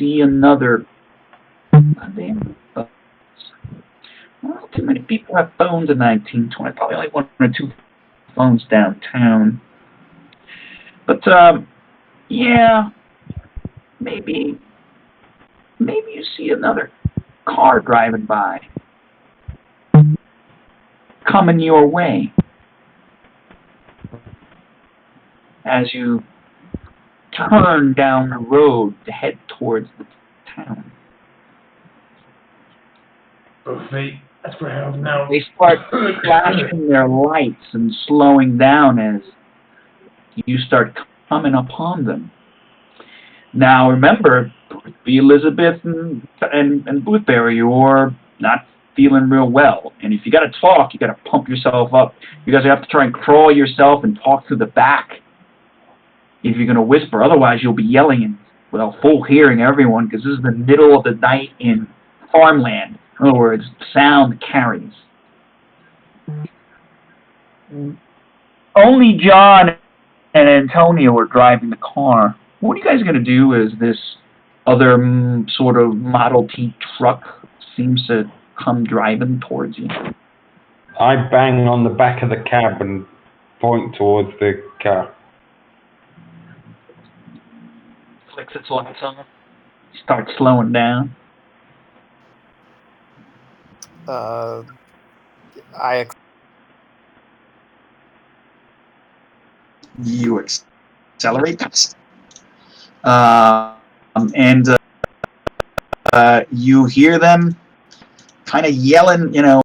see another. Damn. Well, too many people have phones in 1920. Probably only one or two phones downtown. But yeah, maybe you see another car driving by, coming your way as you turn down the road to head towards the town. Buffy, that's where I am now. They start flashing their lights and slowing down as you start coming upon them. Now remember, Elizabeth and Boothberry, you're not feeling real well. And if you got to talk, you got to pump yourself up. You guys have to try and crawl yourself and talk through the back if you're going to whisper. Otherwise, you'll be yelling and well, full hearing everyone, because this is the middle of the night in farmland. In other words, sound carries. Only John and Antonio are driving the car. What are you guys going to do as this other sort of Model T truck seems to come driving towards you? I bang on the back of the cab and point towards the car. Flicks its lights on. Starts slowing down. You accelerate. And you hear them kind of yelling, you know.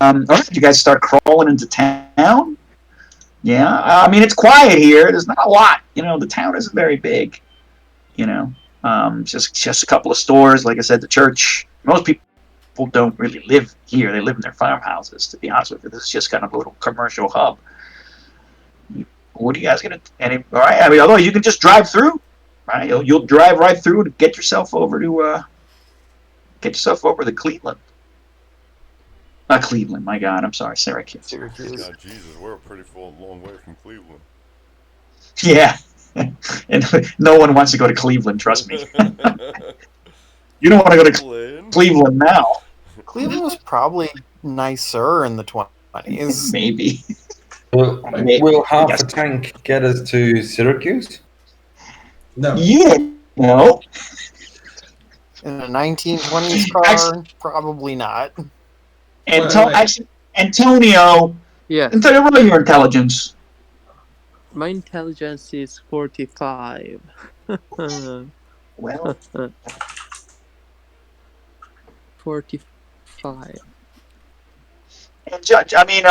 All right, you guys start crawling into town. Yeah, I mean, it's quiet here. There's not a lot. You know, the town isn't very big. You know, just a couple of stores. Like I said, the church. Most people don't really live here. They live in their farmhouses, to be honest with you. This is just kind of a little commercial hub. What are you guys going to... All right, I mean, although you can just drive through. Right? You'll drive right through to get yourself over to Cleveland. Not Cleveland, my God. I'm sorry, Syracuse. God, Jesus, we're a pretty long way from Cleveland. Yeah. And no one wants to go to Cleveland, trust me. You don't want to go to Cleveland now. Cleveland was probably nicer in the 20s. Maybe. Will half a tank get us to Syracuse? No. You don't know. In a 1920s car, probably not. Actually, Antonio. Yeah. Antonio, roll your intelligence. My intelligence is 45. Well, 45. And Judge, I mean,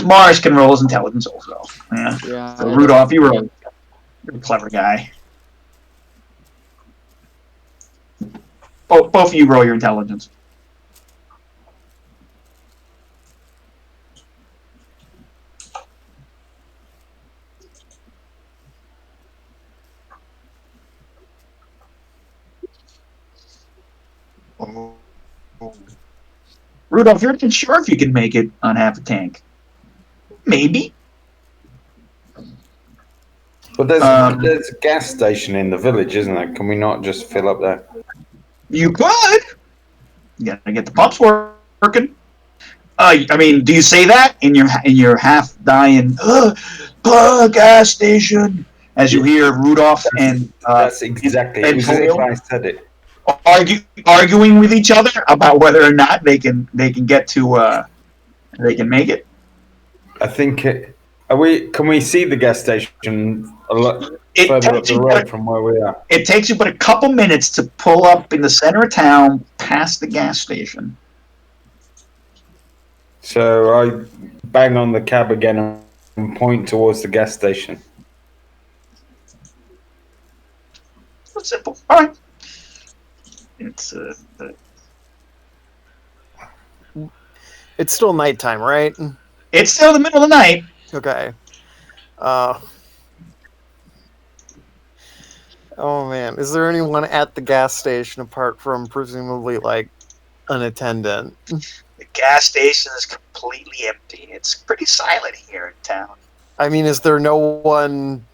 Mars can roll his intelligence also. Yeah. So Rudolph, you're a clever guy. Both of you roll your intelligence. Rudolph, you're not sure if you can make it on half a tank. Maybe. But there's a gas station in the village, isn't there? Can we not just fill up there? You could. You gotta get the pumps working. I mean, do you say that in your half dying gas station as you hear Rudolph and that's exactly. It was as if I said it. Arguing with each other about whether or not they can get to they can make it. I think can we see the gas station a lot further up the road from where we are? It takes you but a couple minutes to pull up in the center of town past the gas station. So I bang on the cab again and point towards the gas station. It's simple. All right. It's It's still nighttime, right? It's still the middle of the night. Okay. Oh man, is there anyone at the gas station apart from presumably like an attendant? The gas station is completely empty. It's pretty silent here in town. I mean, is there no one?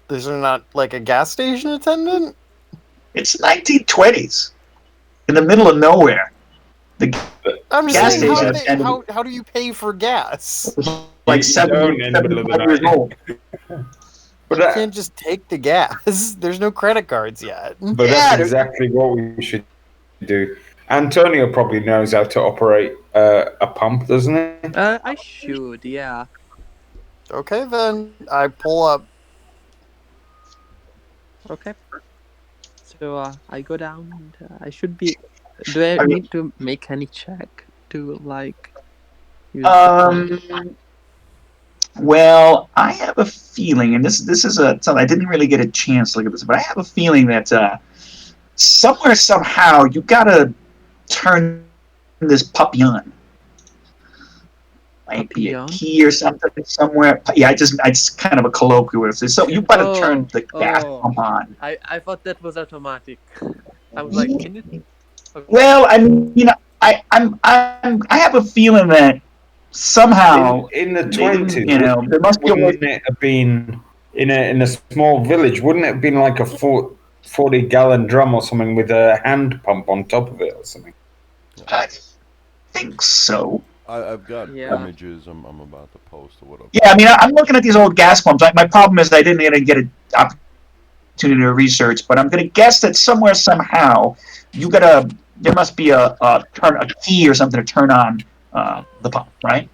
Is there not like a gas station attendant? It's 1920s, in the middle of nowhere. The I'm just gas saying, station attendant how do you pay for gas? was like You don't in the middle of the 75 years night. old. But You can't just take the gas. There's no credit cards yet. But Yeah, that's exactly what we should do. Antonio probably knows how to operate a pump, doesn't he? I should, yeah. Okay, then I pull up. Okay. So I go down. And, I should be. Do I I mean- need to make any check to like? Use the pump? Well, I have a feeling, and this is something I didn't really get a chance to look at this, but I have a feeling that somewhere somehow you gotta turn this puppy on. Might be a Puppy on? key or something somewhere. Yeah, it's kind of a colloquial. So you gotta turn the gas pump on. I thought that was automatic. I was like, can you? Okay. Well, I mean, I have a feeling that somehow In the they 20s, didn't, there must be a way. wouldn't it have been in a small village? Wouldn't it have been like a 40-gallon drum or something with a hand pump on top of it or something? I think so. I've got Yeah. images I'm about to post or whatever. Yeah, I mean, I'm looking at these old gas pumps. My problem is I didn't even get an opportunity to research, but I'm going to guess that somewhere, somehow, there must be a key or something to turn on the pump, right?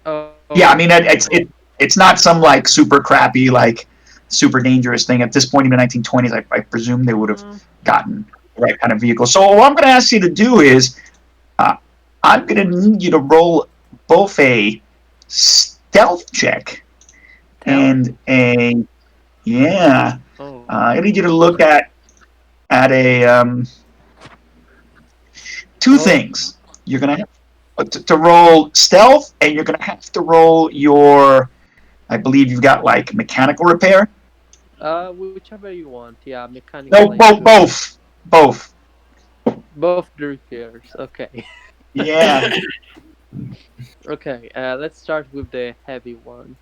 Oh, Yeah, I mean, it's not some like super crappy, like super dangerous thing. At this point in the 1920s, I presume they would have gotten the right kind of vehicle. So what I'm going to ask you to do is, I'm going to need you to roll both a stealth check and a Oh. I need you to look at a two things. You're going to have to roll stealth, and you're going to have to roll your, I believe you've got like mechanical repair. Whichever you want. Yeah, mechanical. No, both. Both the repairs. Okay. Yeah. Okay. Let's start with the heavy one.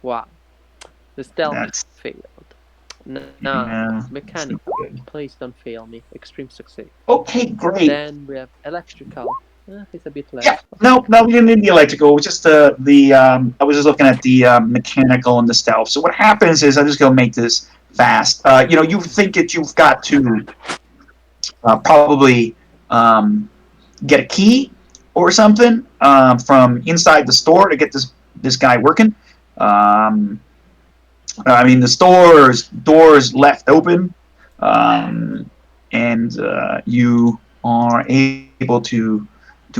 Wow. The stealth That's- failed. No, Yeah. mechanical. Please don't fail me. Extreme success. Okay, great. Then we have electrical. It's a bit less. Yeah, no, we didn't need the electrical. It was just I was just looking at the mechanical and the stealth. So what happens is, I'm just gonna make this fast. You think that you've got to probably get a key or something from inside the store to get this guy working. I mean, the store's doors left open, and you are able to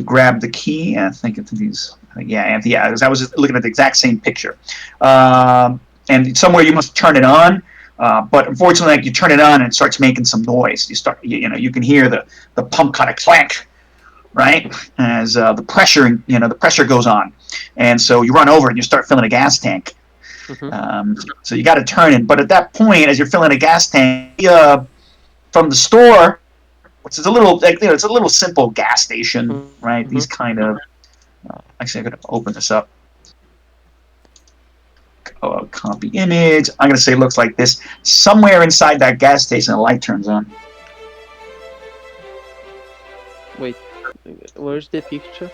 grab the key. I think it's these. Yeah. I was just looking at the exact same picture, and somewhere you must turn it on. But unfortunately, like, you turn it on and it starts making some noise. You can hear the pump kind of clank, right, as the pressure goes on, and so you run over and you start filling a gas tank. So you got to turn it, but at that point, as you're filling a gas tank from the store, which is a little, it's a little simple gas station, right? These kind of. Actually, I'm gonna open this up. Copy image. I'm gonna say it looks like this. Somewhere inside that gas station, a light turns on. Wait, where's the picture?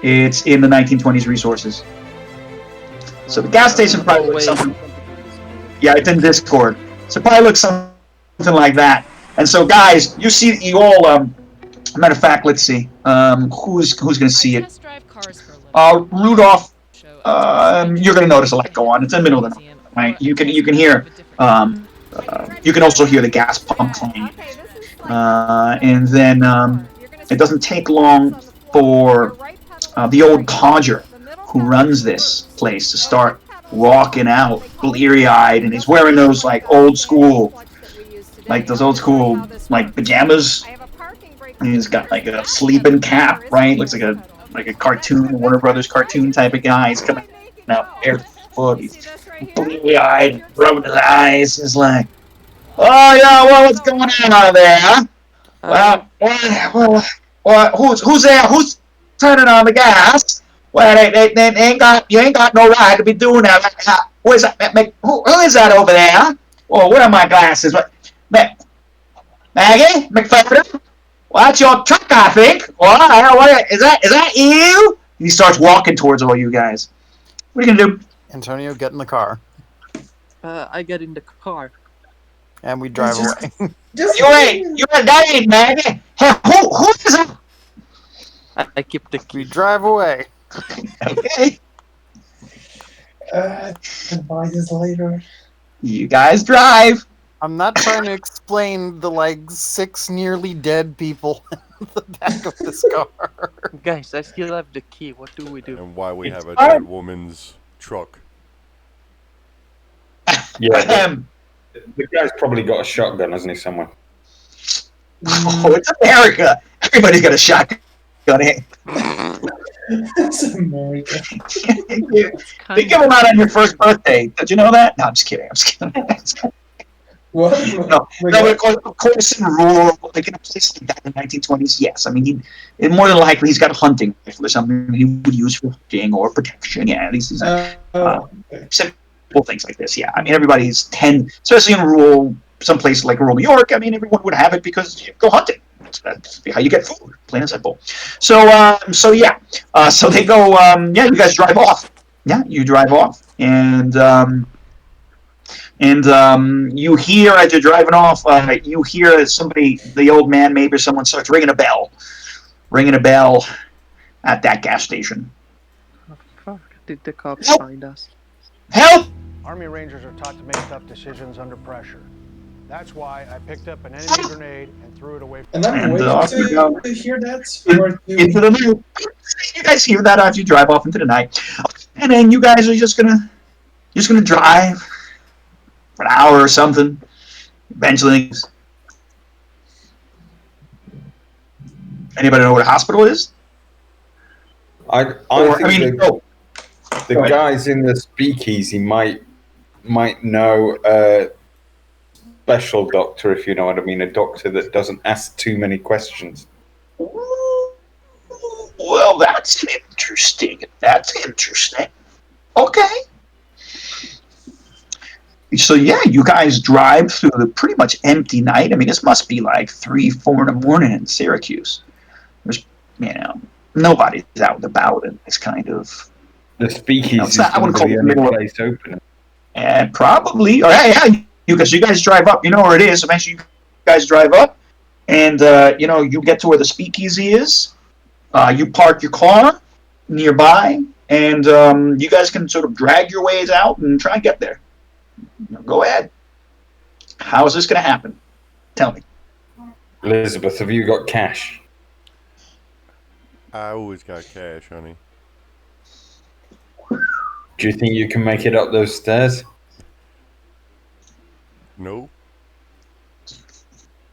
It's in the 1920s resources. So the gas station probably looks something. Yeah, it's in Discord. So it probably looks something like that. And so, guys, you all. Matter of fact, let's see. Who's gonna see it? Rudolph. You're gonna notice a light go on. It's in the middle of the night, right? You can hear. You can also hear the gas pump clang. And then it doesn't take long for the old codger who runs this place to start walking out, bleary-eyed, and he's wearing those like old school, like pajamas, He's got like a sleeping cap, right? Looks like a cartoon, Warner Brothers cartoon type of guy. He's coming out barefoot. He's bleary-eyed, rubbing his eyes. He's like, "Oh yeah, well, what's going on out there? Huh? Who's there? Who's turning on the gas? Well, they you ain't got no right to be doing that. Who is that? Who is that over there? Huh? Oh, what are my glasses? What? Maggie McFadden? Well, that's your truck, I think. What is that? Is that you? And he starts walking towards all you guys. What are you gonna do? Antonio, get in the car. I get in the car. And we drive away. You ain't dying, Maggie. Hey, who is that? I keep the We key. drive away. Okay. Buy this later. You guys drive. I'm not trying to explain the like 6 nearly dead people in the back of this car. Guys, I still have the key. What do we do? And why we have a fine. dead woman's truck. Yeah, the guy's probably got a shotgun, hasn't he, somewhere? Oh, it's America. Everybody's got a shotgun. Eh? It's America. They give them out on your first birthday. Did you know that? No, I'm just kidding. I'm just kidding. What? No, of course, in rural, like in a place like that in the 1920s, yes. I mean, more than likely he's got a hunting rifle or something he would use for hunting or protection. Yeah, at least he's simple things like this. Yeah, I mean, everybody's especially in rural, some places like rural New York. I mean, everyone would have it because you go hunting. That's how you get food, plain and simple. So yeah. So they go. Yeah, you guys drive off. Yeah, you drive off, and you hear as you're driving off, you hear somebody, the old man, maybe someone starts ringing a bell at that gas station. Oh, fuck. Did the cops Help. find us? Help! Army Rangers are taught to make tough decisions under pressure. That's why I picked up an enemy grenade and threw it away. And I'm And, waiting off you go. to hear that. Into the night. You guys hear that as you drive off into the night, and then you guys are just gonna drive for an hour or something. Eventually, anybody know what a hospital is? I think no. the Go ahead. guys in the speakeasy might know a special doctor, if you know what I mean, a doctor that doesn't ask too many questions. Well, that's interesting. Okay. So yeah, you guys drive through the pretty much empty night. I mean, this must be like 3-4 in the morning in Syracuse. There's, nobody's out and about in this kind of. The speakeasy is I wouldn't call the it only middle of- place open. And probably, or yeah, you guys drive up. You know where it is. So make sure you guys drive up, and you get to where the speakeasy is. You park your car nearby, and you guys can sort of drag your ways out and try and get there. Go ahead. How is this going to happen? Tell me. Elizabeth, have you got cash? I always got cash, honey. Do you think you can make it up those stairs? No.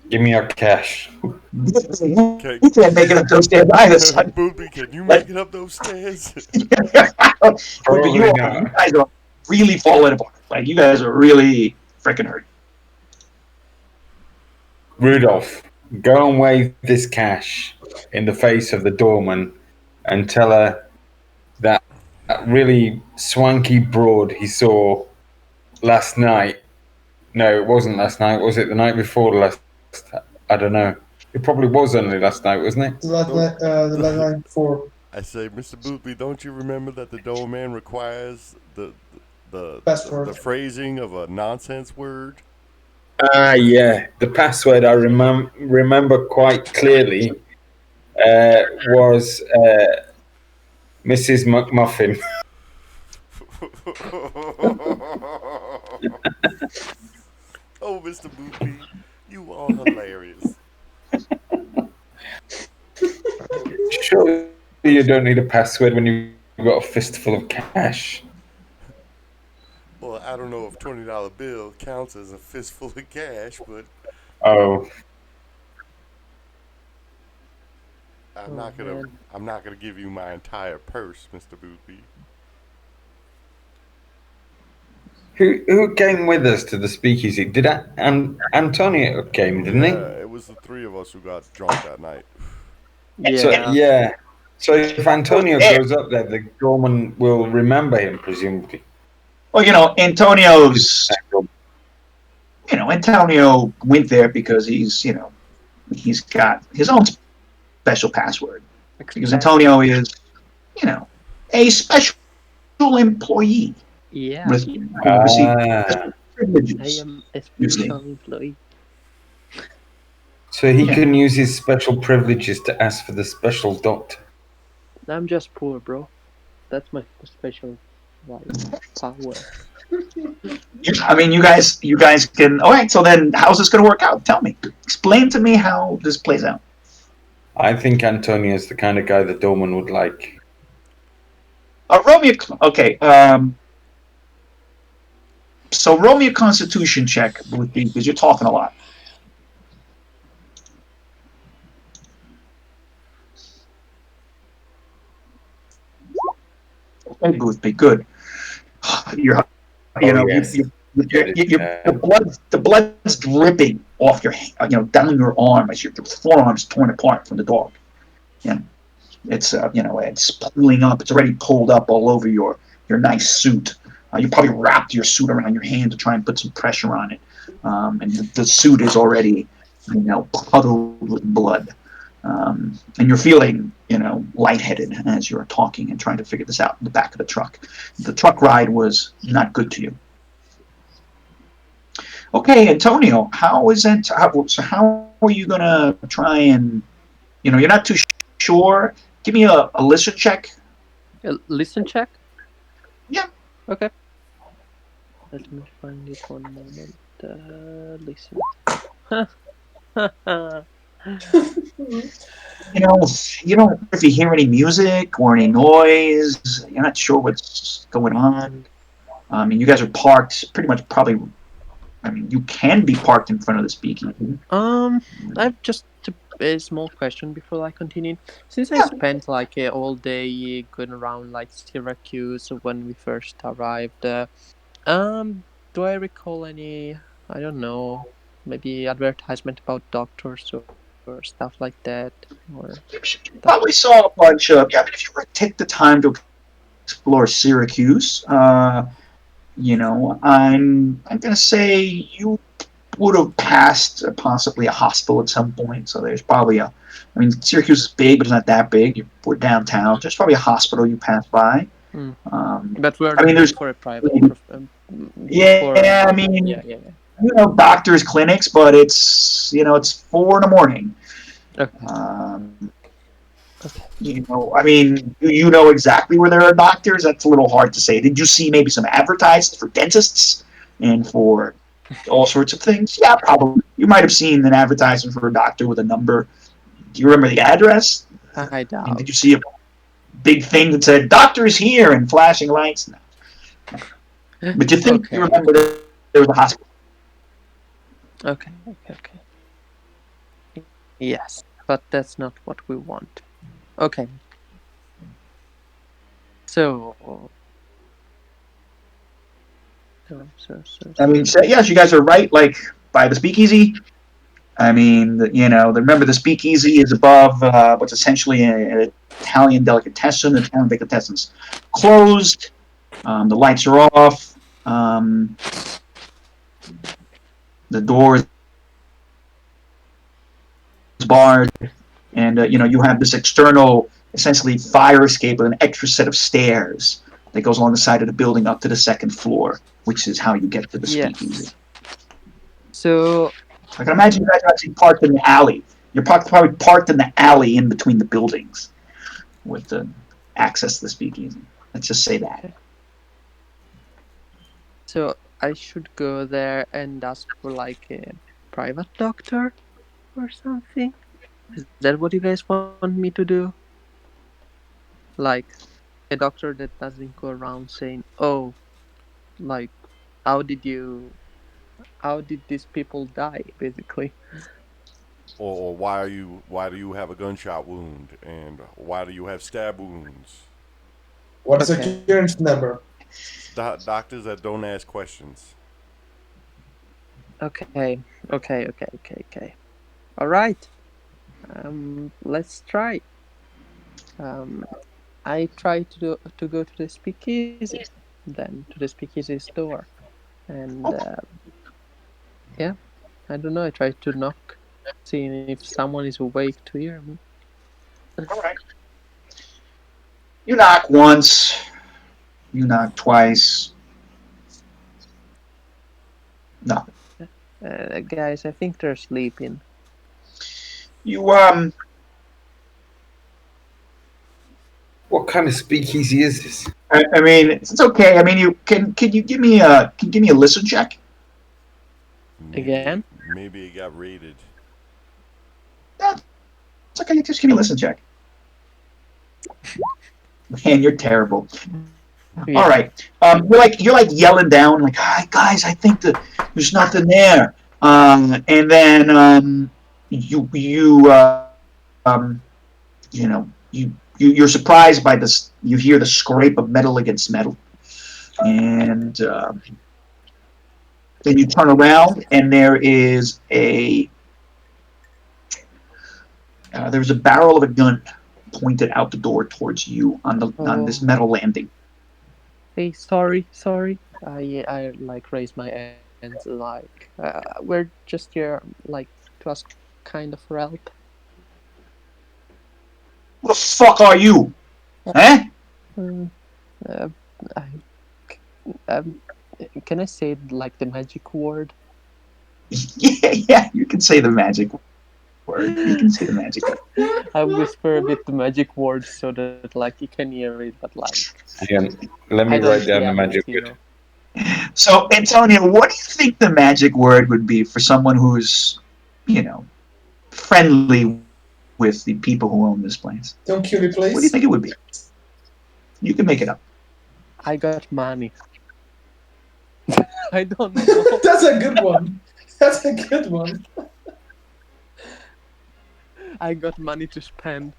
Give me your cash. You can't make it up those stairs either, son. Booby, can you make it up those stairs? Probably you not. guys are really falling apart. Like, you guys are really freaking hurt. Rudolph, go and wave this cash in the face of the doorman and tell her that really swanky broad he saw last night. No, it wasn't last night. Was it the night before last? I don't know. It probably was only last night, wasn't it? The last line before. I say, Mr. Booby, don't you remember that the Dole Man requires the phrasing of a nonsense word? Yeah. The password I remember quite clearly was Mrs. McMuffin. Oh, Mr. Booby, you are hilarious. Surely you don't need a password when you've got a fistful of cash. Well, I don't know if $20 bill counts as a fistful of cash, but Oh. man. I'm not gonna give you my entire purse, Mr. Boothby. Who came with us to the speakeasy? Did Antonio came, didn't he? Yeah, it was the three of us who got drunk that night. So Yeah. yeah. So if Antonio Yeah. goes up there, the doorman will remember him, presumably. Well, Antonio went there because he's got his own special password. Because Expect. Antonio is, a special employee Yeah. with who receives Ah, special I privileges. am a You see. special employee. so he Yeah. can use his special privileges to ask for the special doctor. I'm just poor, bro. That's my special power. I mean, you guys can. All right. So then, how's this going to work out? Tell me. Explain to me how this plays out. I think Antonio's the kind of guy the doorman would like. Roll me okay. So roll me a Constitution check because you're talking a lot. Okay, Boothby, good. You're, you Oh know, you, yes, you, get you, it. the blood's dripping off down your arm as your forearm's torn apart from the dog. Yeah, it's pulling up. It's already pulled up all over your nice suit. You probably wrapped your suit around your hand to try and put some pressure on it, and the suit is already, puddled with blood. And you're feeling, lightheaded as you're talking and trying to figure this out in the back of the truck. The truck ride was not good to you. Okay, Antonio, how is it? How are you gonna try and, you're not too sure. Give me a listen check. Listen check. Yeah. Okay. Let me find it one moment. Listen. You don't if you hear any music or any noise. You're not sure what's going on. I mean, you guys are parked pretty much probably. I mean, you can be parked in front of the speakeasy. I've just a small question before I continue. Since I Yeah. spent like all day going around like Syracuse when we first arrived, um, do I recall any? I don't know, maybe advertisement about doctors or stuff like that, or You probably saw a bunch of. Yeah, I mean, if you were to take the time to explore Syracuse, I'm gonna say you would have passed possibly a hospital at some point. So there's probably I mean, Syracuse is big, but it's not that big. We're downtown. There's probably a hospital you pass by. Hmm. Um, But we're I mean, looking there's for a private yeah. I mean, yeah. doctors' clinics, but it's 4 in the morning. Okay. Um, Okay. I mean, do you know exactly where there are doctors? That's a little hard to say. Did you see maybe some advertisements for dentists and for all sorts of things? Yeah, probably. You might have seen an advertisement for a doctor with a number. Do you remember the address? I I mean, did doubt. you see a big thing that said "Doctor's here" and flashing lights? No. But you Okay. remember that there was a hospital. Okay. Yes, but that's not what we want. Okay. So. I mean, yes, you guys are right. Like by the speakeasy. I mean, remember the speakeasy is above what's essentially an Italian delicatessen. The Italian delicatessen's closed. The lights are off. The door is barred, and you have this external, essentially fire escape with an extra set of stairs that goes along the side of the building up to the second floor, which is how you get to the speakeasy. Yes. So I can imagine you guys are actually parked in the alley. You're probably parked in the alley in between the buildings with the access to the speakeasy. Let's just say that. okay. So I should go there and ask for like a private doctor or something. Is that what you guys want me to do? Like a doctor that doesn't go around saying, "Oh, like how did these people die?" Basically. or why do you have a gunshot wound, and why do you have stab wounds? What is Okay. the current number? Doctors that don't ask questions. Okay. Okay. All right. Let's try. Um, I try to go to the speakeasy, then to the speakeasy store, and yeah, I don't know. I try to knock, seeing if someone is awake to hear me. All right. You knock once. You knock twice. Nothing. Guys, I think they're sleeping. You What kind of speakeasy is this? I mean, it's okay. I mean, you can you give me a listen check? Again? Maybe it got raided. That's okay. Just give me a listen check. Man, you're terrible. Yeah. All right. You're like yelling down, like, "Hi guys, I think that there's nothing there." And then you know, you're surprised by this. You hear the scrape of metal against metal, and then you turn around, and there's a barrel of a gun pointed out the door towards you on this Oh, metal landing. hey, sorry. I like raise my hands, like we're just here, like to ask kind of for help. Who the fuck are you? Huh? Mm, uh, I, um, can I say like the magic word? Yeah, you can say the magic word. You can say the magic word. I whisper a bit the magic word so that like you can hear it, but like Hang on. Let me I don't write down the yell it, magic you word. know. So, Antonio, what do you think the magic word would be for someone who's, friendly with the people who own this place? Don't kill me, What do you please. think it would be? You can make it up. I got money. I don't know. That's a good one. That's a good one. I got money to spend.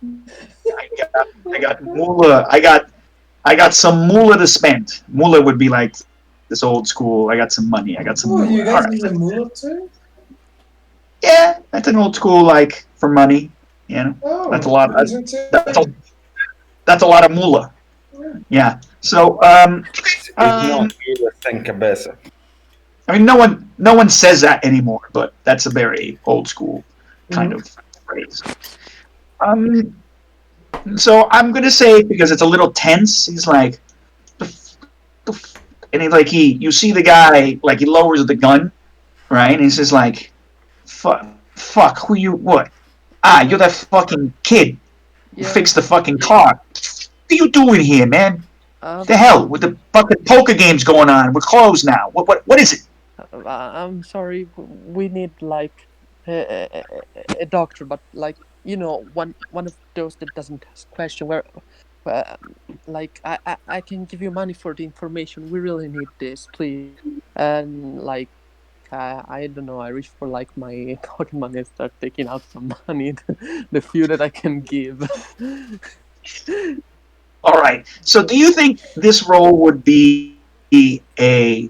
I got moolah. I got some moolah to spend. Moolah would be like this old school. I got some money. I got some Oh, you moolah. All guys right. use a mullet too? Yeah, that's an old school like for money. That's a Oh, lot. isn't That's a, it? that's a lot of moolah. Yeah. Yeah. So It's not um, you think cabeza. I mean, no one says that anymore, but that's a very old school kind Mhm. of phrase. Um, so I'm gonna say because it's a little tense. He's like, and you see the guy like he lowers the gun, right? And he's just like, fuck, who you what? Ah, you're that fucking kid who Yeah. fixed the fucking car. What are you doing here, man? Um. The hell with the fucking poker games going on? We're closed now. What is it? I'm sorry. We need like a doctor, but like one of those that doesn't ask question. Uh, like I can give you money for the information. We really need this, please. And like I don't know. I reach for like my pocket money and start taking out some money, the few that I can give. All right. So, do you think this role would be a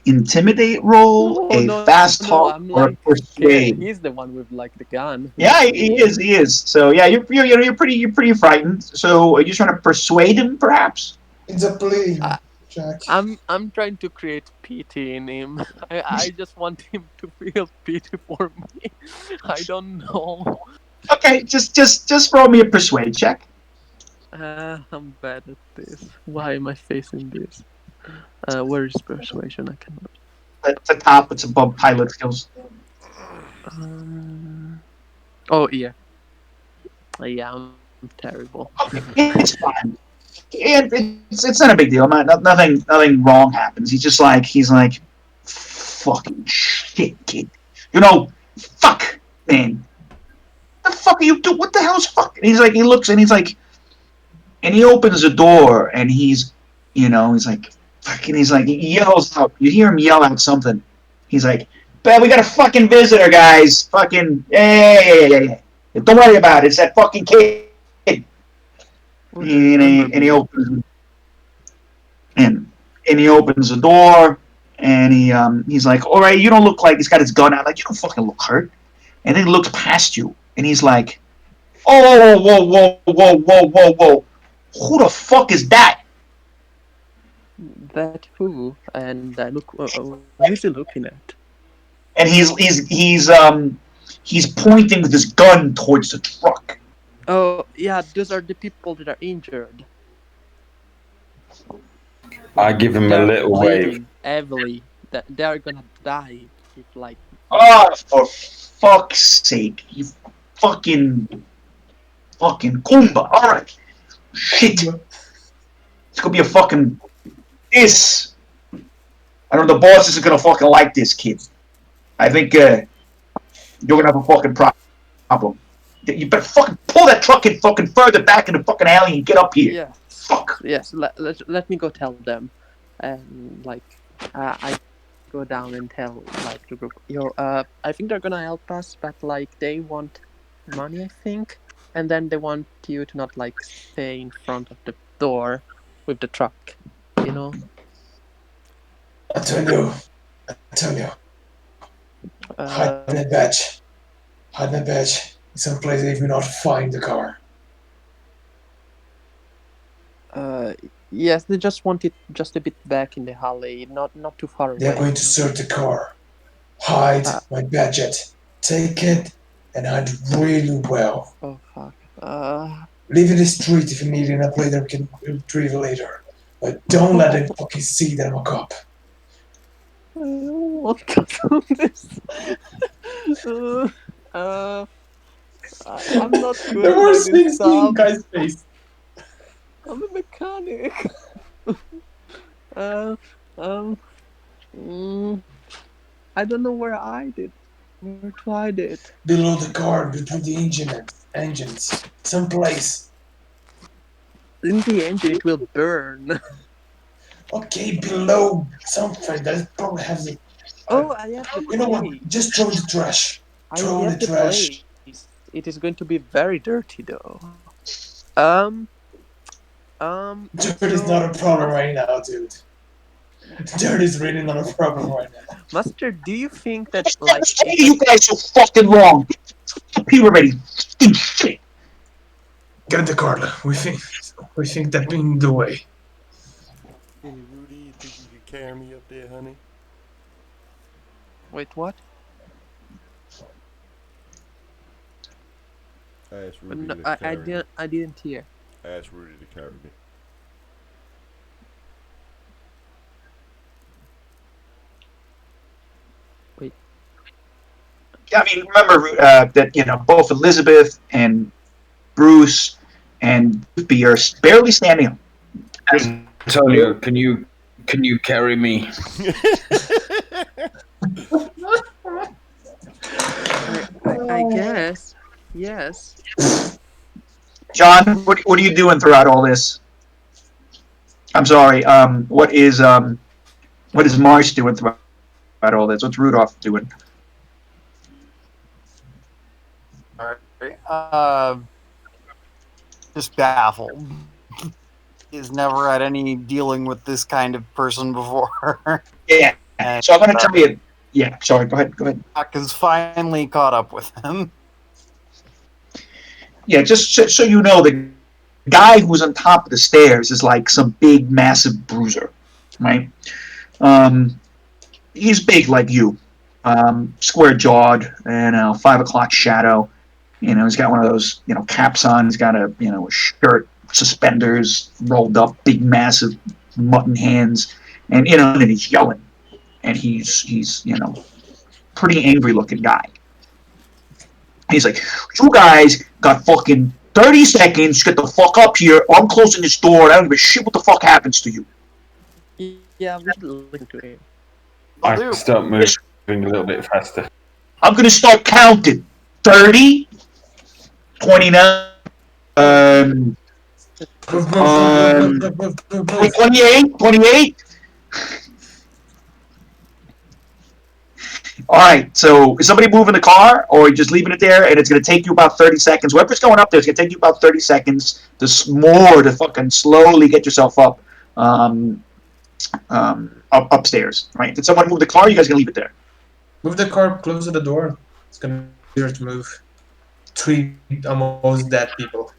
intimidate role, No, a no, fast no. talk, I'm or a like scared. persuade? He's the one with like the gun. Yeah, he is. He is. So, yeah, you're pretty frightened. So, are you trying to persuade him, perhaps? It's a plea, I, Jack. I'm trying to create pity in him. I just want him to feel pity for me. I don't know. Okay, just roll me a persuade check. I'm bad at this. Why am I facing this? Where is persuasion? I cannot. At the top, it's above pilot skills. Um. Oh yeah. Yeah, I'm terrible. Okay, it's fine. And it's not a big deal. Nothing wrong happens. He's like, fucking shit, kid. Fuck, man. What the fuck are you doing? What the hell's fuck? And he's like, he looks and he's like, and he opens the door and he's like, fucking, he's like, he yells out. You hear him yell out something. He's like, but we got a fucking visitor, guys. Fucking, yeah. Don't worry about it. It's that fucking kid. Oh, they remember And he me. opens and he opens the door, and he's like, all right, you don't look like, he's got his gun out, like, you don't fucking look hurt. And then he looks past you, and he's like, oh, whoa. Who the fuck is that? That who? And I look. Who's he looking at? And he's pointing with his gun towards the truck. Oh, yeah, those are the people that are injured. I give him a They're little wave. bleeding heavily. That they are gonna die if like. Oh, for fuck's sake! You fucking Goomba! All right, shit. It's gonna be a fucking this. I don't know. The boss isn't gonna fucking like this kid. I think you're gonna have a fucking problem. You better fucking pull that truck in fucking further back in the fucking alley and get up here. Yes. Fuck. Yes. Let me go tell them, and like, I go down and tell like the group. I think they're gonna help us, but like they want money, I think, and then they want you to not like stay in front of the door with the truck. You know. I tell you. Hide my badge. Someplace they will not find the car. Yes, they just want it just a bit back in the alley, not too far away. They are going to search the car. Hide my gadget. Take it and hide really well. Oh fuck. Leave it in the street if you need it, and a later we can retrieve it later. But don't let them fucking see that I'm a cop. I don't want to do this. I'm not good The at worst this thing seeing stuff. guy's face. I'm a mechanic. I don't know where to hide it. Below the car, between the engines. Someplace. In the engine, it will burn. Okay, below something that probably has a... Oh, I have the You know what? place. Just throw the trash. I Throw have the the trash. place. It is going to be very dirty, though. Dirt is not a problem right now, dude. Dirt is really not a problem right now. Master, do you think that What's like taking you guys so fucking long? People already. Fucking shit. Get in the car. We think that being the way. Hey, Rudy, you think you could carry me up there, honey? wait, what? I asked Rudy No, to carry me. I didn't hear. I asked Rudy to carry me. Wait. I mean, remember that both Elizabeth and Bruce and Doofy are barely standing up. Antonio, can you carry me? I guess. Yes. John, what are you doing throughout all this? I'm sorry. What is Marsh doing throughout all this? What's Rudolph doing? Just baffled. He's never had any dealing with this kind of person before. Yeah. So I'm going to tell you. Yeah. Sorry. Go ahead. Doc has finally caught up with him. Yeah. Just so you know, the guy who's on top of the stairs is like some big, massive bruiser, right? He's big like you, square jawed, 5 o'clock shadow. He's got one of those, caps on. He's got a shirt, suspenders rolled up, big, massive mutton hands, and and he's yelling, and he's pretty angry looking guy. He's like, you guys got fucking 30 seconds, get the fuck up here, or I'm closing this door, and I don't give a shit what the fuck happens to you. Yeah, we should listen to him. I start moving a little bit faster. I'm gonna start counting. 30, 29, 28. All right, so is somebody moving the car, or are you just leaving it there, and it's going to take you about 30 seconds? Whoever's going up there, it's going to take you about 30 seconds to fucking slowly get yourself up, upstairs, right? Did someone move the car, or you guys going to leave it there? Move the car close to the door. It's gonna be easier to move. 3 almost dead people.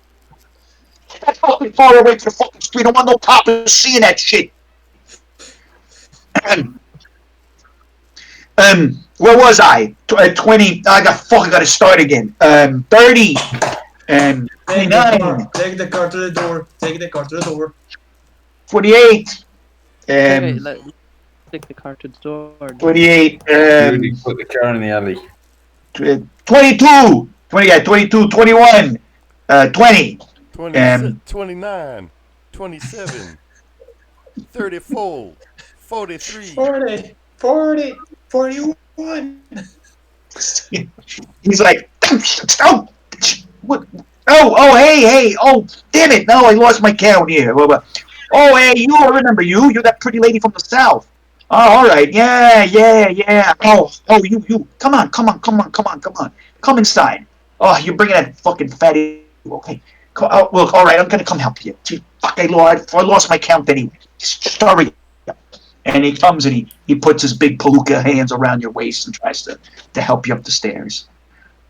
That's fucking far away from the fucking street. I don't want no cops seeing that shit. Where was I? 20. I got to start again. 30. Take the 29. car. Take the car to the door. Take the car to the door. 28. Okay, let's take the car to the door. 28. Really put the car in the alley. 22. 22. 21. 20. 29, 27, 34, 43. 40, 40, 41. He's like, oh, what? Oh, hey, oh, damn it, no, I lost my count here. Oh, hey, I remember you. You're that pretty lady from the south. Oh, all right, yeah. Oh, you, come on. Come inside. Oh, you're bringing that fucking fatty. Okay. Oh, look, all right, I'm gonna come help you. Gee, fuck, I lost my count anyway. Sorry. And he comes and he puts his big palooka hands around your waist and tries to help you up the stairs.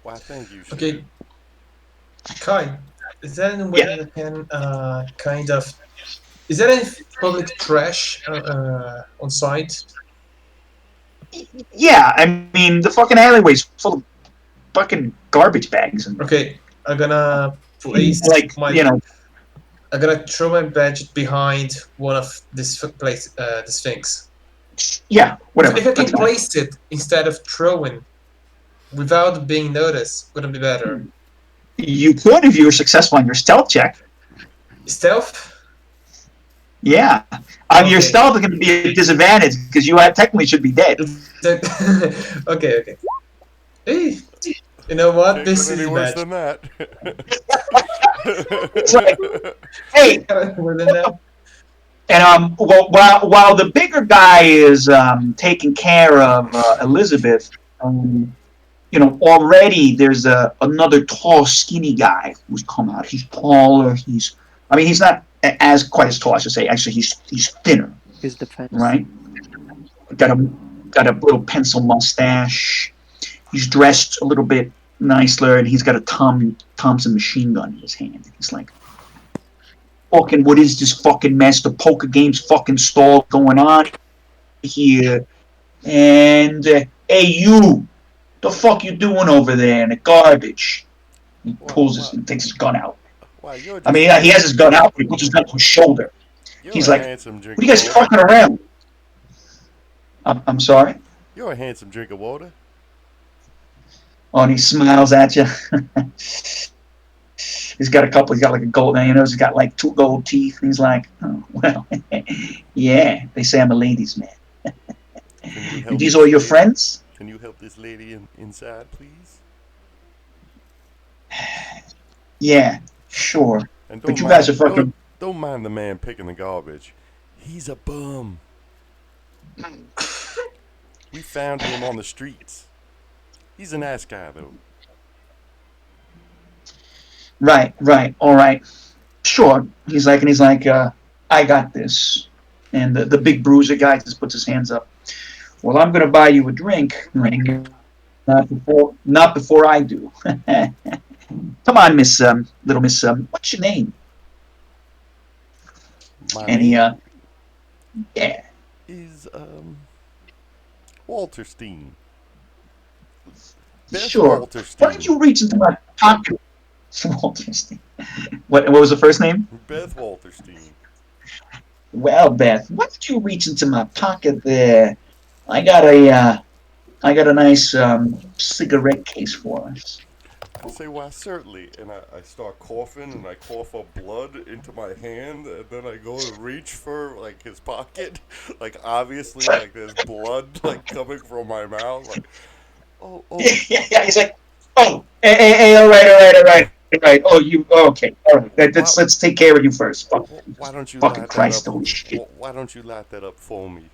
Why, thank you, Okay. Kai, is there any way that can kind of... Is there any public trash on site? Yeah, I mean, the fucking alleyway's full of fucking garbage bags. And, Okay, I'm gonna place I'm gonna throw my badge behind one of this the Sphinx. Yeah, whatever. If I can place it instead of throwing without being noticed, would it be better? You could if you were successful on your stealth check. Stealth? Yeah. Your stealth is going to be a disadvantage because you technically should be dead. Okay. Hey, you know what? Can't This get is any worse bad. than that. It's like, hey, More than that. and while the bigger guy is taking care of Elizabeth, already there's another tall, skinny guy who's come out. He's taller. He's not quite as tall, I should say. Actually, he's thinner. His defense. Right? Got a little pencil mustache. He's dressed a little bit nicer, and he's got a Thompson machine gun in his hand. He's like, fucking, what is this fucking mess? The poker game's fucking stall going on here. And, hey, you, the fuck you doing over there in the garbage? He takes his gun out. Wow, He has his gun out, but he puts his gun to his shoulder. He's like, what are you guys fucking around? I'm sorry? You're a handsome drink of water. Oh, and he smiles at you. He's got like a gold, he's got like 2 gold teeth. And he's like, oh, well, yeah, they say I'm a ladies' man. These are your friends? Can you help this lady inside, please? Yeah, sure. But you guys are fucking... Don't mind the man picking the garbage. He's a bum. We found him on the streets. He's a nice guy, though. Right, all right. Sure. He's like, I got this. And the big bruiser guy just puts his hands up. Well, I'm going to buy you a drink. Not before I do. Come on, little miss, what's your name? My name is Walter Steen. Beth Sure. Walter Steen. Why don't you reach into my pocket? Walter Steen. What was the first name? Beth Walter Steen. Well, Beth, why don't you reach into my pocket there? I got a nice cigarette case for us. I say, why, certainly. And I start coughing, and I cough up blood into my hand, and then I go to reach for, like, his pocket. Like, obviously, like, there's blood, like, coming from my mouth. Like, oh. Yeah, he's like, oh, hey, all right. Oh, okay, all right. Let's take care of you first. Why don't you fucking light Christ, that up? holy shit. Why don't you light that up for me?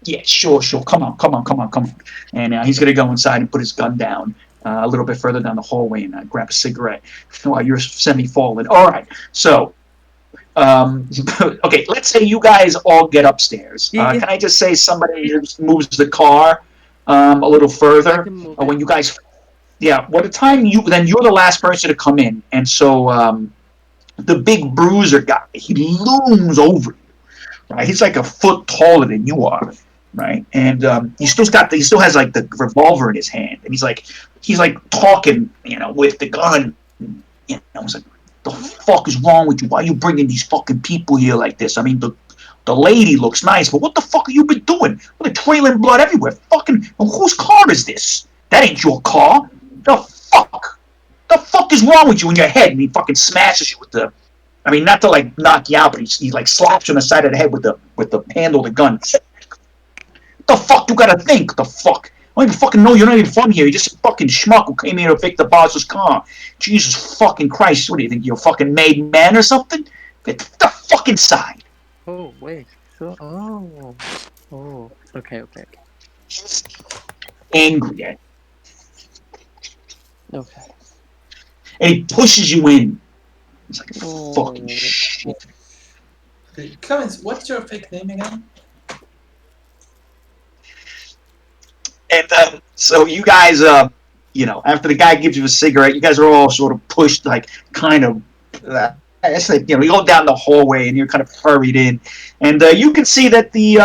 Yeah, sure. Come on. And he's gonna go inside and put his gun down a little bit further down the hallway and grab a cigarette while you're semi-fallen. All right. So, okay. Let's say you guys all get upstairs. Yeah, Can I just say somebody moves the car a little I further can move it. when you guys? Yeah. By the time you're the last person to come in, and so the big bruiser guy, he looms over you. Right? He's like a foot taller than you are, right? And he still has like the revolver in his hand, and he's like talking, with the gun. He's like, "The fuck is wrong with you? Why are you bringing these fucking people here like this? I mean, the lady looks nice, but what the fuck have you been doing? With trailing blood everywhere. Fucking, whose car is this? That ain't your car. The fuck? The fuck is wrong with you in your head?" And he fucking smashes you with the. I mean, not to like knock you out, but he like slaps you on the side of the head with the handle of the gun. The fuck you gotta think? The fuck? I don't even fucking know you're not even from here. You're just a fucking schmuck who came here to pick the boss's car. Jesus fucking Christ! What do you think? You're a fucking made man or something? Get the fuck inside. Oh wait. So okay. Angry at Okay. and he pushes you in. It's like Oh. fucking shit. Okay, Cummins, what's your fake name again? And so you guys, after the guy gives you a cigarette, you guys are all sort of pushed, like kind of. It's like, you go down the hallway and you're kind of hurried in, and you can see that the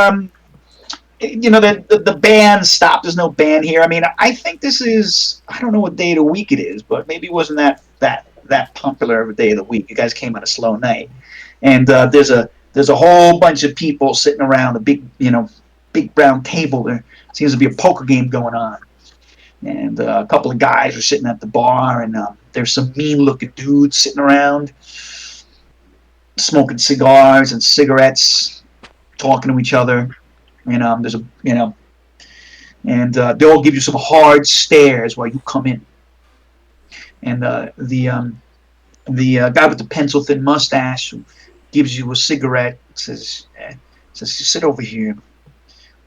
band stopped. There's no band here. I mean, I think this is, I don't know what day of the week it is, but maybe it wasn't that popular of a day of the week. You guys came on a slow night, and there's a whole bunch of people sitting around a big brown table. There seems to be a poker game going on, and a couple of guys are sitting at the bar, and there's some mean-looking dudes sitting around, smoking cigars and cigarettes, talking to each other. There's and they all give you some hard stares while you come in. And the guy with the pencil-thin mustache who gives you a cigarette says, "Sit over here.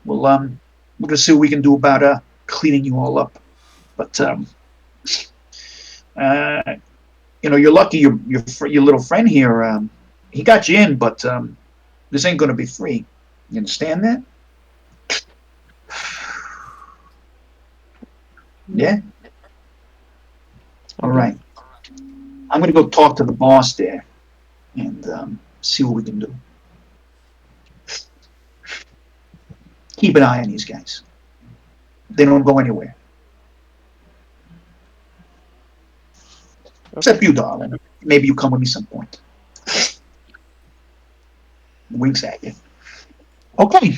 Well, we're gonna see what we can do about cleaning you all up. But you're lucky. Your little friend here, he got you in, but this ain't gonna be free. You understand that?" Yeah? All right. I'm going to go talk to the boss there and see what we can do. Keep an eye on these guys. They don't go anywhere. Except you, darling. Maybe you come with me some point. Winks at you. Okay.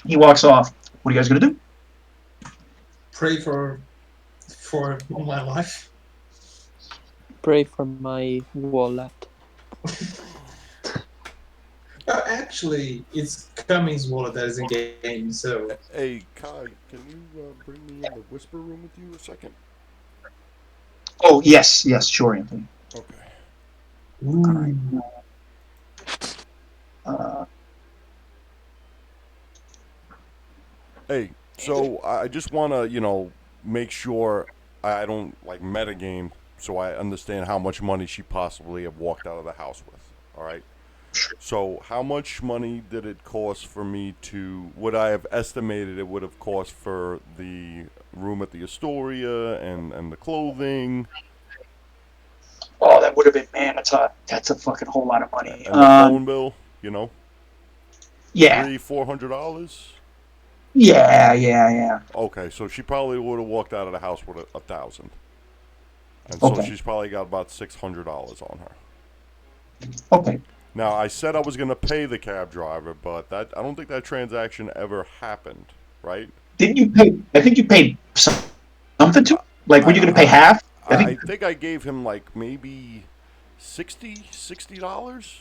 He walks off. What are you guys going to do? Pray for my life. Pray for my wallet. Actually, it's Cummings' wallet that is in game, so. Hey, Kai, can you bring me in the whisper room with you a second? Oh, yes, sure, Anthony. Okay. All right. Hey, so I just want to, make sure I don't, metagame so I understand how much money she possibly have walked out of the house with, all right? So how much money did it cost for me would I have estimated it would have cost for the room at the Astoria and the clothing? Oh, that would have been, man, that's a fucking whole lot of money. And the phone bill, Yeah. $300-$400? Yeah. Okay, so she probably would have walked out of the house with $1,000. And so she's probably got about $600 on her. Okay. Now, I said I was going to pay the cab driver, but I don't think that transaction ever happened, right? Didn't you pay? I think you paid something to. Like, were you going to pay half? I think I gave him maybe $60.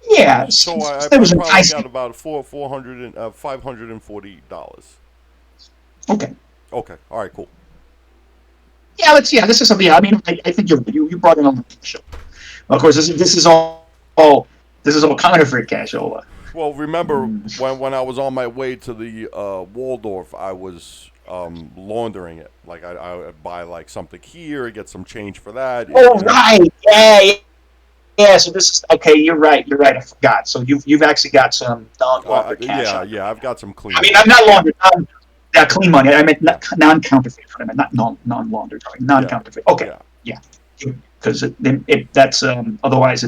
Yeah. So I was probably nice. got about $540. Okay. Okay. All right. Cool. Yeah. This is something. I mean, I think you brought in on the show. Of course, this is all counterfeit cashola. Well, remember when I was on my way to the Waldorf, I was laundering it. Like I would buy like something here, get some change for that. Oh, You know. right. Yeah, yeah. So this is okay. You're right. You're right. I forgot. So you've actually got some non-laundered cash Yeah, on you. yeah. I've got some I clean mean, money. I'm not laundered. Clean money. I meant Yeah, non-counterfeit. I meant not non-laundered. Sorry, yeah, non-counterfeit. Okay. yeah. Yeah. Because that's otherwise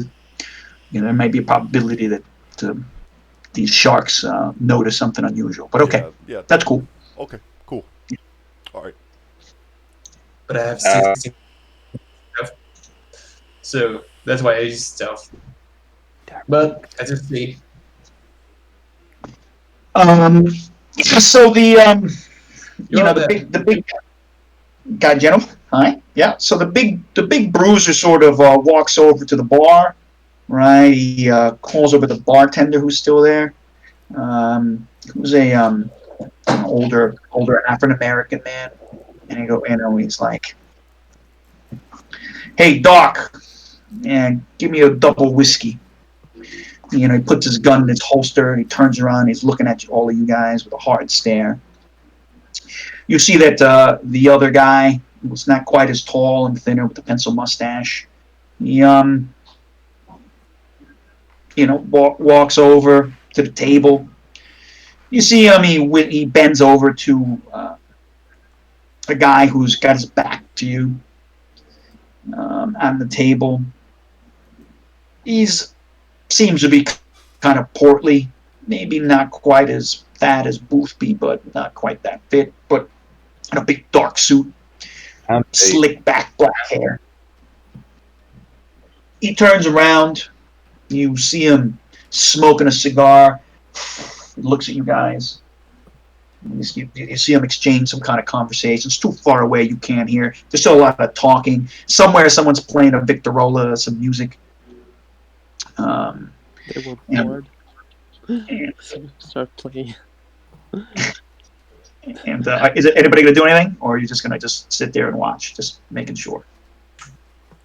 there may be a probability that these sharks notice something unusual. But okay, Yeah, yeah, that's cool. okay, cool. All right. But I have Uh, 16 stuff, so that's why I use stuff. But as I say, So you're all the there. big guy, gentlemen. Hi. Yeah. So the big bruiser sort of walks over to the bar, right? He calls over the bartender who's still there. Who's an older African American man, and he's like, "Hey, Doc, and give me a double whiskey." He puts his gun in his holster and he turns around. He's looking at all of you guys with a hard stare. You see that the other guy was not quite as tall and thinner with the pencil mustache. He walks over to the table. You see him. He bends over to a guy who's got his back to you on the table. He's seems to be kind of portly, maybe not quite as fat as Boothby, but not quite that fit. But in a big dark suit, Andy, slick back black hair. He turns around. You see him smoking a cigar. He looks at you guys. You see him exchange some kind of conversation. It's too far away. You can't hear. There's still a lot of talking. Somewhere, someone's playing a Victorola, some music. They were And, bored. and, So start playing. and is it anybody going to do anything, or are you just going to just sit there and watch, just making sure?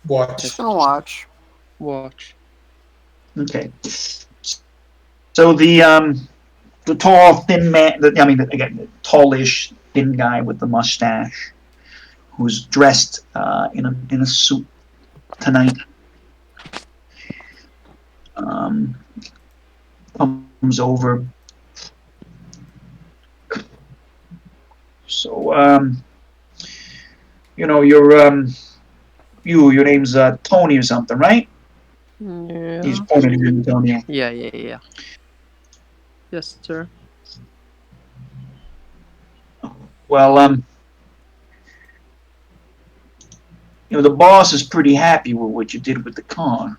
Watch. Just gonna watch. Watch. Okay. So the tall, thin man. Again, the tallish, thin guy with the mustache, who's dressed in a suit tonight, comes over. So your name's Tony or something, right? Yeah. He's pointing at you, Tony. Yeah. Yes, sir. Well, the boss is pretty happy with what you did with the car,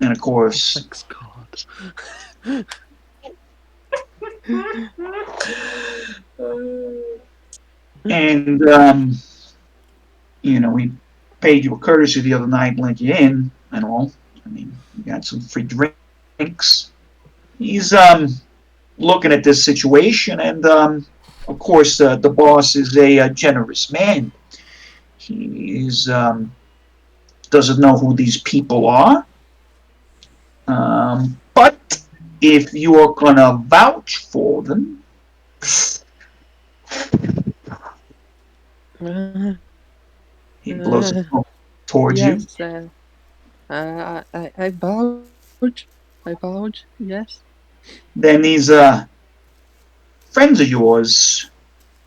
and of course, Thanks God. and we paid you a courtesy the other night, let you in and all. I mean, you got some free drinks. He's looking at this situation, and of course, the boss is a generous man. He's doesn't know who these people are, but if you are gonna vouch for them, he blows a smoke towards you. Yes. I vouch. I vouch. Yes. Then these friends of yours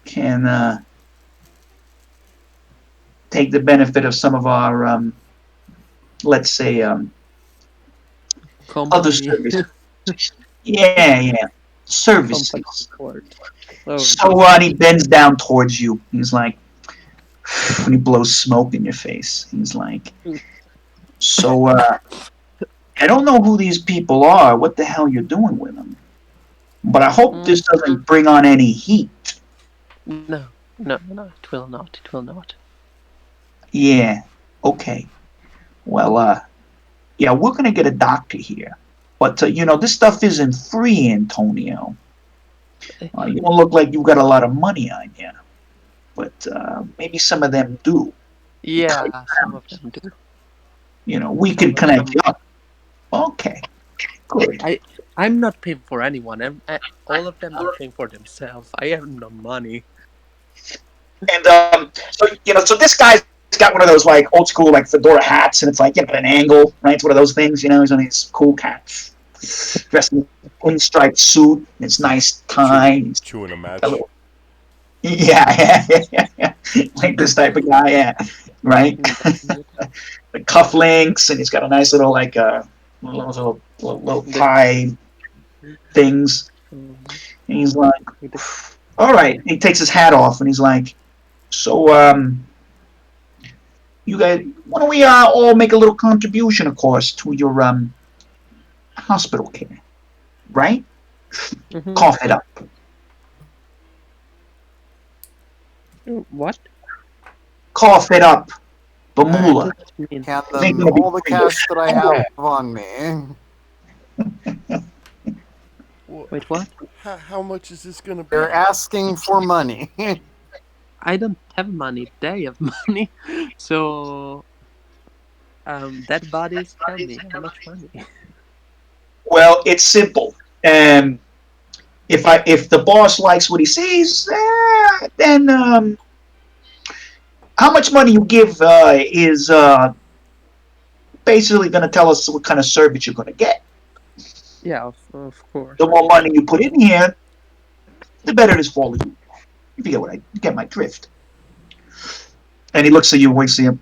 can take the benefit of some of our, let's say, other Company. services. Yeah, services. Company court. Oh, So he bends down towards you. He's like, when he blows smoke in your face, he's like, so I don't know who these people are. What the hell you're doing with them? But I hope this doesn't bring on any heat. No. It will not. It will not. Yeah. Okay. Well, yeah, we're gonna get a doctor here, but this stuff isn't free, Antonio. You don't look like you've got a lot of money on you, but maybe some of them do. Yeah, some of them do. We can connect you up. Okay. Good. I'm not paying for anyone. All of them are paying for themselves. I have no money. And so this guy's got one of those like old school like fedora hats, and it's like an angle, right? It's one of those things, He's on these cool cats, dressed in a pinstripe suit, and it's nice tie. Chewing a match. Yeah, like this type of guy, yeah, right. The cufflinks, and he's got a nice little like little tie things. And he's like, all right. He takes his hat off, and he's like, so you guys, why don't we all make a little contribution, of course, to your hospital care, right? Cough it up. What? Cough it up. Bamula. Hand them all the cash that I have on me. Wait, what? How much is this gonna be? They're asking for money. I don't have money. They have money. So, dead bodies tell me how much money. Well, it's simple. If the boss likes what he sees, then how much money you give is basically going to tell us what kind of service you're going to get. Yeah, of course. The more money you put in here, the better it is for you. If you get my drift. And he looks at you, winks at you.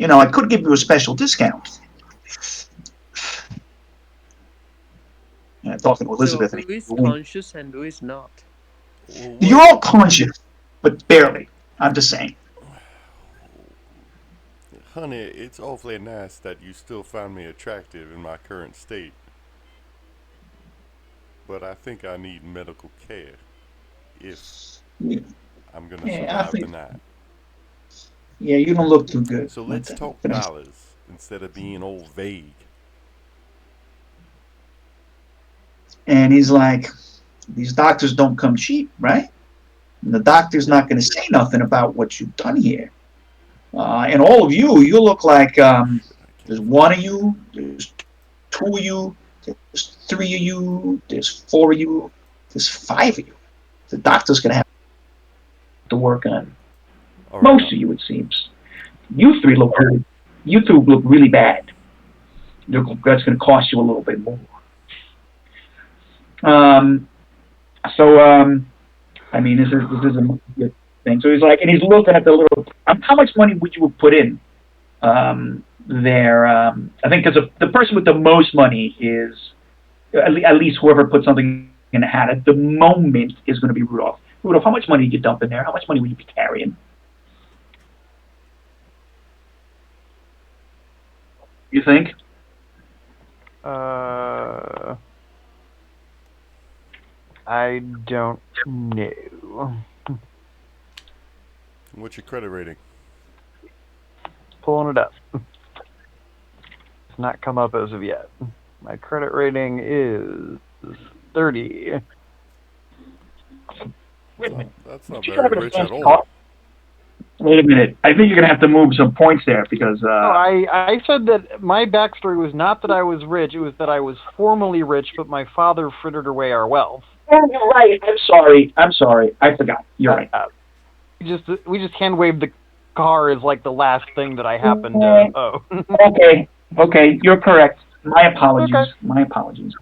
I could give you a special discount. Talking to Elizabeth. So who is conscious and who is not? You're all conscious, but barely. I'm just saying. Honey, it's awfully nice that you still found me attractive in my current state. But I think I need medical care if I'm going to survive the night. Yeah, you don't look too good. So let's talk dollars instead of being all vague. And he's like, these doctors don't come cheap, right? And the doctor's not going to say nothing about what you've done here. And all of you look like there's one of you, there's two of you, there's three of you, there's four of you, there's five of you. The doctor's going to have to work on most of you, it seems. You three look good. You two look really bad. That's going to cost you a little bit more. I mean, this is a good thing. So he's like, and he's looking at the little. How much money would you have put in there? I think because the person with the most money is at least whoever put something in a hat at the moment is going to be Rudolph. Rudolph, how much money did you dump in there? How much money would you be carrying? You think? I don't know. What's your credit rating? Pulling it up. It's not come up as of yet. My credit rating is 30. Wait a minute. That's not very rich at all. Wait a minute. I think you're going to have to move some points there because... I said that my backstory was not that I was rich, it was that I was formerly rich, but my father frittered away our wealth. Oh, you're right. I'm sorry. I forgot. You're right. We just hand waved the car as like the last thing that I happened to owe. Okay. You're correct. My apologies. Okay. My apologies.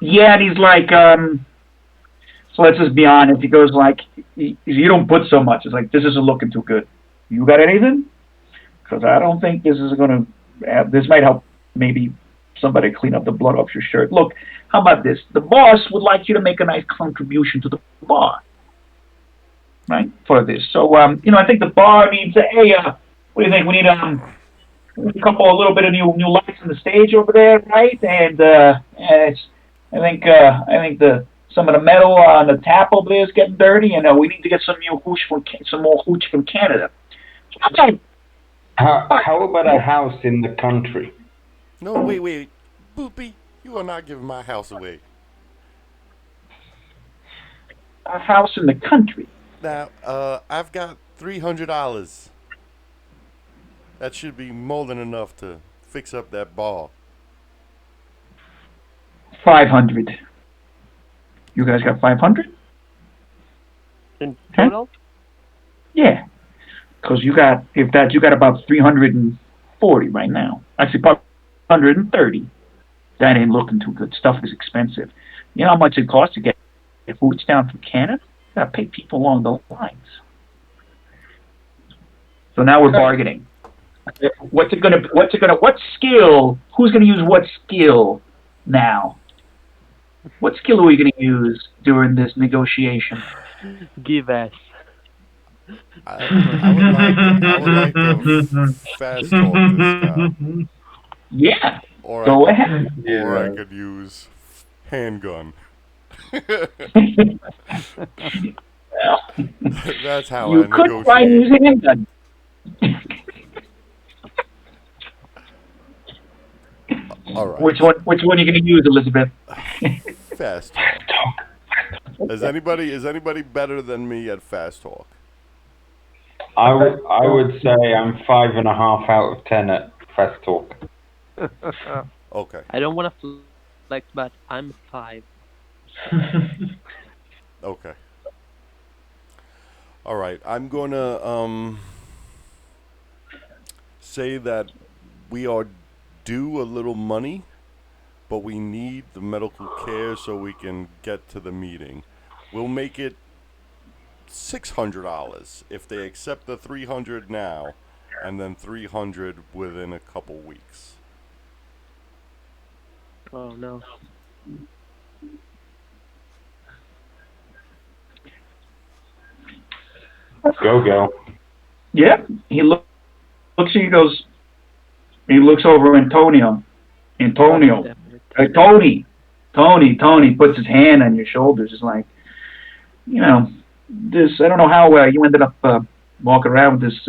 Yeah, and he's like, so let's just be honest. He goes like, you don't put so much. It's like, this isn't looking too good. You got anything? Because I don't think this is going to, this might help maybe somebody clean up the blood off your shirt. Look, how about this? The boss would like you to make a nice contribution to the bar, right, for this. So, I think the bar needs what do you think? We need a little bit of new lights on the stage over there, right? And I think some of the metal on the tap over there is getting dirty, and we need to get some more hooch from Canada. How about a house in the country? No, wait. Boopy, you are not giving my house away. A house in the country? Now, I've got $300. That should be more than enough to fix up that bar? 500. You guys got 500? In Huh? total? Yeah. Because you got about 340 right now. Actually, probably 130. That ain't looking too good. Stuff is expensive. You know how much it costs to get foods down from Canada? You gotta pay people along the lines. So now we're bargaining. What skill? Who's gonna use what skill now? What skill are we gonna use during this negotiation? Give us. I would like to fast talk this guy, Yeah, or go ahead. or I Yeah. could use handgun. Well, That's how you I could try negotiate. using handgun. All right, Which one are you gonna use, Elizabeth? fast talk. Is anybody better than me at fast talk? I would say I'm 5.5 out of 10 at fast talk. Okay. I don't want to flex, but I'm 5. Okay. All right. I'm gonna say that we are due a little money, but we need the medical care so we can get to the meeting. We'll make it $600 if they accept the 300 now, and then 300 within a couple weeks. Oh no. Go. Yeah, looks at you, goes. He looks over Antonio. Antonio, Tony puts his hand on your shoulders. It's like, you know, this. I don't know how you ended up walking around with this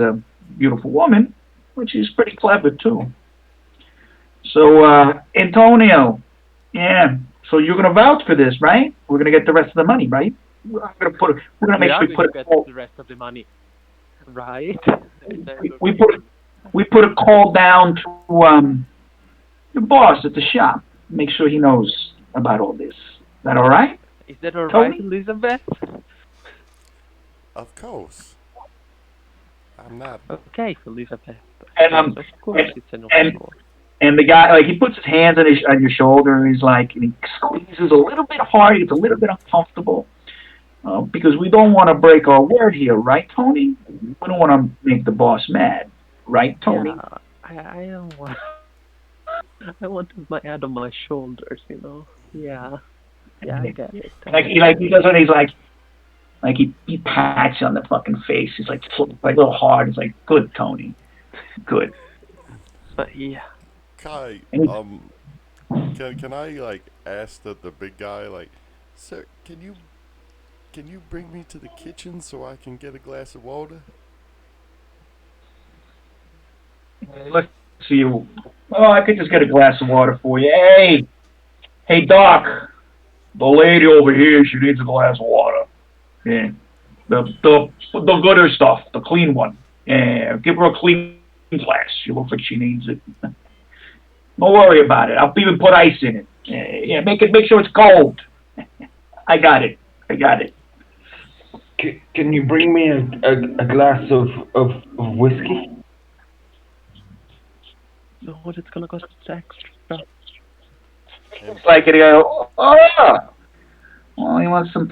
beautiful woman, but she's pretty clever too. So, Antonio, yeah. So you're gonna vouch for this, right? We're gonna get the rest of the money, right? We're gonna make sure we put get the rest of the money, right? we put a call down to your boss at the shop. Make sure he knows about all this. Is that all right? Is that all Tony? right, Elizabeth? Of course. I'm not. Okay, Elizabeth. And Of course, it's an of course. and the guy, like, he puts his hands on your shoulder, and he's like, and he squeezes a little bit hard. It's a little bit uncomfortable because we don't want to break our word here, right, Tony? We don't want to make the boss mad, right, Tony? Yeah, I don't want. I want my head on my shoulders, you know. Yeah, I get it. He does when he's like he pats you on the fucking face. He's like a little hard. He's like, good, Tony, good. But yeah. Kai, can I like ask the big guy, like, sir, can you bring me to the kitchen so I can get a glass of water? Let's see you. Oh, I could just get a glass of water for you. Hey, Doc. The lady over here, she needs a glass of water. Yeah. The gooder stuff, the clean one. Yeah, give her a clean glass. She looks like she needs it. Don't worry about it. I'll even put ice in it. Yeah, make sure it's cold. I got it. Can you bring me a glass of whiskey? No, it's gonna cost extra. It's like it. Well, you want some?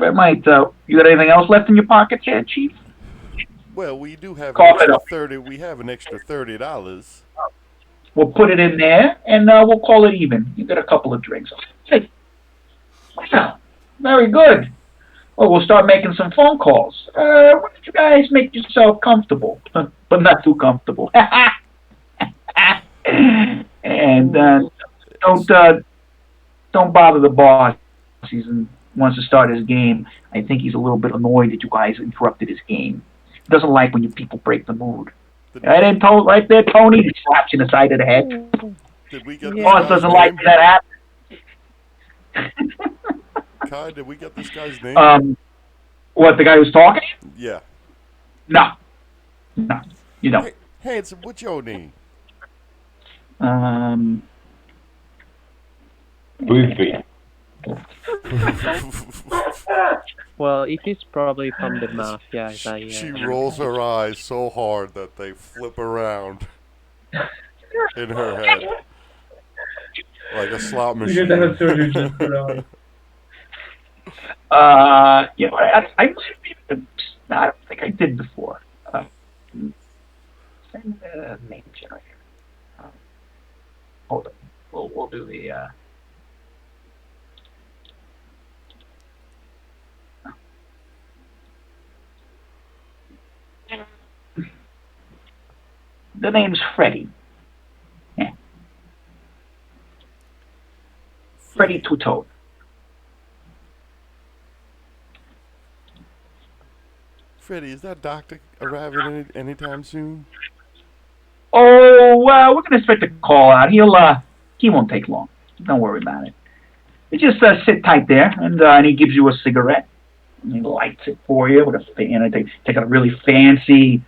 You got anything else left in your pocket, here, Chief? Well, we do have Cough an it extra up. 30. We have an extra $30. We'll put it in there, and we'll call it even. You get a couple of drinks. Hey, wow, very good. Well, we'll start making some phone calls. Why don't you guys make yourself comfortable, but not too comfortable? And don't bother the boss. He wants to start his game. I think he's a little bit annoyed that you guys interrupted his game. He doesn't like when you people break the mood. I didn't tell right there, Tony. He slaps you in the side of the head. Did we get The boss doesn't like that happen. Kai, did we get this guy's name? What, the guy who's talking? Yeah. No, you don't. Hey, handsome, what's your name? Boothby. Well, if he's probably from the mafia, She rolls her eyes so hard that they flip around in her head. Like a slot machine. You know, I don't think I did before. Name generator. Hold on. We'll do the. The name's Freddy. Yeah. Freddy Two-Toed. Freddy, is that doctor arriving anytime soon? Oh, we're gonna expect a call out. He won't take long. Don't worry about it. You just sit tight there, and he gives you a cigarette. And he lights it for you with a take a really fancy,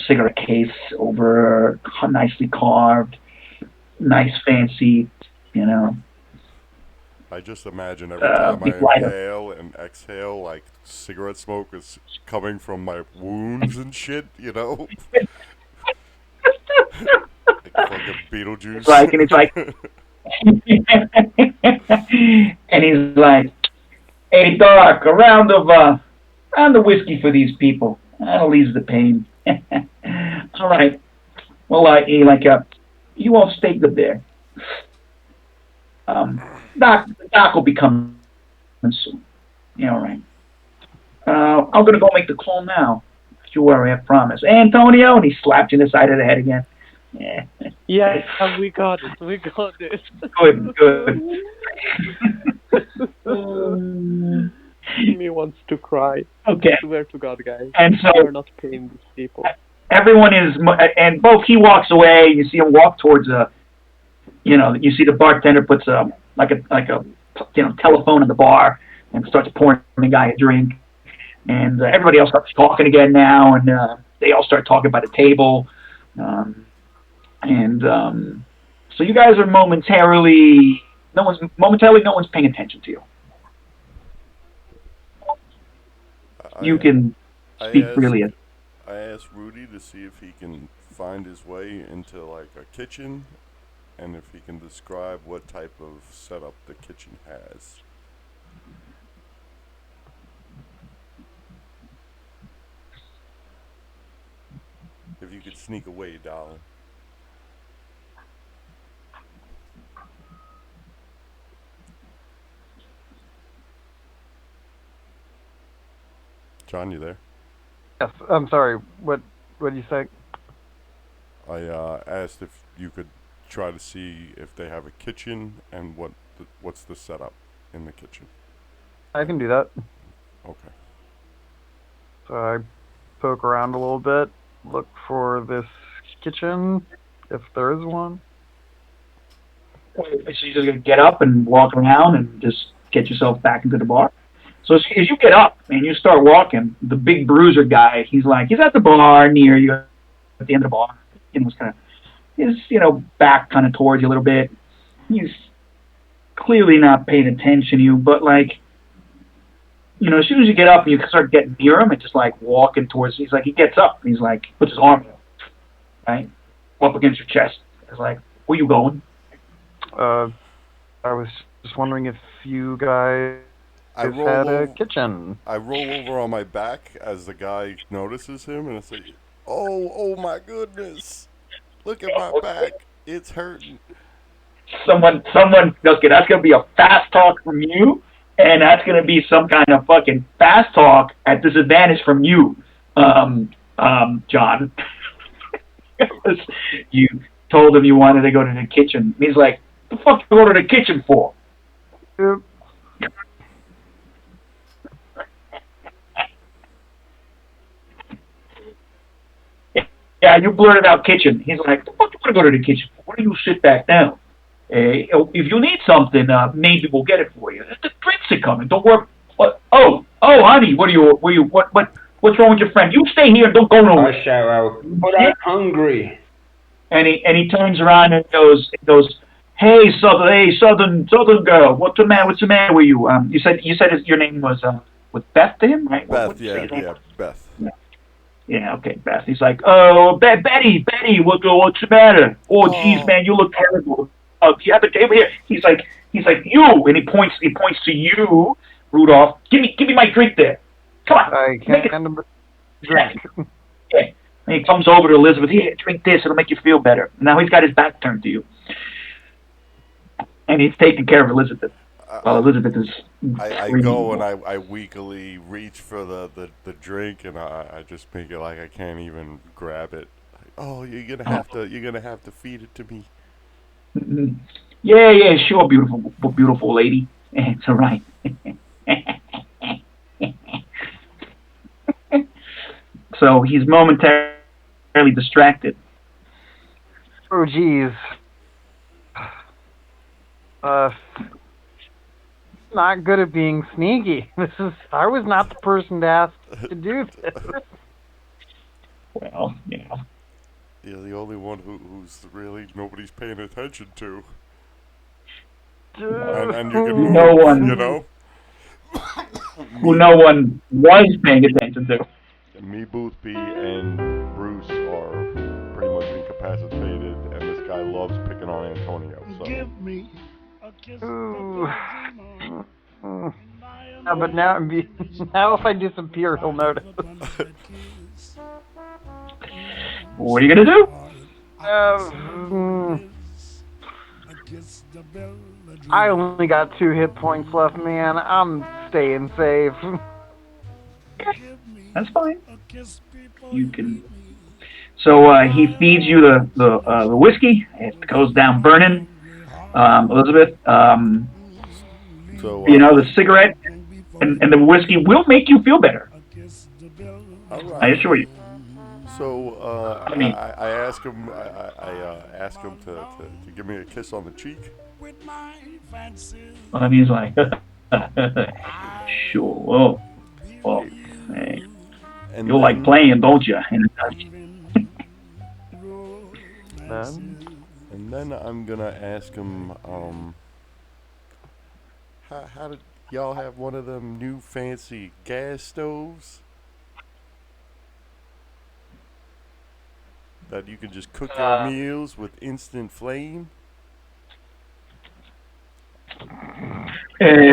cigarette case over nicely carved, nice fancy, I just imagine every time I inhale and exhale, like cigarette smoke is coming from my wounds and shit, you know? Like fucking Beetlejuice. And he's like, "Hey, Doc, a round of whiskey for these people. That'll ease the pain." All right. Well, you all stay good there. Doc will be coming soon. Yeah, all right. I'm gonna go make the call now. Don't you worry, I promise. Antonio, and he slapped you in the side of the head again. Yeah. Yeah, we got it. We got it. Good. Me wants to cry. Okay. I swear to God, guys. And so we're not paying these people. Everyone is, and both he walks away. You see him walk towards you see the bartender puts a telephone in the bar and starts pouring the guy a drink, and everybody else starts talking again now, and they all start talking by the table, so you guys are momentarily no one's paying attention to you. You can speak freely. I asked Rudy to see if he can find his way into like a kitchen, and if he can describe what type of setup the kitchen has. If you could sneak away, darling. John, you there? Yes, I'm sorry. What did you say? I asked if you could try to see if they have a kitchen and what's the setup in the kitchen. I can do that. Okay. So I poke around a little bit, look for this kitchen, if there is one. So you're just gonna get up and walk around and just get yourself back into the bar. So as you get up and you start walking, the big bruiser guy, he's at the bar near you, at the end of the bar. He's back kind of towards you a little bit. He's clearly not paying attention to you, but as soon as you get up and you start getting near him, it's just like walking towards. He gets up and he's like puts his arm right up against your chest. It's like, where you going? I was just wondering if you guys had a kitchen. I roll over on my back as the guy notices him, and I say, "Oh my goodness! Look at my back. It's hurting." Someone, okay, that's gonna be a fast talk from you, and that's gonna be some kind of fucking fast talk at disadvantage from you, John. You told him you wanted to go to the kitchen. He's like, "The fuck you go to the kitchen for?" Yep. Yeah, you blurted out kitchen. He's like, "The fuck you want to go to the kitchen for? Why don't you sit back down? If you need something, maybe we'll get it for you. The drinks are coming. Don't worry." Oh, honey, what's wrong with your friend? You stay here and don't go nowhere. I shout out, "But I'm hungry." and he turns around and goes, hey southern girl, what's the matter with you? You said your name was Beth to him, right? Beth, What did you say your name was? Beth. Yeah, okay, Beth. He's like, oh, Betty, what's the matter? Oh, geez, man, you look terrible. Do you have a table here? He's like, you, and he points to you, Rudolph. Give me my drink there. Come on, I make it. can't drink. Yeah. And he comes over to Elizabeth. Here, drink this. It'll make you feel better. Now he's got his back turned to you, and he's taking care of Elizabeth. While Elizabeth is. I go and I weakly reach for the drink, and I just make it like I can't even grab it. Like, oh, you're gonna have to feed it to me. Mm-hmm. Yeah, sure, beautiful lady. It's all right. So he's momentarily distracted. Oh, geez. Not good at being sneaky. I was not the person to ask to do this. Well, You're the only one who's really nobody's paying attention to. And you can move, no one, you know? who no one was paying attention to. Me, Boothby, and Bruce are pretty much incapacitated, and this guy loves picking on Antonio, so... But now if I disappear, he'll notice. What are you gonna do? I only got 2 hit points left, man. I'm staying safe. That's fine. You can. So he feeds you the whiskey. It goes down burning. Elizabeth, the cigarette and the whiskey will make you feel better. Right. I assure you. So I ask him. I ask him to give me a kiss on the cheek. And he's like, sure. Well, hey, you like playing, don't you? And then I'm gonna ask him, how did y'all have one of them new fancy gas stoves that you can just cook your meals with instant flame? I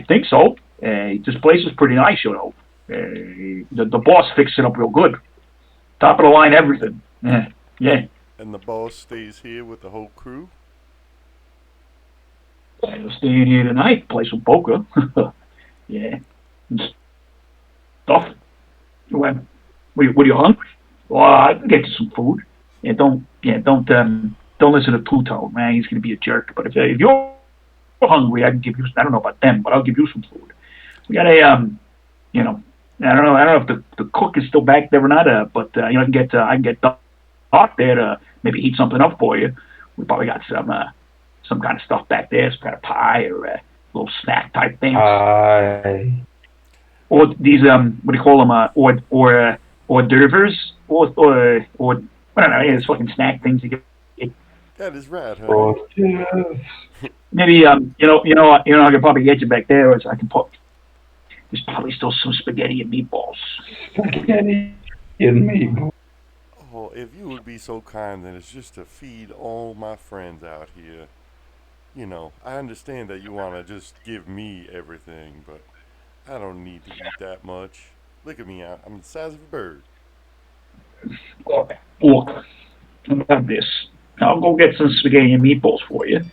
think so. This place is pretty nice, you know. The boss fixed it up real good. Top of the line, everything. Yeah. And the boss stays here with the whole crew? You're staying here tonight, play some poker. Yeah. Stuff. What are you hungry? Well, I can get you some food. Don't listen to Pluto, man. He's gonna be a jerk. But if you're hungry, I can give you. I don't know about them, but I'll give you some food. We got a I don't know if the cook is still back there or not. But I can get Doc there to maybe heat something up for you. We probably got some kind of stuff back there, some kind of pie or a little snack type thing. Or these what do you call them? Hors d'oeuvres or I don't know. It's fucking snack things you get. That is rad, huh? Maybe I could probably get you back there, or I can put. There's probably still some spaghetti and meatballs. Spaghetti and meatballs. Oh, if you would be so kind, then it's just to feed all my friends out here. You know, I understand that you want to just give me everything, but I don't need to eat that much. Look at me, I'm the size of a bird. Look, how about this? I'll go get some spaghetti and meatballs for you,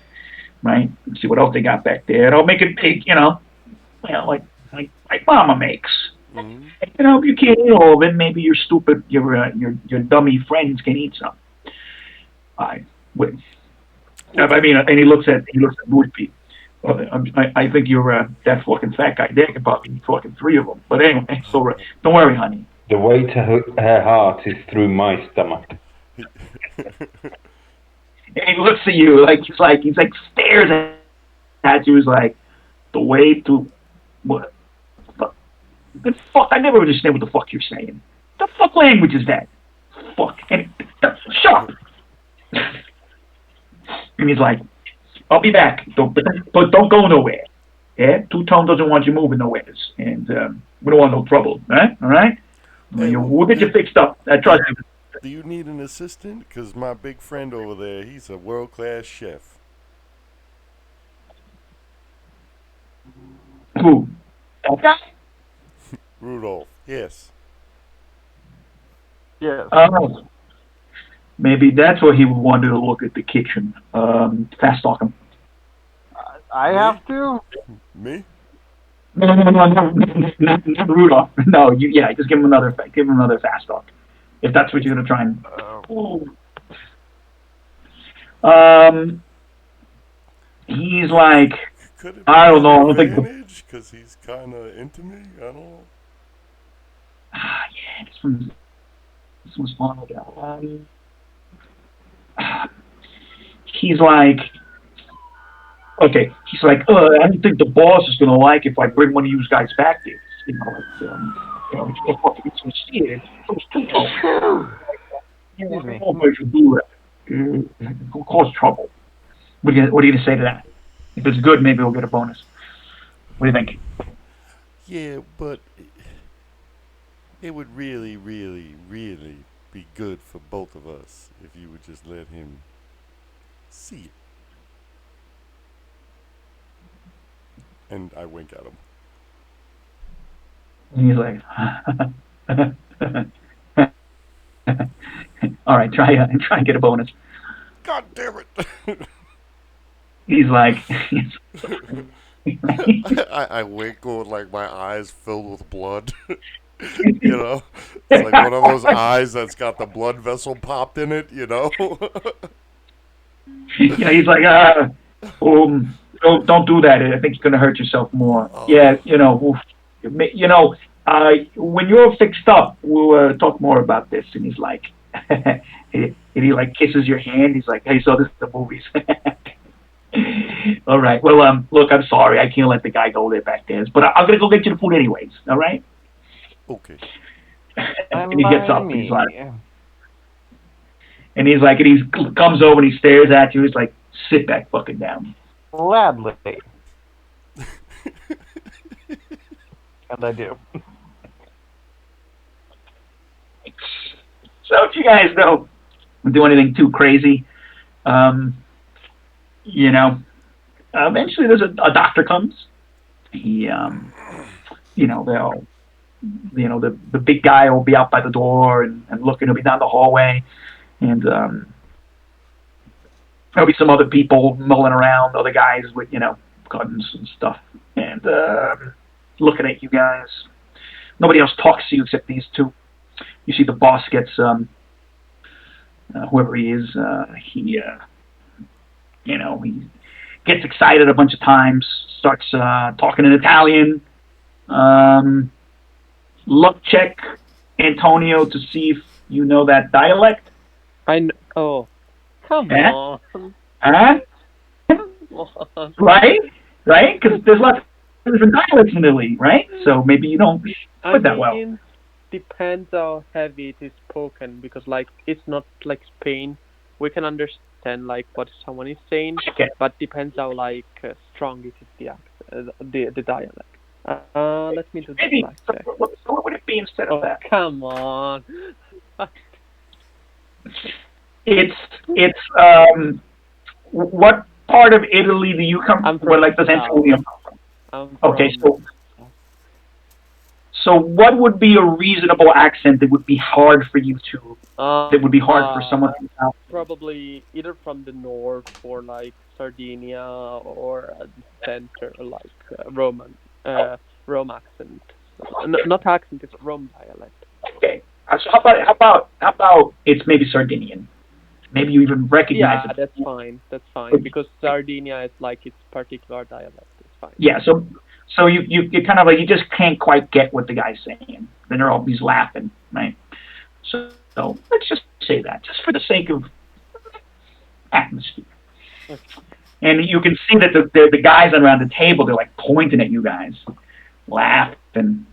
right? And see what else they got back there. And I'll make it big, like Mama makes. Mm-hmm. If you can't eat all of it, maybe your stupid, your dummy friends can eat some. I mean, and he looks at Boothby. I think you're that fucking fat guy there. Could probably eat fucking 3 of them. But anyway, so don't worry, honey. The way to her heart is through my stomach. And he looks at you he's like stares at you. He's like, the way to what? The fuck? I never understand what the fuck you're saying. the fuck language is that? Fuck. And shut up. And he's like, I'll be back. But don't go nowhere. Yeah? Two-Tone doesn't want you moving nowhere. And we don't want no trouble. Right? All right? Hey, We'll get you fixed up. I trust you. Do you need an assistant? Because my big friend over there, he's a world-class chef. Who? That guy? Rudolph, yes. Yes. Oh. Maybe that's where he would want to look at the kitchen. Fast talk him. I have to? Me? No, not Rudolph. No, just give him another fast talk. If that's what you're gonna try and. He's like, Could it be I don't know. I an don't think. advantage? Because he's kind of into me? I don't know. Yeah, this one's fun. He's like, okay. He's like, I don't think the boss is gonna like if I bring one of you guys back there. You know, it's fucking scared. I don't know if I should do that. It'll cause trouble. What are you gonna say to that? If it's good, maybe we'll get a bonus. What do you think? Yeah, but it would really, really, really be good for both of us if you would just let him see it. And I wink at him. And he's like, all right, try and get a bonus. God damn it! He's like, I wink with like my eyes filled with blood. You know, it's like one of those eyes that's got the blood vessel popped in it. You know. yeah, he's like, don't do that. I think you're gonna hurt yourself more. Oh. Yeah, when you're fixed up, we'll talk more about this. And he's like, he like kisses your hand. He's like, hey, so this is the movies. All right. Well, look, I'm sorry. I can't let the guy go there back there. But I'm gonna go get you the food anyways. All right. Okay. And he gets up. He's like, and he comes over and he stares at you. He's like, sit back, fucking down. Gladly. And I do. So if you guys don't do anything too crazy, eventually there's a doctor comes. He, the big guy will be out by the door and looking. He'll be down the hallway, and there'll be some other people mulling around, other guys with guns and stuff, and looking at you guys. Nobody else talks to you except these two. You see the boss gets whoever he is. He gets excited a bunch of times. Starts talking in Italian. Luck check, Antonio, to see if you know that dialect. Oh, come Huh? on. Huh? Come on. Right? Because there's lots of different dialects in Italy, right? So maybe you don't put that well. Depends how heavy it is spoken, because it's not like Spain. We can understand what someone is saying, Okay. but depends how strong it is the dialect. Let me do Maybe. this. So what would it be instead of Oh, that? come on. It's what part of Italy do you come I'm from? Well, from does Antonio? Okay, from- so what would be a reasonable accent that would be hard for you to? That would be hard for someone to. Probably either from the north or Sardinia or center, Roman, Rome accent. Not accent, it's Rome dialect. Okay. So how about it's maybe Sardinian? Maybe you even recognize it. That's fine. Because Sardinia is its particular dialect. It's fine. Yeah. So you kind of you just can't quite get what the guy's saying. Then he's laughing, right? So let's just say that, just for the sake of atmosphere. Okay. And you can see that the guys around the table, they're pointing at you guys, laughing.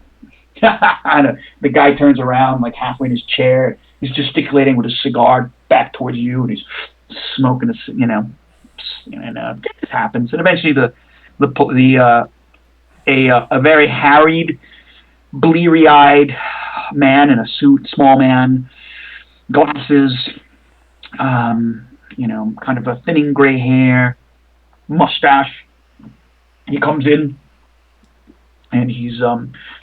The guy turns around like halfway in his chair. He's gesticulating with a cigar back towards you, and he's smoking and this happens. And eventually a very harried, bleary-eyed man in a suit, small man, glasses, kind of a thinning gray hair, mustache. He comes in and he's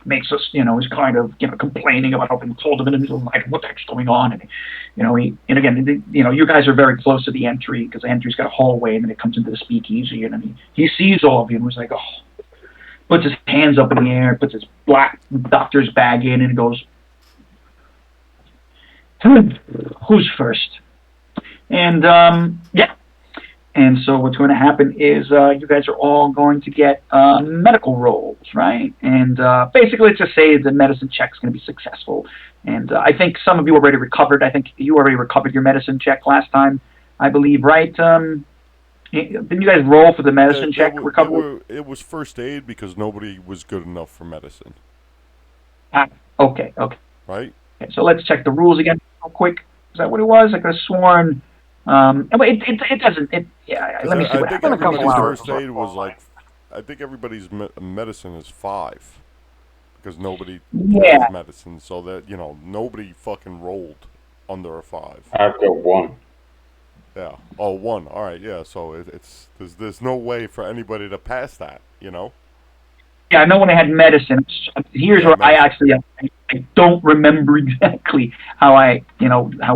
makes us, he's kind of complaining about how things told him in the night, what the heck's going on, and again, you guys are very close to the entry because the entry's got a hallway and then it comes into the speakeasy, and he sees all of you and was like, oh, puts his hands up in the air, puts his black doctor's bag in, and goes, who's first? And yeah. And so what's going to happen is you guys are all going to get medical rolls, right? And basically, let's just say the medicine check's going to be successful. And I think some of you already recovered. I think you already recovered your medicine check last time, I believe, right? Didn't you guys roll for the medicine check recovery? It was first aid because nobody was good enough for medicine. Okay. Right? Okay, so let's check the rules again real quick. Is that what it was? I could have sworn... it doesn't. Let me see. I think everybody's first aid was like. I think everybody's medicine is 5, because nobody has medicine, so that nobody fucking rolled under a 5. I've got 1. Yeah. Oh, 1. All right. Yeah. So there's no way for anybody to pass that. Yeah, no one had medicine. Here's where medicine. I don't remember exactly how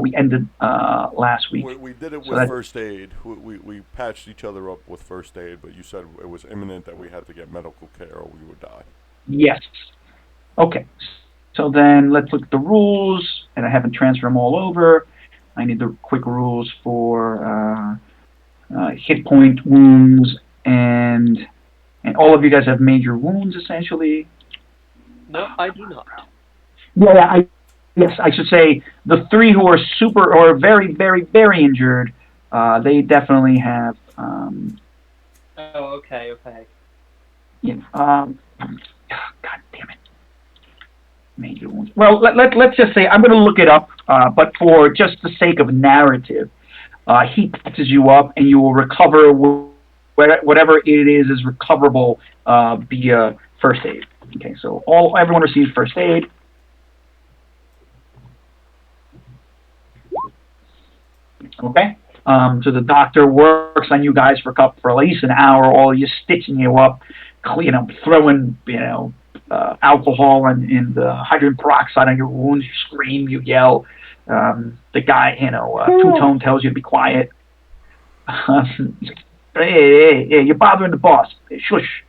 we ended last week. We did it with first aid. We patched each other up with first aid, but you said it was imminent that we had to get medical care or we would die. Yes. Okay. So then let's look at the rules, and I haven't transferred them all over. I need the quick rules for hit point wounds, and all of you guys have major wounds, essentially. No, I do not. Yeah, I should say the 3 who are super or very, very, very injured, they definitely have. Okay. Yeah. God damn it. Major wounds. Well, let's just say I'm going to look it up, but for just the sake of narrative, he patches you up and you will recover whatever it is recoverable via first aid. Okay, so everyone receives first aid. Okay, so the doctor works on you guys for at least an hour, all you stitching you up, throwing alcohol and hydrogen peroxide on your wounds. You scream, you yell. The guy, two-tone tells you to be quiet. He's like, hey, you're bothering the boss. Hey, shush.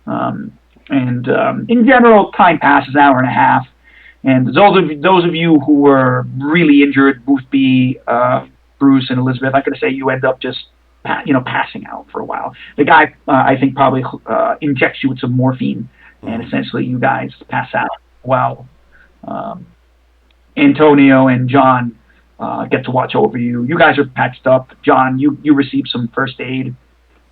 And in general, time passes an hour and a half. And those of you who were really injured, Boothby, Bruce, and Elizabeth, I'm going to say you end up just passing out for a while. The guy, I think, probably injects you with some morphine, and essentially you guys pass out while Antonio and John get to watch over you. You guys are patched up. John, you receive some first aid,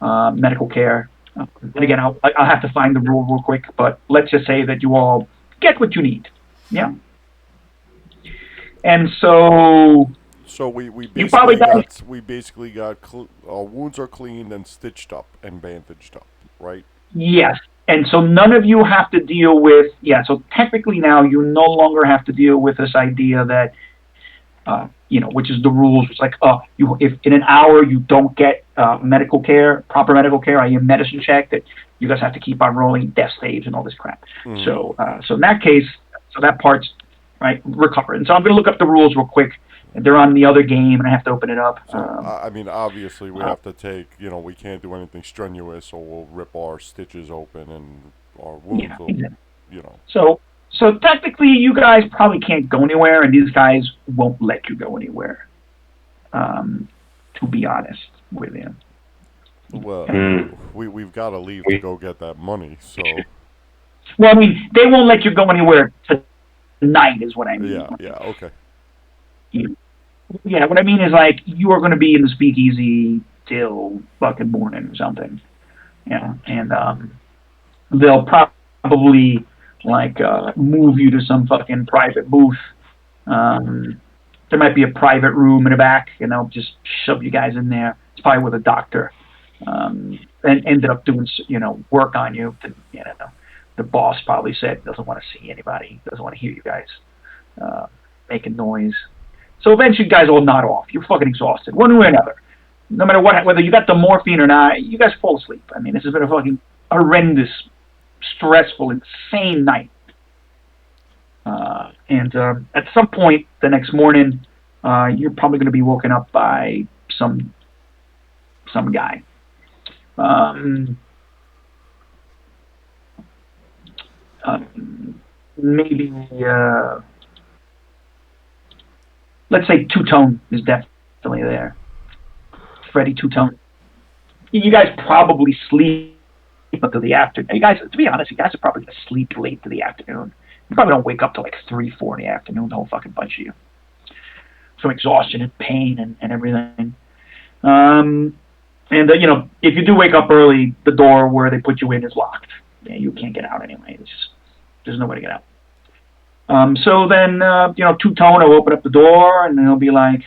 medical care. And again, I'll have to find the rule real quick, but let's just say that you all get what you need. Yeah. And so we basically got our wounds are cleaned and stitched up and bandaged up, right? Yes. And so none of you have to deal with, so technically now you no longer have to deal with this idea that, which is the rules. It's like, if in an hour you don't get medical care, proper medical care, i.e. a medicine check, that you guys have to keep on rolling death saves and all this crap. Mm. So in that case, that part's, right, recovered. And so I'm going to look up the rules real quick. They're on the other game, and I have to open it up. So, obviously, we have to take, we can't do anything strenuous, or we'll rip our stitches open and our wounds will, So technically, you guys probably can't go anywhere, and these guys won't let you go anywhere, to be honest with you. Well, we've got to leave to go get that money, so... Well, they won't let you go anywhere tonight, is what I mean. Yeah, okay. Yeah, what I mean is, you are going to be in the speakeasy till fucking morning or something. Yeah, and they'll probably like move you to some fucking private booth. There might be a private room in the back, and they'll just shove you guys in there. It's probably with a doctor. And ended up doing, work on you. The boss probably said doesn't want to see anybody, doesn't want to hear you guys making noise. So eventually, you guys all nod off. You're fucking exhausted, one way or another. No matter what, whether you got the morphine or not, you guys fall asleep. I mean, this has been a fucking horrendous, stressful, insane night. And at some point the next morning, you're probably going to be woken up by some guy. Maybe let's say Two-Tone is definitely there. Freddy Two-Tone. You guys probably sleep until the afternoon. You guys, to be honest, you guys are probably going to sleep late to the afternoon. You probably don't wake up till like 3, 4 in the afternoon, the whole fucking bunch of you. From exhaustion and pain and everything. And if you do wake up early, the door where they put you in is locked. Yeah, you can't get out anyway. There's no way to get out. So then, Two-Tone will open up the door, and he'll be like,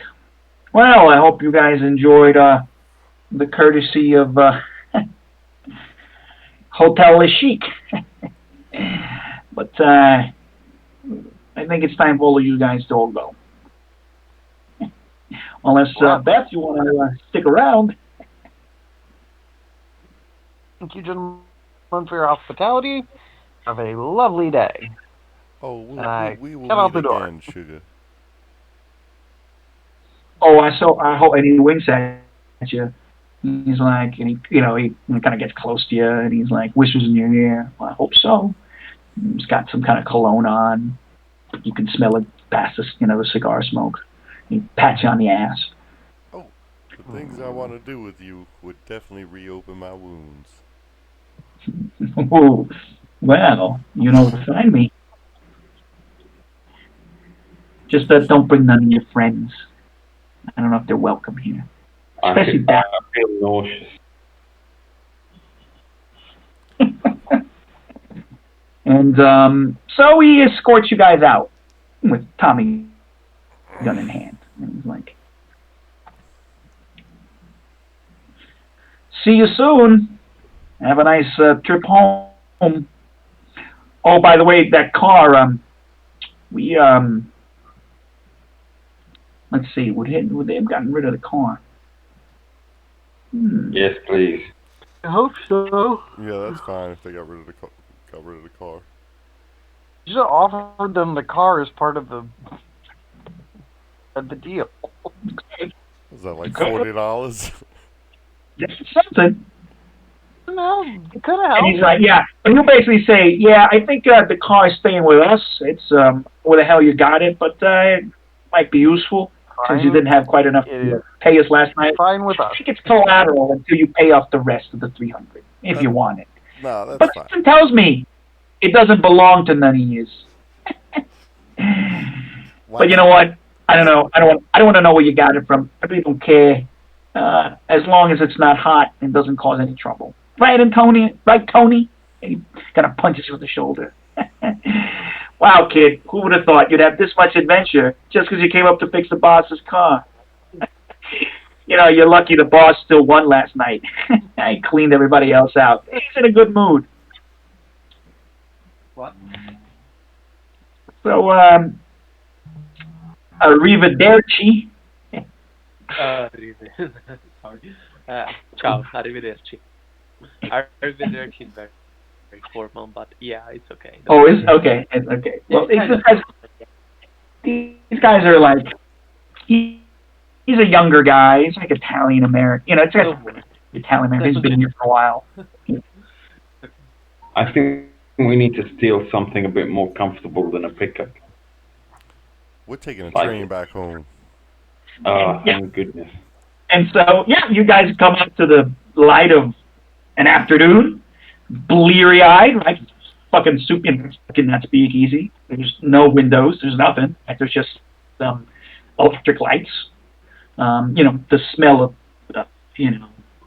well, I hope you guys enjoyed the courtesy of Hotel Le Chic. But I think it's time for all of you guys to all go. Unless, Beth, you want to stick around. Thank you, gentlemen, for your hospitality. Have a lovely day. Oh, we will come out the meet door. again, sugar. Oh, I hope he winks at you. He's like, and he kind of gets close to you, and he's like, whispers in your ear. Well, I hope so. He's got some kind of cologne on. You can smell it past the cigar smoke. He pats you on the ass. Oh, the things I want to do with you would definitely reopen my wounds. Oh, well, you know where to find me. Just don't bring none of your friends. I don't know if they're welcome here. Especially I feel nauseous. And so he escorts you guys out with Tommy gun in hand. And he's like, see you soon. Have a nice trip home. Oh, by the way, that car, we, let's see, would they have gotten rid of the car? Yes, please. I hope so. Yeah, that's fine if they got rid of the car. You should have offered them the car as part of the deal. Was that like $40? Just something. No, it could have helped. And he's like, yeah. And you basically say, yeah, I think the car is staying with us. It's where the hell you got it, but it might be useful since you didn't have quite enough to pay us last night. Fine with us. I think it's collateral until you pay off the rest of the $300 if you want it. No, that's But fine. something tells me it doesn't belong to none of you. But you know what? I don't know. I don't want to know where you got it from. I really don't care. As long as it's not hot and doesn't cause any trouble. Right, and Tony? Right, Tony? And he kind of punches you in the shoulder. Wow, kid. Who would have thought you'd have this much adventure just because you came up to fix the boss's car? You're lucky the boss still won last night. I cleaned everybody else out. He's in a good mood. What? So, arrivederci. Sorry. Ciao, arrivederci. Arrivederci is very, very formal, but yeah, it's okay. Oh, it's okay. It's okay. Well, these guys are like, he's a younger guy. He's like Italian American. It's like Italian American. He's been here for a while. I think we need to steal something a bit more comfortable than a pickup. We're taking a train back home. Oh, thank goodness. And so, you guys come up to the light of an afternoon, bleary-eyed, right? Fucking soup in that speakeasy. There's no windows. There's nothing. There's just electric lights. The smell of,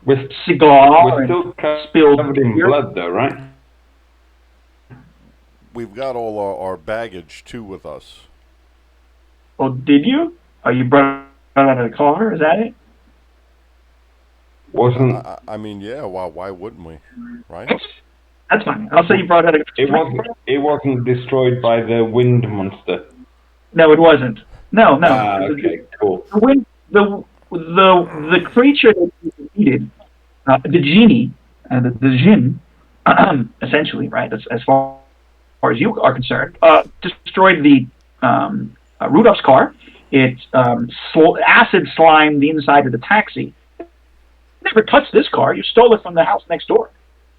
We're cigar still and spilled covered in beer. blood, though, right? we've got all our baggage too with us. Oh, did you? Oh, you brought it out of the car? Is that it? Wasn't I mean, yeah. Why wouldn't we? Right? That's fine. I'll say you brought it out of it wasn't destroyed by the wind monster? No, it wasn't. No. Okay, cool. The creature that you defeated, the genie, the jinn, essentially, right? As far as you are concerned, destroyed the Rudolph's car. It acid slimed the inside of the taxi. You never touched this car. You stole it from the house next door,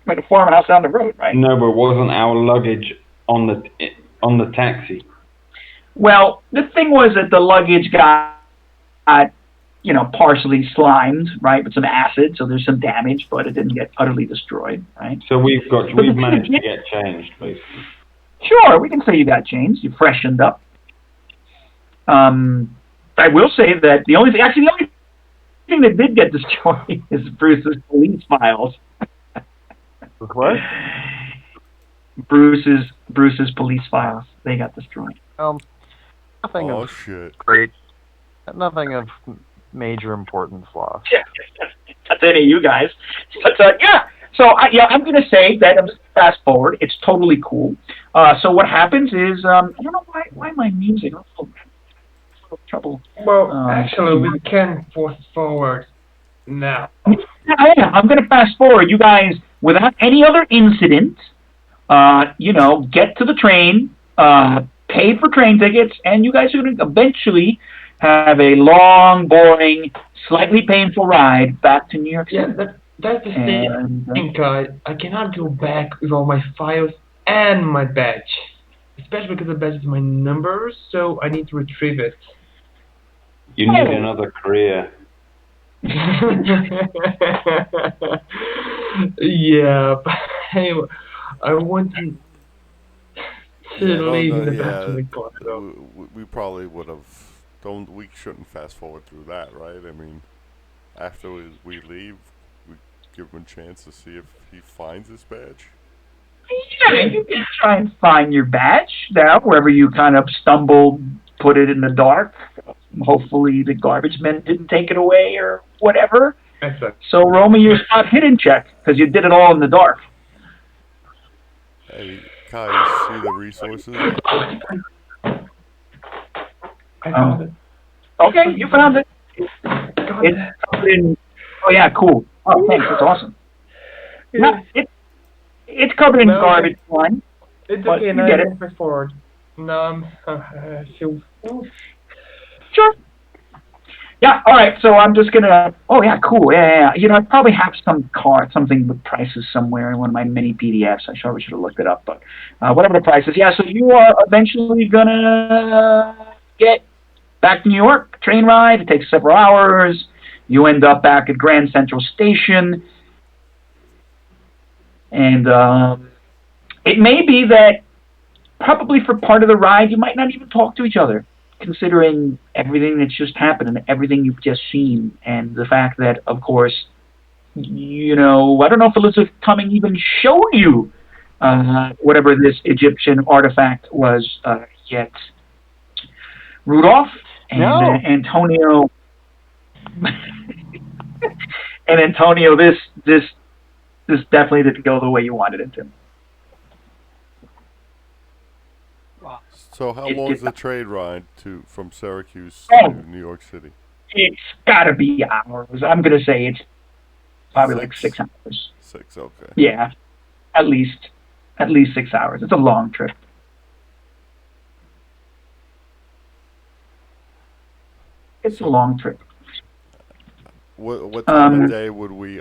like a farmhouse down the road, right? No, but wasn't our luggage on the taxi? Well, the thing was that the luggage got partially slimed, right, with some acid, so there's some damage, but it didn't get utterly destroyed, right? So we've managed to get changed, basically. Sure, we can say you got changed. You freshened up. I will say that the only thing that did get destroyed is Bruce's police files. What? Bruce's police files. They got destroyed. Nothing Oh of shit! great, nothing of major importance lost. Yeah, that's any of you guys. But yeah. So I'm going to say that I'm just fast forward. It's totally cool. So what happens is I don't know why my music. I'm so trouble. Well, actually, we can fast forward now. Yeah, I'm going to fast forward. You guys, without any other incident, get to the train, pay for train tickets, and you guys are going to eventually have a long, boring, slightly painful ride back to New York City. Yeah, that's the thing, guys. I cannot go back with all my files and my badge. Especially because the badge is my number, so I need to retrieve it. You need another career. Yeah, but anyway, I want to leave in the back to the car. We probably would have. We shouldn't fast forward through that, right? I mean, after we leave, we give him a chance to see if he finds his badge. Yeah, you can try and find your badge now, wherever you kind of stumbled, put it in the dark. Hopefully the garbage men didn't take it away or whatever. Excellent. So roll me your spot hidden check, because you did it all in the dark. Hey, Kai, you see the resources? I found it. Okay, you found it. It's covered in, oh yeah, cool. Oh, thanks, that's awesome. No, it's covered in garbage line. It's but okay, you now get I it. can fast forward. No, feel. Sure. Yeah, all right, so I'm just going to, oh yeah, cool, yeah. I probably have something with prices somewhere in one of my mini PDFs. I probably should have looked it up, but whatever the price is. Yeah, so you are eventually going to get back to New York, train ride. It takes several hours. You end up back at Grand Central Station. And it may be that probably for part of the ride, you might not even talk to each other, considering everything that's just happened and everything you've just seen, and the fact that, of course, I don't know if Elizabeth Cumming even showed you whatever this Egyptian artifact was yet. Rudolph and Antonio, and Antonio, this definitely didn't go the way you wanted it to. So how long is the trade ride from Syracuse to New York City? It's got to be hours. I'm going to say it's probably like 6 hours. 6, okay. Yeah, at least 6 hours. It's a long trip. It's a long trip. What time of day would we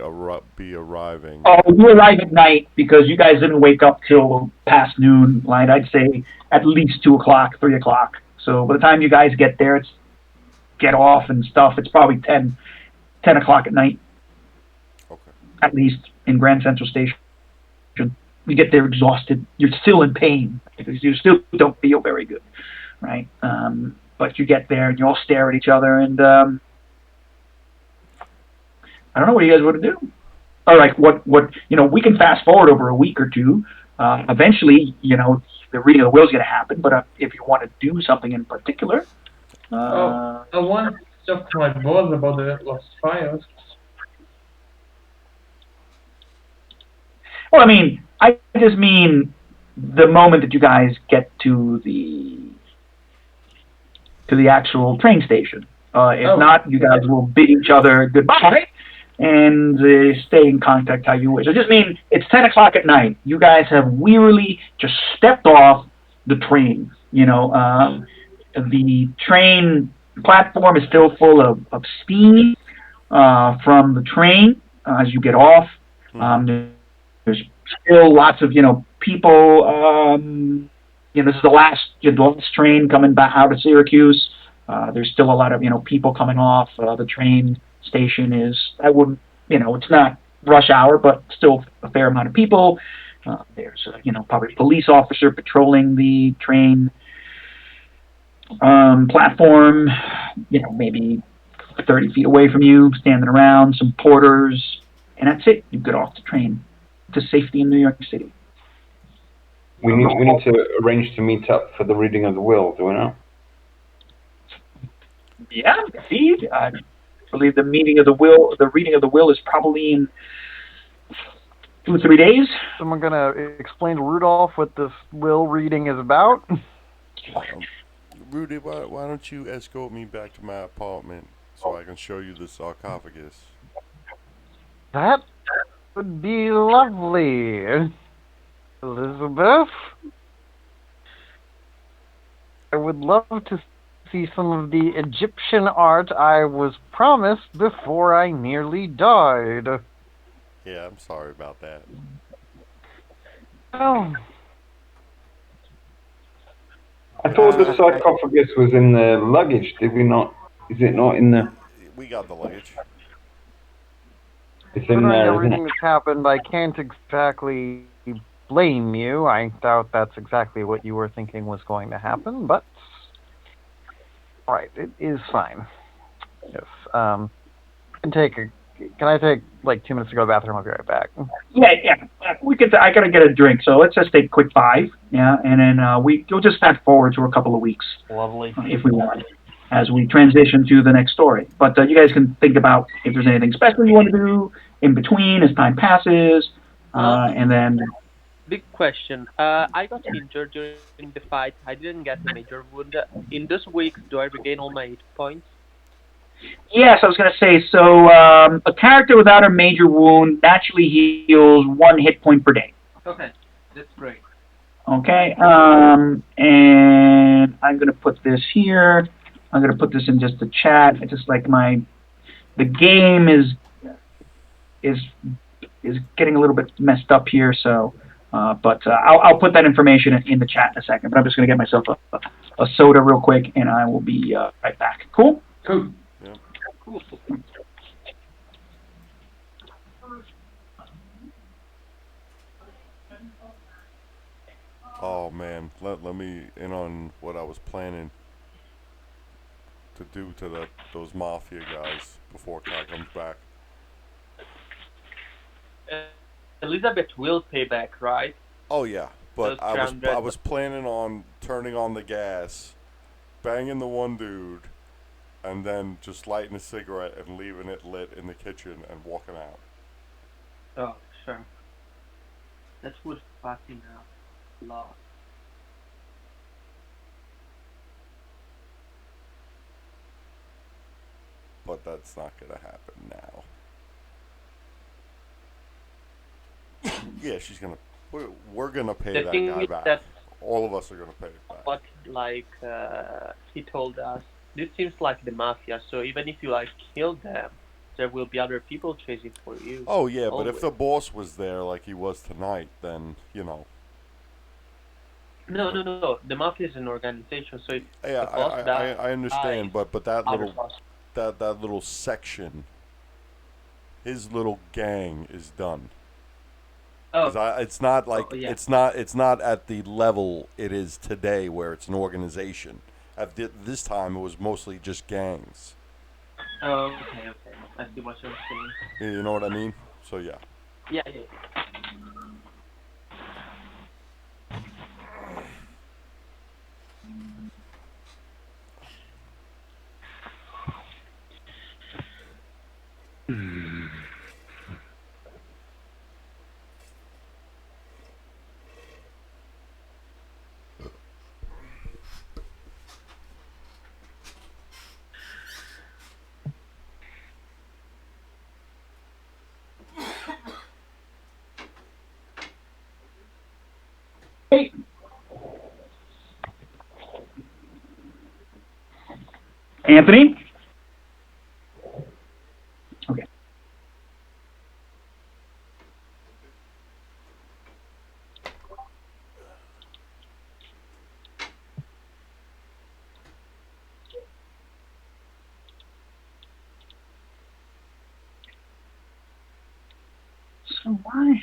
be arriving? Oh, you arrive at night because you guys didn't wake up till past noon. Like I'd say at least 2 o'clock, 3 o'clock. So by the time you guys get there, get off and stuff. It's probably 10 o'clock at night. Okay. At least in Grand Central Station. You get there exhausted. You're still in pain because you still don't feel very good, right? But you get there and you all stare at each other and I don't know what you guys want to do. Or like what we can fast forward over a week or two. Eventually, the reading of the will is going to happen. But if you want to do something in particular, I want to talk to my boss about the lost files. well, I mean, I just mean the moment that you guys get to the actual train station. If not, you guys will bid each other goodbye and stay in contact how you wish. I just mean it's 10 o'clock at night. You guys have wearily just stepped off the train. The train platform is still full of steam from the train as you get off. There's still lots of people. This is the last train coming back out of Syracuse. There's still a lot of people coming off. The train station is it's not rush hour, but still a fair amount of people. There's probably a police officer patrolling the train platform. Maybe 30 feet away from you, standing around. Some porters, and that's it. You get off the train to safety in New York City. We need to arrange to meet up for the reading of the will, do we not? Yeah, indeed. I believe the reading of the will is probably in 2 or 3 days. Someone gonna explain to Rudolph what this will reading is about? Rudy, why don't you escort me back to my apartment so I can show you the sarcophagus? That would be lovely. Elizabeth? I would love to see some of the Egyptian art I was promised before I nearly died. Yeah, I'm sorry about that. Oh. I thought the sarcophagus was in the luggage, did we not? Is it not in the... We got the luggage. It's in there, isn't Everything it? that's happened, I can't exactly blame you. I doubt that's exactly what you were thinking was going to happen, but... Alright, it is fine. Yes, can I take like 2 minutes to go to the bathroom? I'll be right back. Yeah. I gotta get a drink, so let's just take a quick 5. Yeah, and then we'll just fast forward to a couple of weeks. Lovely. If we want, as we transition to the next story. But you guys can think about if there's anything special you want to do in between as time passes, and then. Big question. I got injured during the fight. I didn't get a major wound. In those weeks, do I regain all my hit points? Yes, I was going to say, so a character without a major wound naturally heals 1 hit point per day. Okay, that's great. Okay, and I'm going to put this here. I'm going to put this in just the chat. It's just like the game is getting a little bit messed up here, so, but I'll put that information in the chat in a second, but I'm just going to get myself a soda real quick, and I will be right back. Cool? Cool. Yeah. Cool. Oh man, let me in on what I was planning to do to those mafia guys before Kai comes back. Elizabeth will pay back, right? Oh yeah, but Those I was planning on turning on the gas, banging the one dude, and then just lighting a cigarette and leaving it lit in the kitchen and walking out. Oh, sure. That would fucking out a lot. But that's not gonna happen now. Yeah, she's gonna. We're gonna pay The that thing guy is back. that All of us are gonna pay it back. what he told us, this seems like the mafia. So even if you kill them, there will be other people chasing for you. Oh yeah, always. but if the boss was there like he was tonight, then No. The mafia is an organization, so if Yeah, the boss dies, I understand, but that other little boss. that little section, his little gang is done. Oh, 'Cause it's not like yeah. it's not at the level it is today where it's an organization. At this time, it was mostly just gangs. Oh, okay. I see what you're saying. You know what I mean? So yeah. Yeah. Anthony? Okay. So why?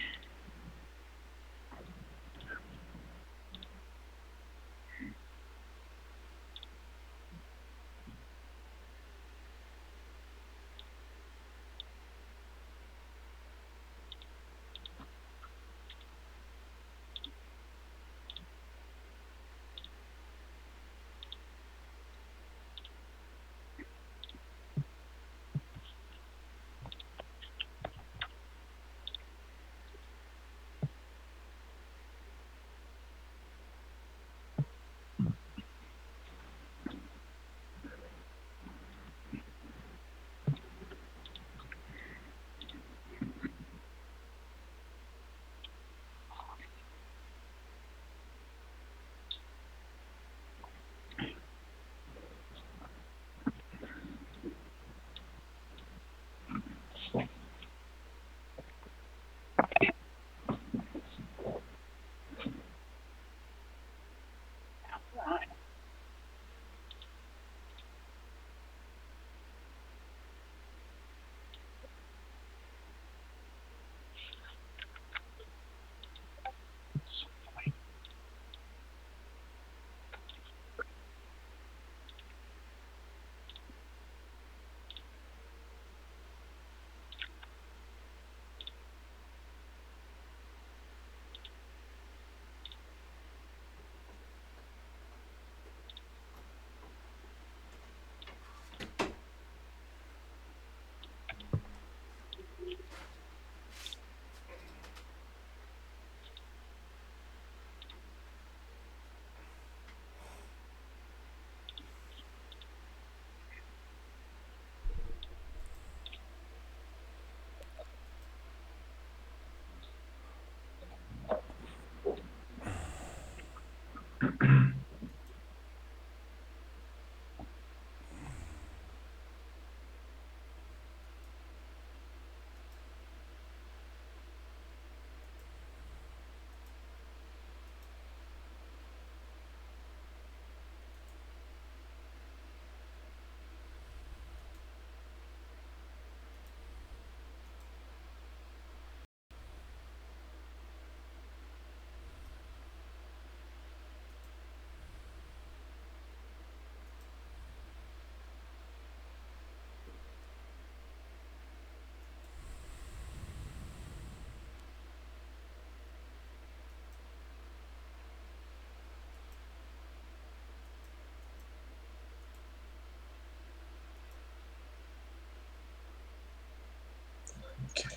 Okay.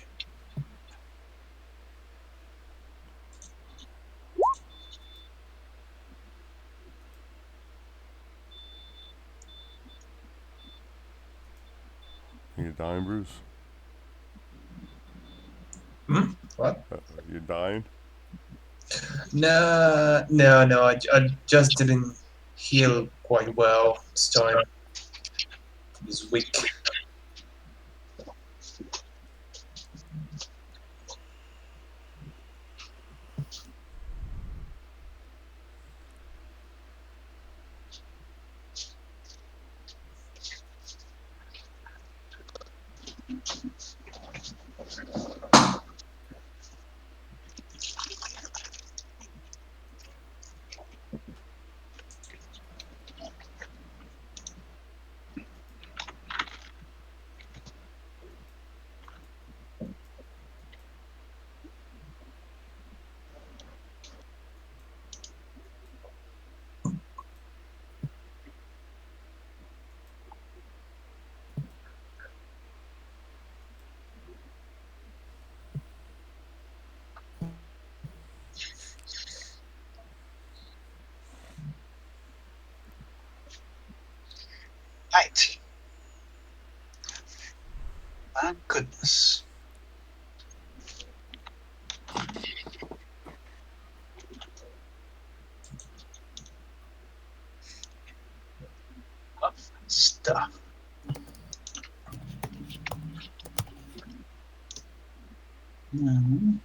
You dying, Bruce? What? You dying? No. I just didn't heal quite well this time. This week. Right. My goodness. Stop. stuff. Mhm.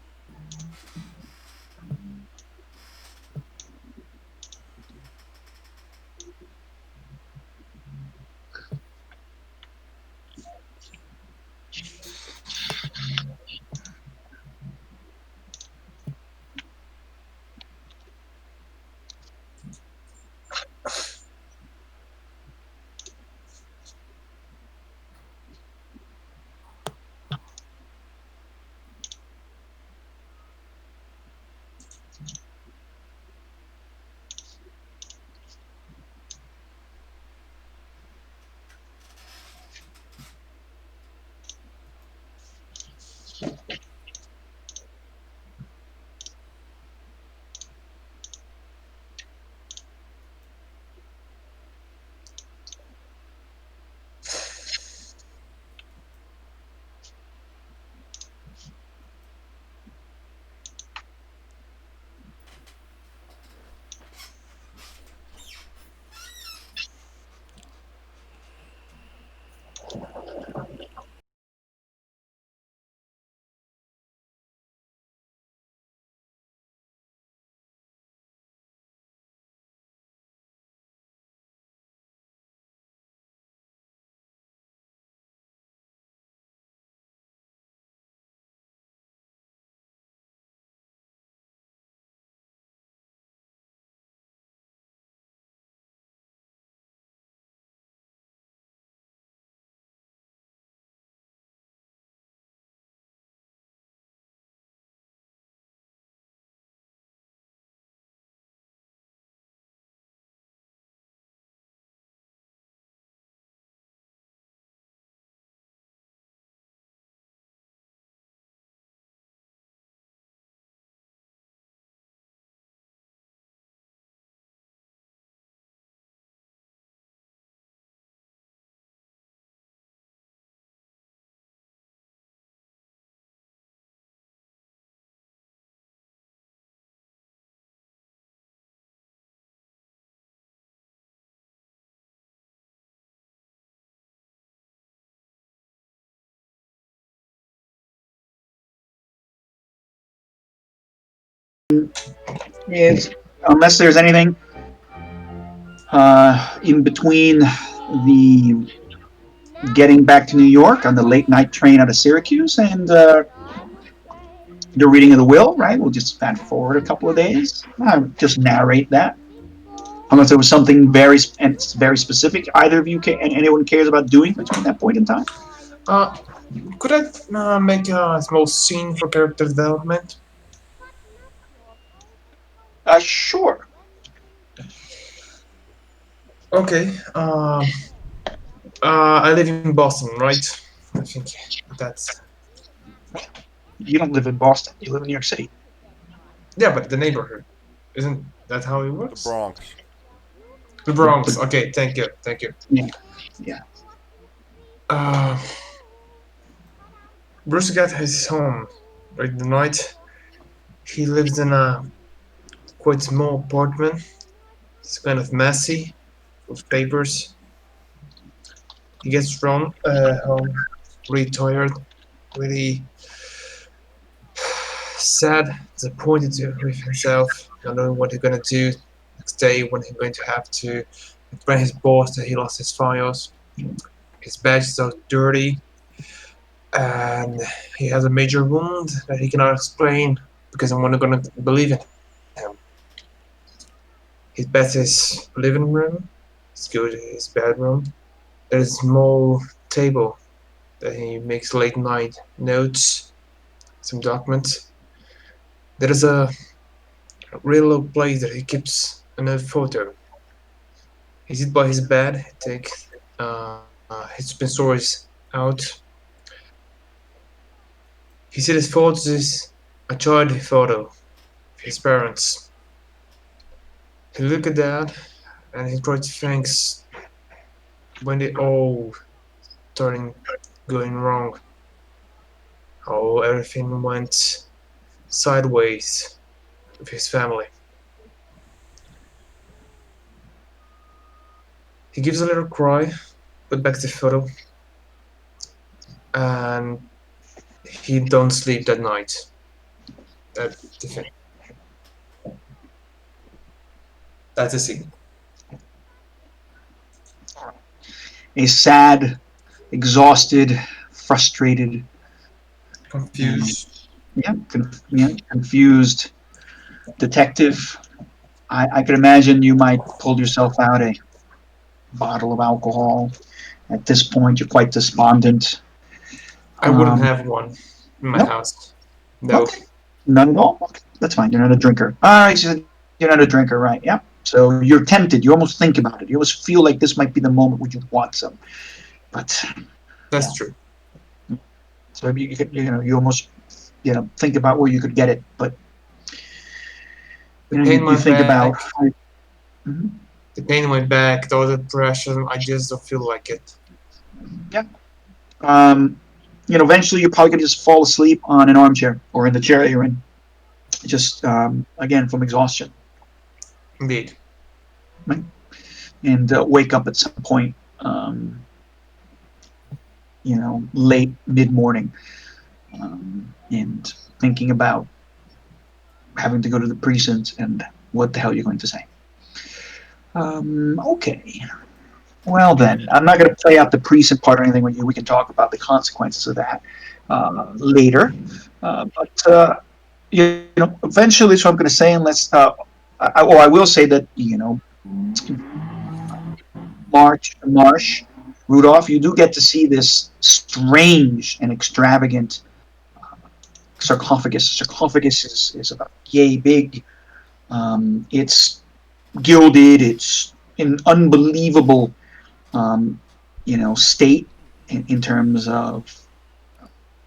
Is unless there's anything in between the getting back to New York on the late night train out of Syracuse and the reading of the will, right? We'll just fast forward a couple of days. Just narrate that. Unless there was something very specific either of you and anyone cares about doing between that point in time. Uh, could I make a small scene for character development? Sure. Okay. I live in Boston, right? I think that's You don't live in Boston. You live in New York City. yeah, but the neighborhood isn't that how it The works? Bronx. The Bronx. Okay, thank you, thank you. Yeah. Yeah. Uh, Bruce got his home right the night. He lives in a quite small apartment. It's kind of messy, full of papers. He gets home really tired, really sad, disappointed with himself, not knowing what he's gonna do next day when he's going to have to explain his boss that he lost his files. His badge is so dirty, and he has a major wound that he cannot explain because I'm not gonna believe in him. His bed is living room. His good his bedroom. There's a small table that he makes late night notes, some documents. There is a real low place that he keeps an old photo. He sits by his bed, he takes his pencils out. He sees his photos is a childhood photo of his parents. He look at that and he tries to think when they all starting going wrong, how everything went sideways with his family. He gives a little cry, put back the photo, and he don't sleep that night. That's the thing. That's the scene. A sad, exhausted, frustrated, Confused. confused detective. I could imagine you might pull yourself out a bottle of alcohol. At this point, you're quite despondent. I wouldn't have one in my Nope. house. No. Okay. None at all? Okay. That's fine. You're not a drinker. All right. So you're not a drinker, right? Yeah. So you're tempted. You almost think about it. You almost feel like this might be the moment where you want some. But That's true. so you could, you almost, think about where you could get it. But The pain in you my think back, about. Mhm. the pain in my back, the other depression, I just don't feel like it. Yeah. Um, eventually you're probably gonna just fall asleep on an armchair or in the chair that you're in, just again from exhaustion, Indeed. right? And wake up at some point, late mid morning, and thinking about having to go to the precinct and what the hell you're going to say. Okay. Well then, I'm not going to play out the precinct part or anything with you. We can talk about the consequences of that later. But eventually, so I'm going to say, unless, I will say that Marsh, Rudolph, you do get to see this strange and extravagant sarcophagus. Sarcophagus is about yay big. It's gilded. It's an unbelievable, state in terms of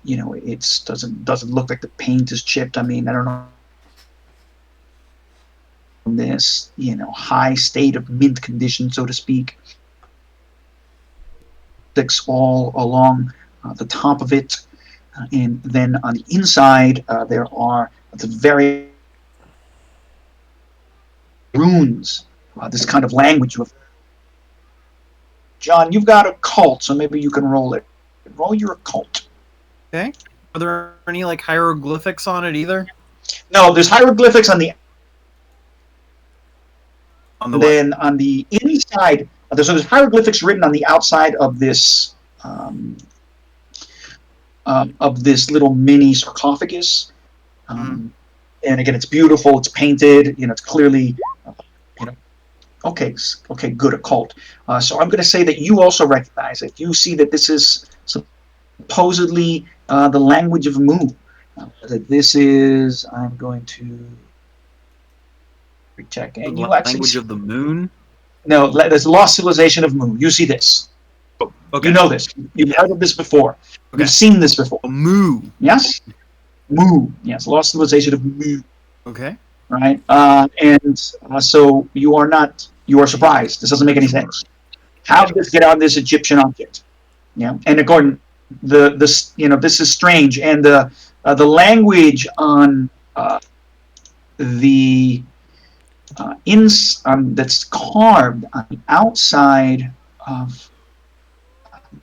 it's doesn't look like the paint is chipped. I mean, I don't know this high state of mint condition, so to speak. Sticks all along the top of it, and then on the inside there are the very runes. This kind of language. John, you've got a cult, so maybe you can roll it. Roll your occult. Okay. Are there any like hieroglyphics on it either? No, there's hieroglyphics on the. On the then on the inside, there's hieroglyphics written on the outside of this little mini sarcophagus. And again, it's beautiful. It's painted. It's clearly. Okay, good, occult. So I'm going to say that you also recognize it. You see that this is supposedly the language of Mu. That this is. I'm going to recheck. And you actually language of the moon. No, there's lost civilization of Mu. You see this. Okay. You know this. You've heard of this before. Okay. You've seen this before. Mu. Yes. Mu. Yes, lost civilization of Mu. Okay. Right. So you are surprised. This doesn't make any sense. How did this get on this Egyptian object? Yeah. And according this is strange, and the language on the that's carved on the outside of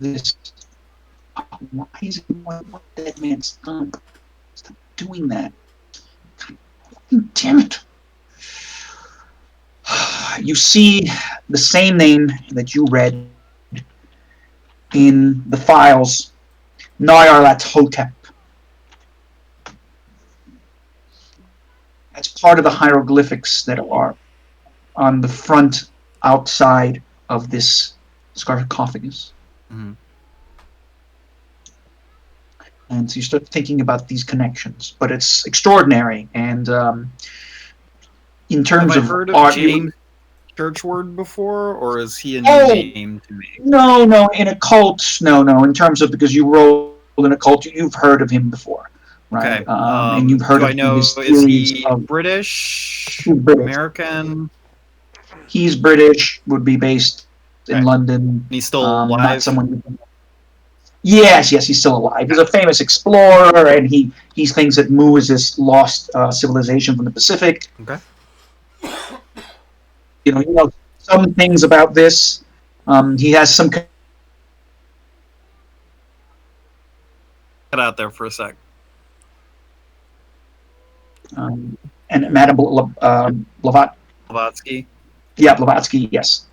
this. Why is it what that man Stomp? Stop doing that. Damn it. You see the same name that you read in the files, Nyarlathotep. That's part of the hieroglyphics that are on the front outside of this sarcophagus. Mm-hmm. And so you start thinking about these connections, but it's extraordinary. And in terms Have I of heard art, of James Churchward before, or is he a new name to me? No, in a cult, no. In terms of, because you rolled in a cult, you've heard of him before, right? Okay. And you've heard do of I know? his Is theories he of British? American? He's British. Would be based in London. And he's still alive. Not someone. Yes, he's still alive. He's a famous explorer, and he thinks that Mu is this lost civilization from the Pacific. Okay. You know some things about this. He has some cut out there for a sec. And Madame Blavatsky. Yeah, Blavatsky, yes.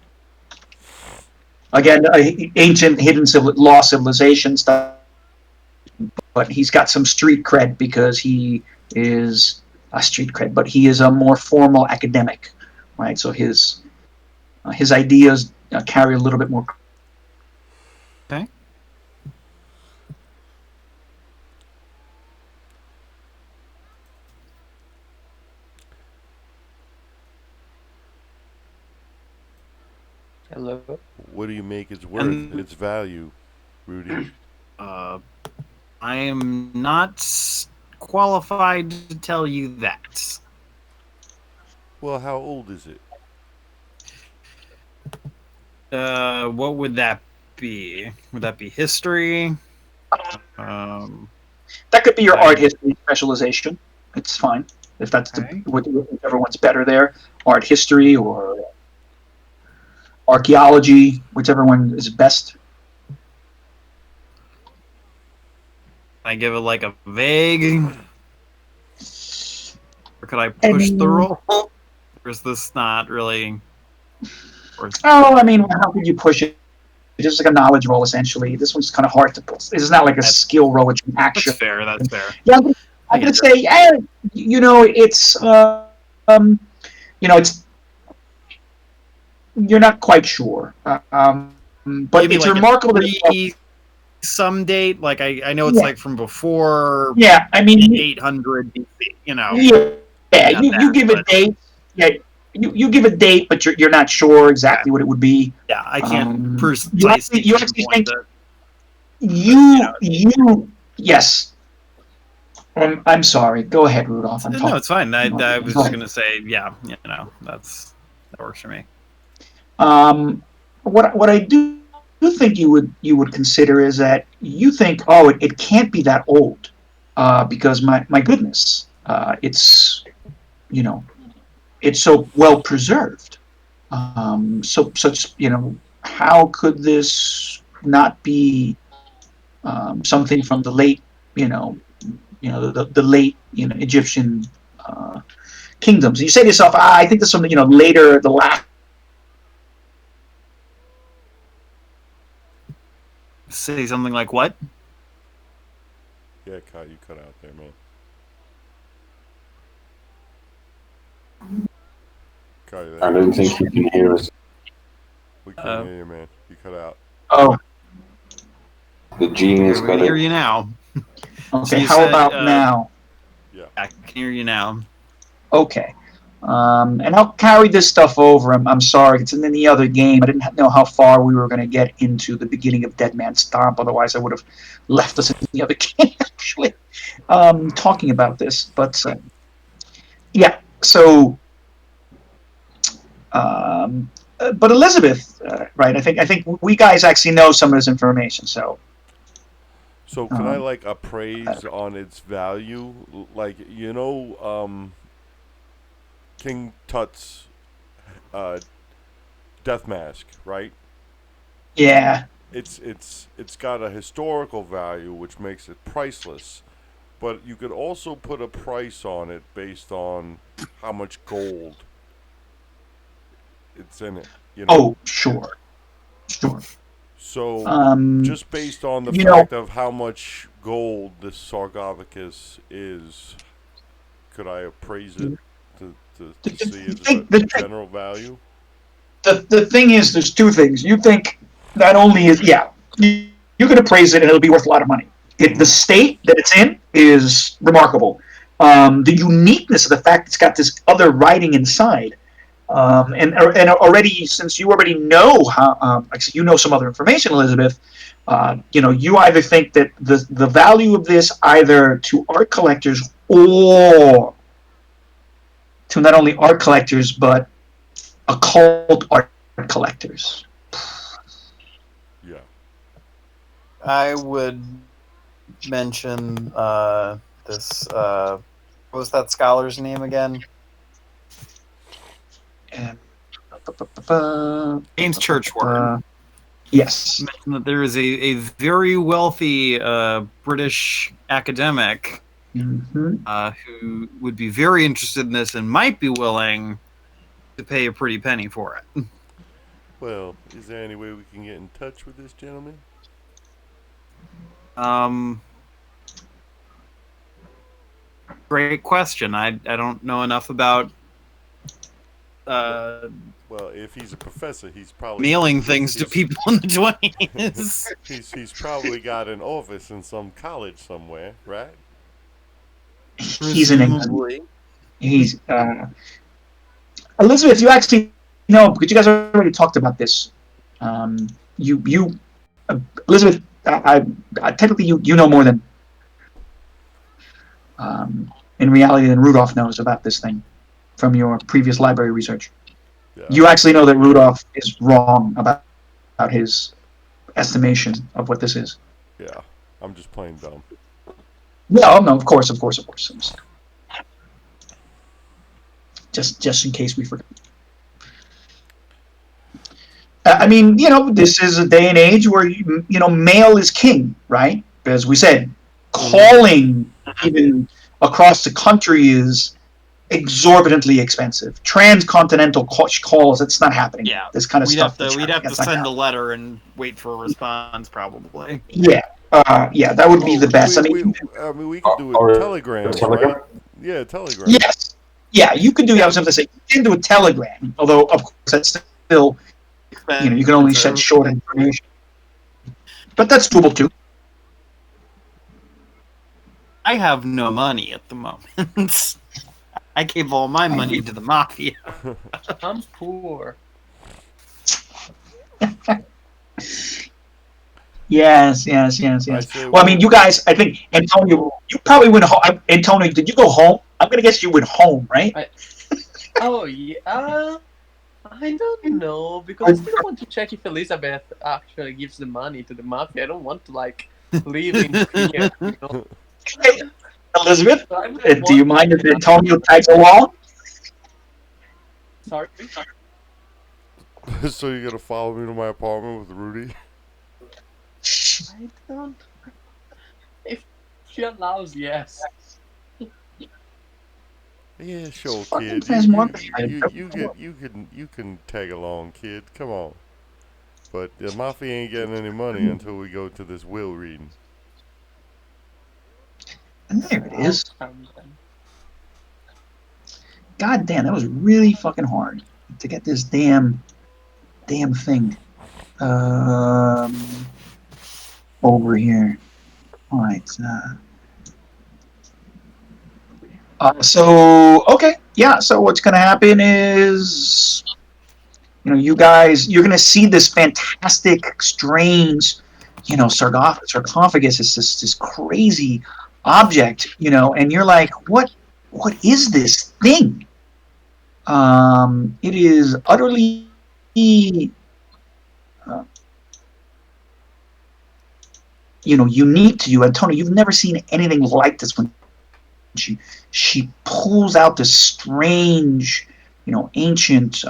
Again, ancient, hidden, lost civilization stuff, but he's got some street cred because he is a street cred, but he is a more formal academic, right? So his ideas carry a little bit more. Okay. Hello. What do you make its worth, its value, Rudy? I am not qualified to tell you that. Well, how old is it? What would that be? Would that be history? That could be your art history specialization. It's fine if that's whichever one's better there. Art history or archaeology, whichever one is best. I give it like a vague, or could I push the roll? Or is this not really? Oh, I mean, how could you push it? It's just like a knowledge roll, essentially. This one's kind of hard to push. This is not like a skill roll; it's an action. That's fair. That's fair. Yeah, I'm gonna say, it's, it's. You're not quite sure, but maybe it's like remarkable that some date. Like I know it's like from before. Yeah, I mean 800 BC. Yeah, you give a date. Yeah, you give a date, but you're not sure exactly what it would be. Yeah, I can't precisely. You actually think you yes. I'm sorry. Go ahead, Rudolph. No, it's fine. I was just gonna say, yeah, that works for me. What I do think you would consider is that you think, oh, it can't be that old, because my goodness, it's it's so well preserved. How could this not be something from the late, the late, Egyptian kingdoms? You say to yourself, I think there's something, later, the last. Say something like what? Yeah, Kai, you cut out there, man. Kai, I don't think you can hear us. We can't hear you, man. You cut out. Oh. The genius we got can hear it. you now. Okay, how about now? Yeah. I can hear you now. Okay. And I'll carry this stuff over. I'm sorry, it's in the other game. I didn't know how far we were going to get into the beginning of Dead Man's Stomp. Otherwise, I would have left us in the other game, actually, talking about this. But, yeah, so... but Elizabeth, right, I think we guys actually know some of this information, so... So can I, appraise on its value? Like, King Tut's death mask, right? Yeah. It's got a historical value, which makes it priceless. But you could also put a price on it based on how much gold it's in it. Oh, sure. So, just based on the fact of how much gold this sarcophagus is, could I appraise it to see its general value? The thing is, there's two things. You think not only is, you can appraise it and it'll be worth a lot of money. The state that it's in is remarkable. The uniqueness of the fact it's got this other writing inside. And already, since you already know how, you know some other information, Elizabeth, you either think that the value of this either to art collectors or to not only art collectors but occult art collectors. Yeah. I would mention this. What was that scholar's name again? And James Churchward. Yes. mentioned that there is a very wealthy British academic who would be very interested in this and might be willing to pay a pretty penny for it. Well, is there any way we can get in touch with this gentleman? Great question. I don't know enough about well, if he's a professor, he's probably mailing things to people in the 20s. he's probably got an office in some college somewhere, right? He's an England. He's Elizabeth. You actually know because you guys already talked about this. Elizabeth. Technically, you know more than in reality than Rudolph knows about this thing from your previous library research. Yeah. You actually know that Rudolph is wrong about his estimation of what this is. Yeah, I'm just plain dumb. No, of course. Just in case we forget. I mean, this is a day and age where mail is king, right? As we said, calling even across the country is exorbitantly expensive. Transcontinental calls, it's not happening. Yeah, this kind of stuff. We'd have to send a letter and wait for a response, probably. Yeah, that would be the best. We could do a telegram, right? Yeah, telegram. Yes. Yeah, you could do. I was going to say you can do a telegram, although of course that's still, you can only send short information. But that's doable too. I have no money at the moment. I gave all my money to the mafia. I'm poor. Yes. Well, I mean, you guys, I think, Antonio, you probably went home. Antonio, did you go home? I'm going to guess you went home, right? Oh, yeah. I don't know, because I still want to check if Elizabeth actually gives the money to the mafia. I don't want to, live in fear, Hey, Elizabeth, do you mind if Antonio tags along? Sorry? So you're going to follow me to my apartment with Rudy? I don't... If she allows, yes. Yeah, sure, kid. You can tag along, kid. Come on. But the mafia ain't getting any money until we go to this will reading. And there it is. God damn, that was really fucking hard to get this damn thing over here. All right. So okay, yeah. So what's going to happen is, you guys, you're going to see this fantastic, strange, sarcophagus. It's this crazy object, and you're like, what is this thing? It is utterly unique to you, Antonio. You've never seen anything like this when she pulls out this strange, ancient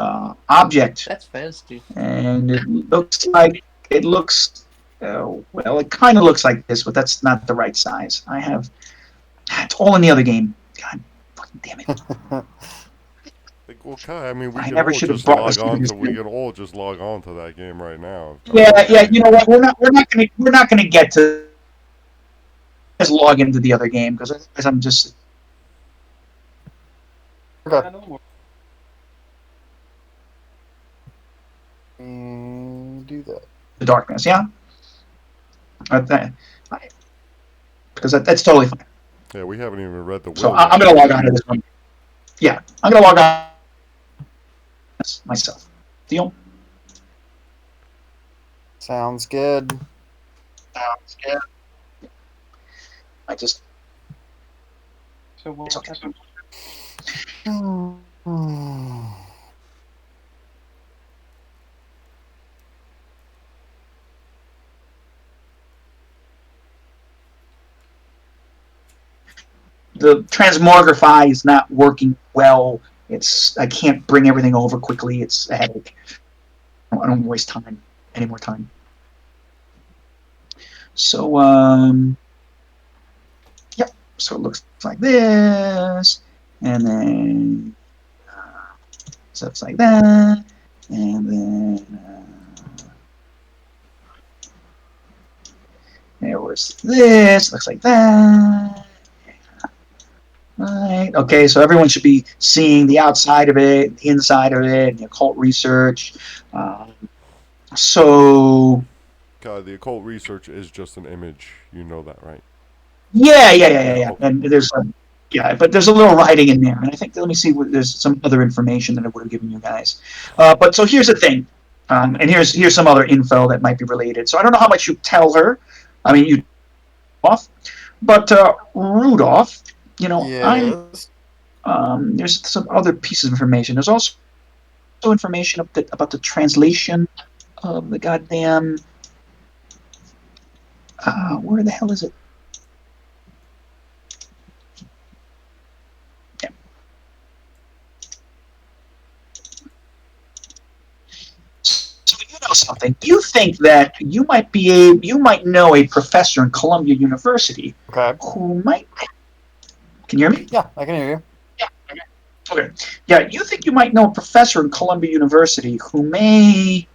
object. That's fancy. And it looks well, it kind of looks like this, but that's not the right size. It's all in the other game. God fucking damn it. Well, Kai, I mean, we can all just log on to that game right now. Yeah. You know what? We're not gonna get to just log into the other game because I'm just. Okay. Do that. The darkness, yeah. Because that's totally fine. Yeah, we haven't even read the will. So I'm gonna log on to this one. Yeah, I'm gonna log on myself. Deal? Sounds good. I just. So what happened? The transmogrify is not working well. I can't bring everything over quickly. It's a headache. I don't waste any more time. So, yep. So it looks like this, and then stuff like that, and then there was this. Looks like that. Right. Okay. So everyone should be seeing the outside of it, the inside of it, and the occult research. So God, the occult research is just an image. You know that, right? yeah. Okay. And there's but there's a little writing in there, and I think let me see. There's some other information that I would have given you guys. But so here's the thing, and here's some other info that might be related. So I don't know how much you tell her. I mean, you off, but Rudolph, Yes. there's some other pieces of information. There's also information about the translation of the goddamn. Where the hell is it? Yeah. So you know something. You think that you might know a professor in Columbia University Okay. who might. Can you hear me? Yeah, I can hear you. Okay. Yeah, you think you might know a professor in Columbia University who may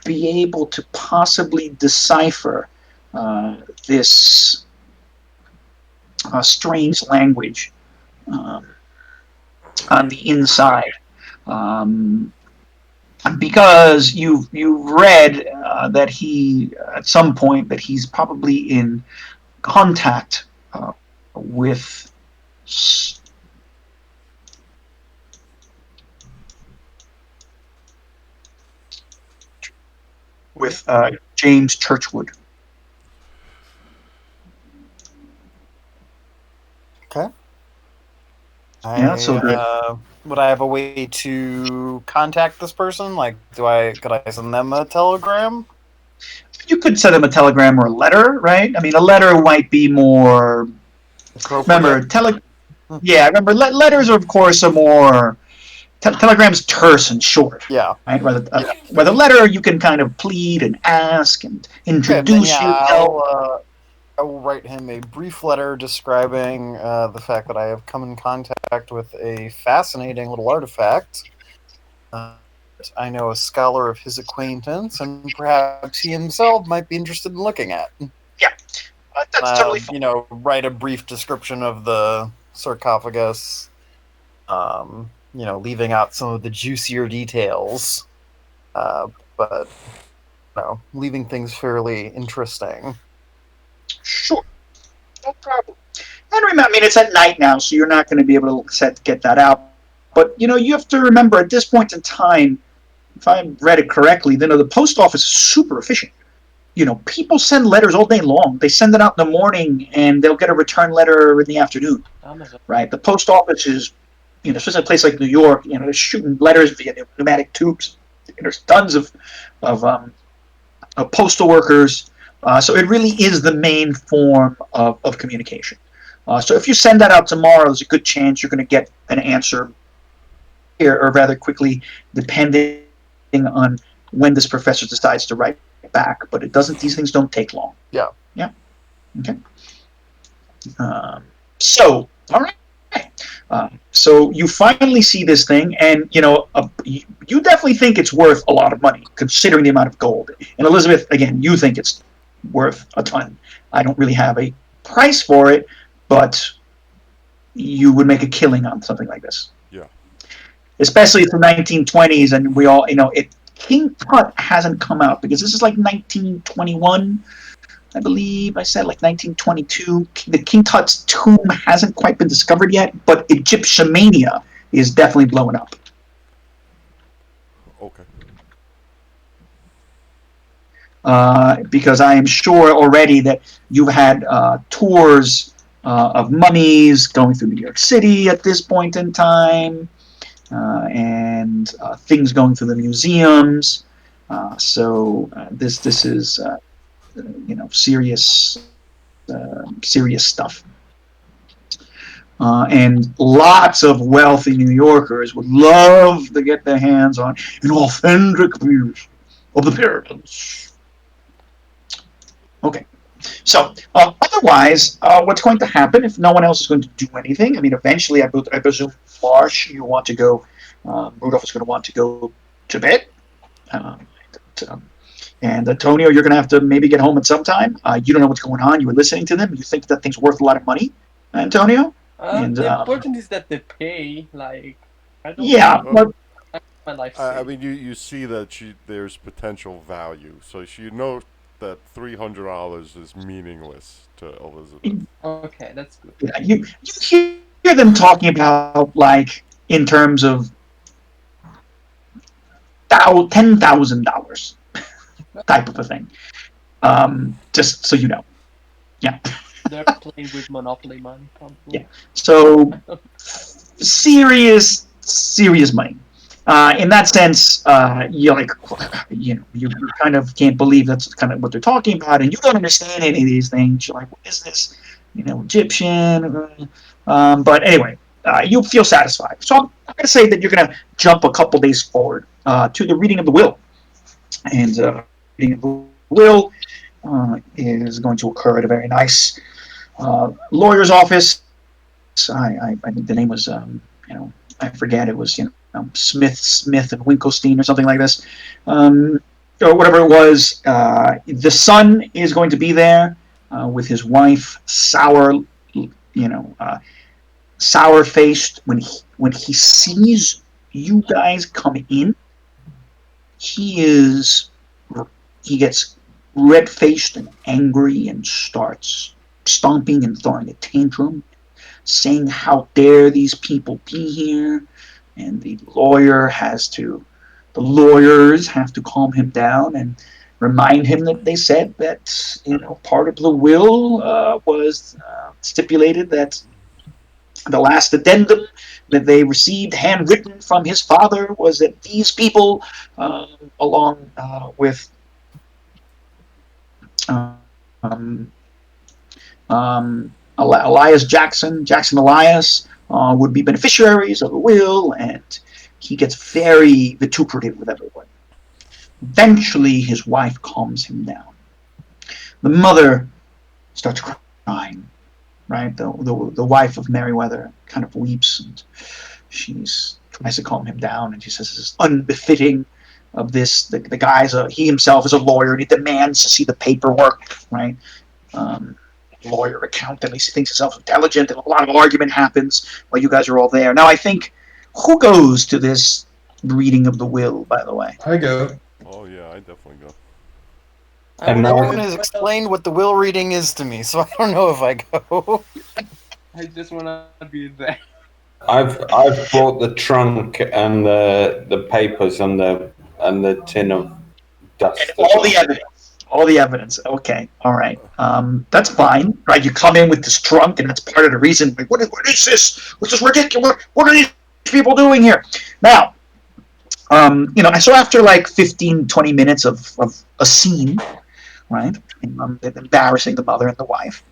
be able to possibly decipher this strange language on the inside. Um, because you've read that he at some point that he's probably in contact with James Churchwood. Okay. Yeah, so Would I have a way to contact this person? Like, could I send them a telegram? you could send him a telegram or a letter, right? I mean, a letter might be more. Remember, remember, letters, of course, are more. Telegram's terse and short. Yeah. Right. With a letter, you can kind of plead and ask and introduce yourself. I will write him a brief letter describing the fact that I have come in contact with a fascinating little artifact. I know a scholar of his acquaintance, and perhaps he himself might be interested in looking at. Yeah, that's totally fine. Write a brief description of the sarcophagus, leaving out some of the juicier details, but leaving things fairly interesting. Sure, no problem. And remember, I mean, it's at night now, so you're not going to be able to get that out. But you have to remember at this point in time, if I read it correctly, the post office is super efficient. People send letters all day long. They send it out in the morning, and they'll get a return letter in the afternoon. Right? The post office is, especially a place like New York, they're shooting letters via pneumatic tubes. There's tons of postal workers. So it really is the main form of communication. So if you send that out tomorrow, there's a good chance you're going to get an answer here, or rather quickly, depending on when this professor decides to write back. But these things don't take long. Yeah. Yeah. Okay. So, all right. So you finally see this thing, and you definitely think it's worth a lot of money, considering the amount of gold. And Elizabeth, again, you think it's worth a ton. I don't really have a price for it, but you would make a killing on something like this. Yeah. Especially it's the 1920s, and we all, King Tut hasn't come out because this is like 1921. I believe I said like 1922. The King Tut's tomb hasn't quite been discovered yet, but Egyptiomania is definitely blowing up. Okay. Because I am sure already that you've had tours of mummies going through New York City at this point in time, and things going through the museums. So this is serious stuff. And lots of wealthy New Yorkers would love to get their hands on an authentic piece of the pyramids. Okay, So, otherwise, what's going to happen if no one else is going to do anything? I mean, eventually, I presume Marsh, you want to go. Rudolph is going to want to go to bed. Um, um, and Antonio, you're going to have to maybe get home at some time. You don't know what's going on. You were listening to them. You think that thing's worth a lot of money, Antonio. And The important is that they pay. Like, I don't yeah, want but my life I saved. mean, you see that there's potential value, so you know that $300 is meaningless to Elizabeth. Okay, that's good. yeah, you hear them talking about like in terms of $10,000 type of a thing. Just so you know. Yeah. They're playing with Monopoly money, Yeah. probably. So serious money. In that sense, you're like, you kind of can't believe that's kind of what they're talking about, and you don't understand any of these things. You're like, what is this? Egyptian. But anyway, you feel satisfied. So I'm going to say that you're going to jump a couple days forward to the reading of the will, and reading of the will is going to occur at a very nice lawyer's office. I think the name was I forget. It was Smith and Winkelstein or something like this, or whatever it was. The son is going to be there with his wife, sour faced when he sees you guys come in. He is he gets red faced and angry and starts stomping and throwing a tantrum, saying how dare these people be here, and the lawyers have to calm him down and remind him that they said that part of the will was stipulated that the last addendum that they received handwritten from his father was that these people, along with um, Elias Jackson Elias, would be beneficiaries of the will, and he gets very vituperative with everyone. Eventually, his wife calms him down. The mother starts crying, right? The wife of Meriwether kind of weeps, and she's tries to calm him down, and she says this is unbefitting of this. The guy's he himself is a lawyer, and he demands to see the paperwork, right? Um, Lawyer, accountant. He thinks himself intelligent, and a lot of argument happens while you guys are all there. Now, I think who goes to this reading of the will? By the way, I go. Oh yeah, I definitely go. And No one I, has explained what the will reading is to me, so I don't know if I go. I just wanna be there. I've brought the trunk and the papers and the tin of and dust as all well. the evidence. All the evidence. Okay, all right. That's fine, right? You come in with this trunk, and that's part of the reason. Like, what is this? What's this ridiculous? What are these people doing here? Now, so after like 15, 20 minutes of a scene, right? Embarrassing the mother and the wife.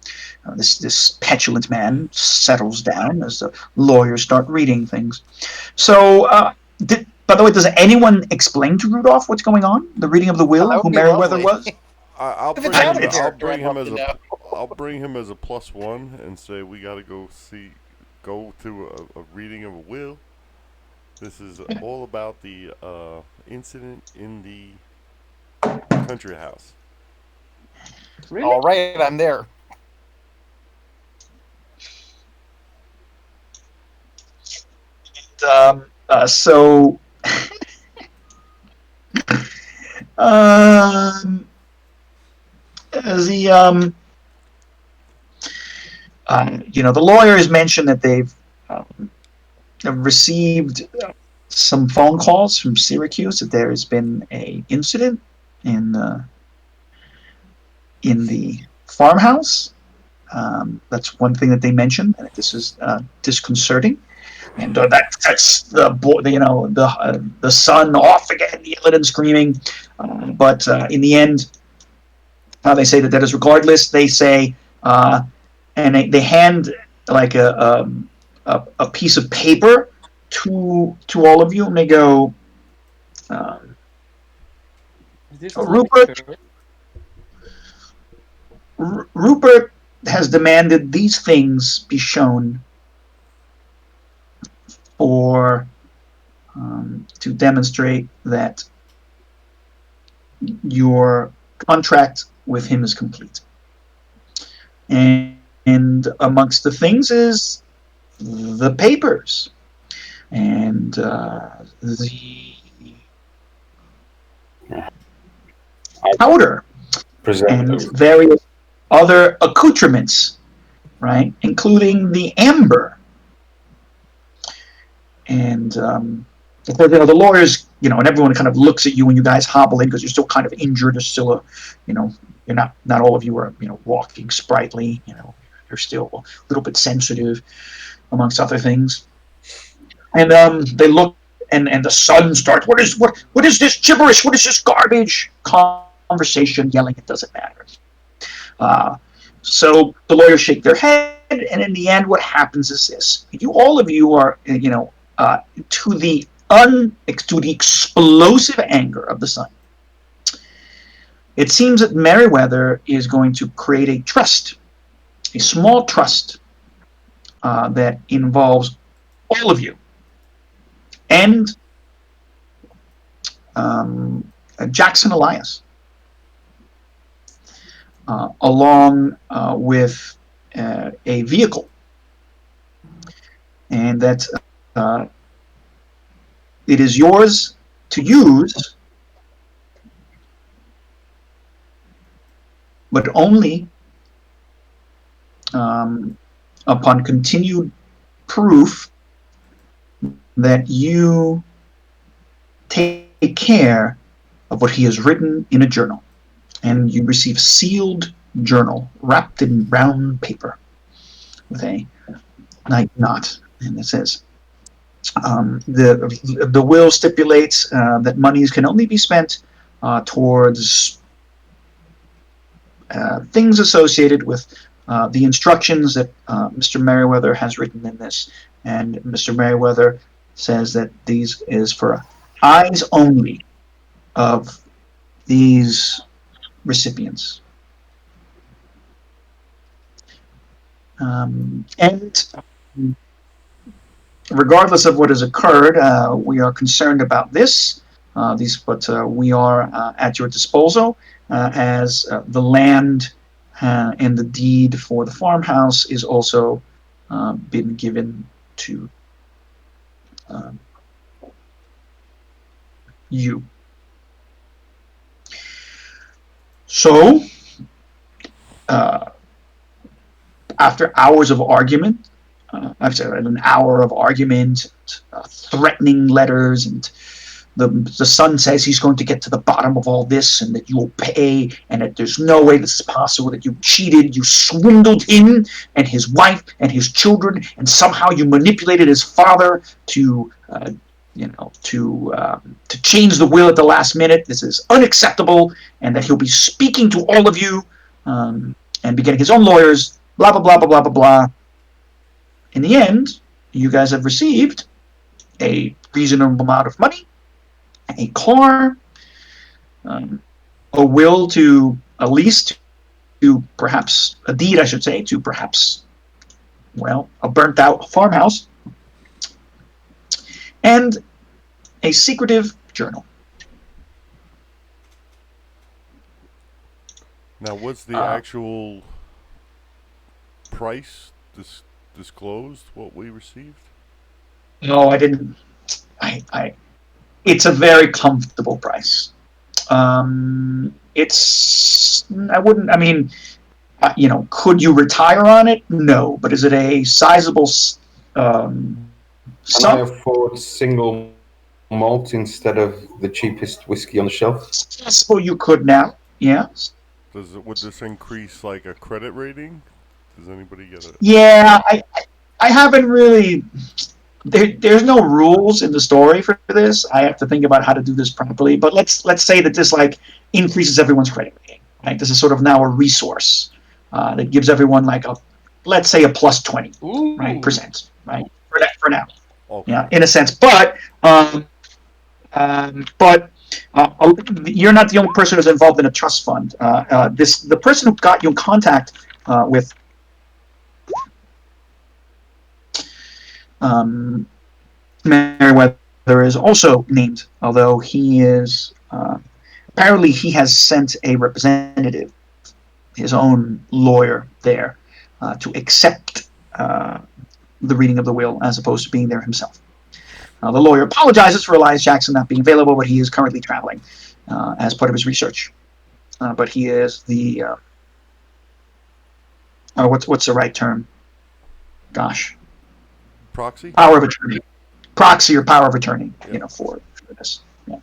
This petulant man settles down as the lawyers start reading things. So, by the way, does anyone explain to Rudolph what's going on? The reading of the That will, would who be Meriwether lovely. was? I'll If it's bring out him. of I'll character, bring I'd him love as to a. know. I'll bring him as a +1 and say we got to go to a reading of a will. This is all about the incident in the country house. Really? All right, I'm there. So, um, the the lawyers mentioned that they've received some phone calls from Syracuse that there has been a incident in the farmhouse. That's one thing that they mentioned, and this is disconcerting. And that sets the boy, the son off again, yelling and screaming. But in the end, they say that is regardless. They say, and they hand like a piece of paper to all of you, and they go, Is this like Rupert, her? Rupert has demanded these things be shown for to demonstrate that your contract with him is complete. And amongst the things is the papers and the powder Present and them. various other accoutrements, right, including the amber. And the lawyers, and everyone kind of looks at you when you guys hobble in because you're still kind of injured. You're still you're not all of you are walking sprightly. You're still a little bit sensitive, amongst other things. And they look, and the son starts. What is this gibberish? What is this garbage? Conversation, yelling. It doesn't matter. So the lawyers shake their head, and in the end, what happens is this: all of you are, to the explosive anger of the son. It seems that Meriwether is going to create a trust, a small trust that involves all of you and Jackson Elias, along with a vehicle, and that it is yours to use, but only upon continued proof that you take care of what he has written in a journal. And you receive a sealed journal wrapped in brown paper with a night knot. And it says, the will stipulates that monies can only be spent towards things associated with the instructions that Mr. Meriwether has written in this. And Mr. Meriwether says that these is for eyes only of these recipients. And regardless of what has occurred, we are concerned about this. But we are at your disposal as the land and the deed for the farmhouse is also been given to you. So, after hours of argument, after an hour of argument, threatening letters, and the son says he's going to get to the bottom of all this and that you will pay and that there's no way this is possible, that you cheated, you swindled him and his wife and his children, and somehow you manipulated his father to change the will at the last minute. This is unacceptable, and that he'll be speaking to all of you and be getting his own lawyers, blah, blah, blah, blah, blah, blah, blah. In the end, you guys have received a reasonable amount of money, a car, a will to a lease to perhaps a deed, I should say, to perhaps, a burnt out farmhouse, and a secretive journal. Now, what's the actual price disclosed? What we received? No, I didn't. It's a very comfortable price. It's. I wouldn't. I mean, could you retire on it? No, but is it a sizable Can I afford single malt instead of the cheapest whiskey on the shelf? It's possible you could now. Yeah. Would this increase like a credit rating? Does anybody get it? Yeah, I haven't really. There's no rules in the story for this. I have to think about how to do this properly. But let's say that this increases everyone's credit rating. Right? This is sort of now a resource that gives everyone let's say a plus 20, right, percent, right, for now. Okay. Yeah, in a sense. But You're not the only person who's involved in a trust fund. The person who got you in contact with Meriwether is also named, although he is apparently he has sent a representative, his own lawyer, there to accept the reading of the will as opposed to being there himself. The lawyer apologizes for Elias Jackson not being available, but he is currently traveling as part of his research. But he is the what's the right term? Gosh, Proxy? power of attorney, proxy or power of attorney. Yep. For this. Yeah.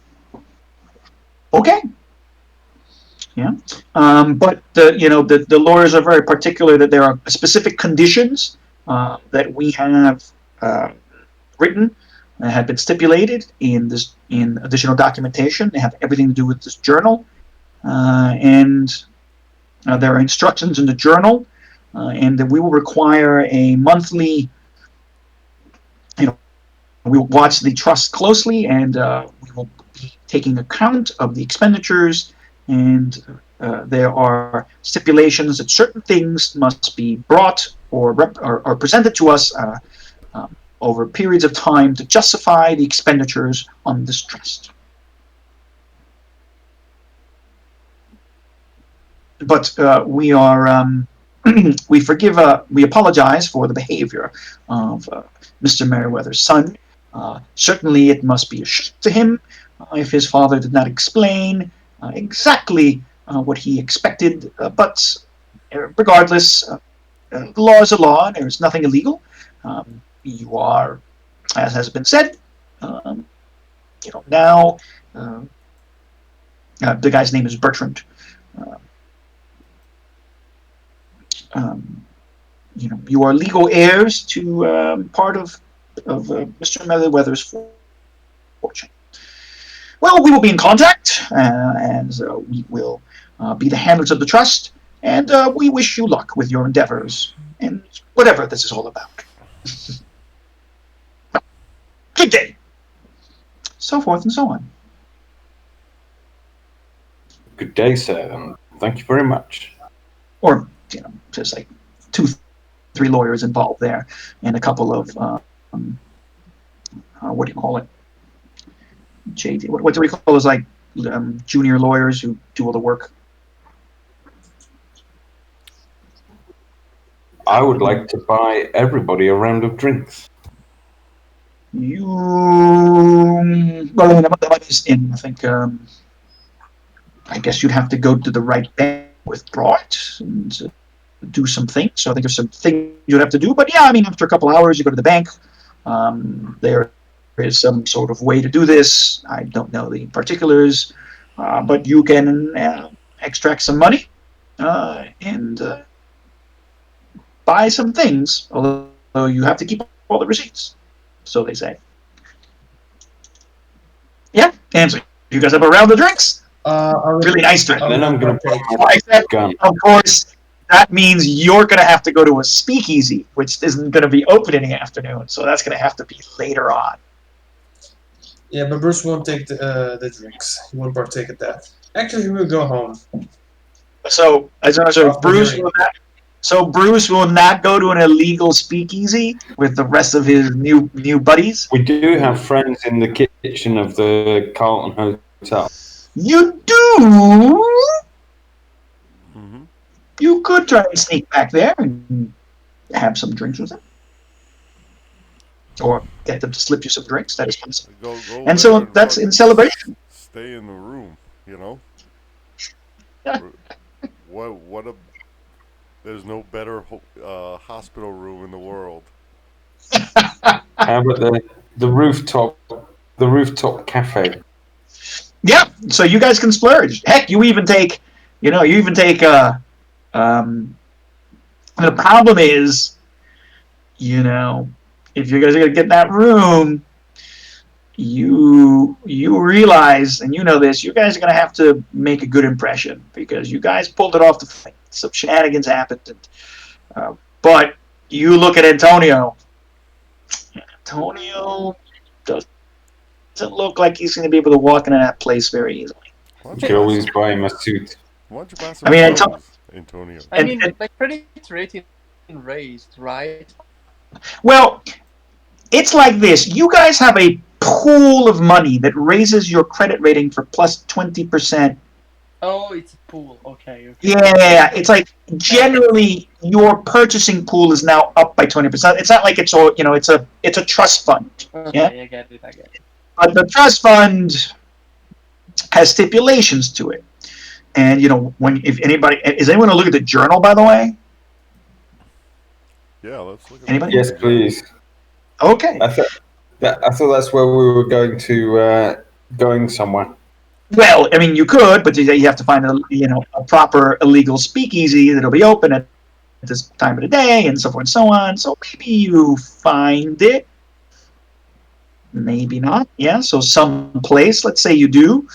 Okay. Yeah. But the lawyers are very particular that there are specific conditions that we have written that have been stipulated in additional documentation. They have everything to do with this journal, and there are instructions in the journal, and that we will require a monthly. We will watch the trust closely, and we will be taking account of the expenditures. And there are stipulations that certain things must be brought or presented to us over periods of time to justify the expenditures on this trust. But we are we apologize for the behavior of Mr. Meriwether's son. Certainly, it must be a shock to him if his father did not explain exactly what he expected. But regardless, the law is a law, and there is nothing illegal. You are, as has been said, now the guy's name is Bertrand. You are legal heirs to part of Mr. Meriwether's fortune. Well, we will be in contact, and we will be the handlers of the trust, and we wish you luck with your endeavors and whatever this is all about. Good day. So forth and so on. Good day, sir, and thank you very much. Or, just like 2-3 lawyers involved there, and a couple of what do you call it? JD. What do we call those, like junior lawyers who do all the work? I would like to buy everybody a round of drinks. Well, the money's in. I think. I guess you'd have to go to the right bank, withdraw it, and do some things. So I think there's some things you'd have to do. But yeah, I mean, after a couple hours, you go to the bank. There is some sort of way to do this. I don't know the particulars, but you can extract some money and buy some things. Although you have to keep all the receipts, so they say. Yeah, and so you guys have a round of drinks. Really nice drink. Then I'm going to Except, of course, that means you're going to have to go to a speakeasy, which isn't going to be open in the afternoon. So that's going to have to be later on. Yeah, but Bruce won't take the drinks. He won't partake of that. Actually, he will go home. So Bruce will not go to an illegal speakeasy with the rest of his new buddies. We do have friends in the kitchen of the Carlton Hotel. You do? Mm-hmm. You could try and sneak back there and have some drinks with them. Or get them to slip you some drinks. That is possible. Go and so that's in celebration. Stay in the room, There's no better hospital room in the world. How about the rooftop cafe? Yeah, so you guys can splurge. Heck, you even take. The problem is, if you guys are gonna get that room, you realize, and you know this, you guys are gonna have to make a good impression because you guys pulled it off the fight. Some shenanigans happened, but you look at Antonio. Antonio doesn't look like he's going to be able to walk into that place very easily. Why don't You you could buy always some? buy him a suit. Why don't you buy some I mean, clothes, Antonio? I mean, my credit rating raised, right? well, it's like this. You guys have a pool of money that raises your credit rating for plus 20%. Oh, it's a pool. Okay. Yeah, it's like generally your purchasing pool is now up by 20%. It's not like it's all, it's a trust fund. Okay, Yeah, I get it. but the trust fund has stipulations to it. And if anybody is anyone gonna look at the journal, by the way? Yeah, let's look at Anybody? the Yes, fucking journal. please. Okay. I thought that's where we were going to going somewhere. Well, I mean, you could, but you have to find a proper illegal speakeasy that'll be open at this time of the day, and so forth and so on. So maybe you find it, maybe not. Yeah. So some place. Let's say you do.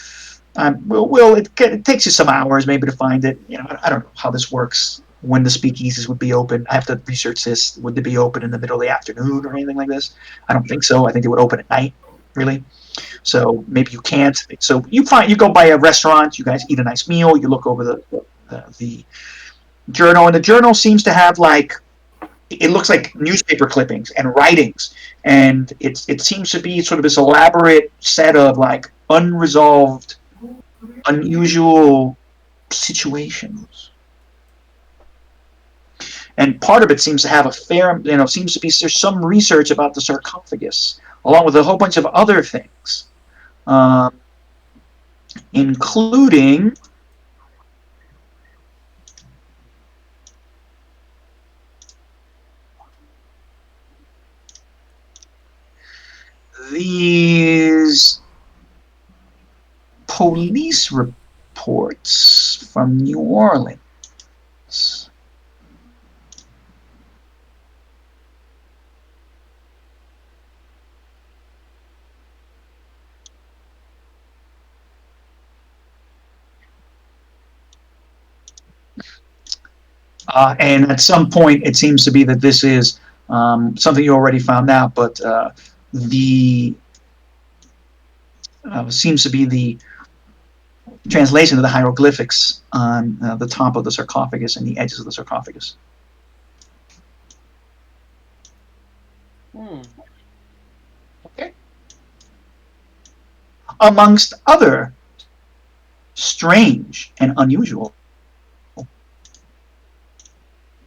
It takes you some hours maybe to find it. I don't know how this works. When the speakeasies would be open, I have to research this. Would they be open in the middle of the afternoon or anything like this? I don't think so. I think they would open at night, really. So maybe you can't. So you go by a restaurant. You guys eat a nice meal. You look over the journal, and the journal seems to have it looks like newspaper clippings and writings, and it seems to be sort of this elaborate set of unresolved, unusual situations. And part of it seems to have seems to be there's some research about the sarcophagus, along with a whole bunch of other things, including these police reports from New Orleans. And at some point, it seems to be that this is something you already found out, but the seems to be the translation of the hieroglyphics on the top of the sarcophagus and the edges of the sarcophagus. Okay. Amongst other strange and unusual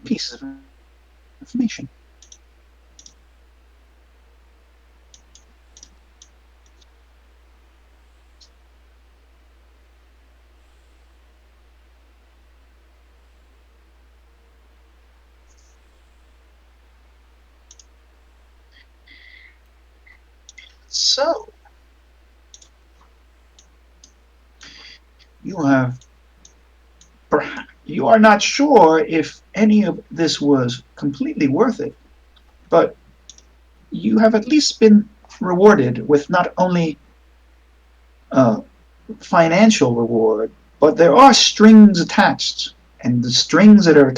pieces of information. So, you are not sure if any of this was completely worth it, but you have at least been rewarded with not only financial reward, but there are strings attached, and the strings that are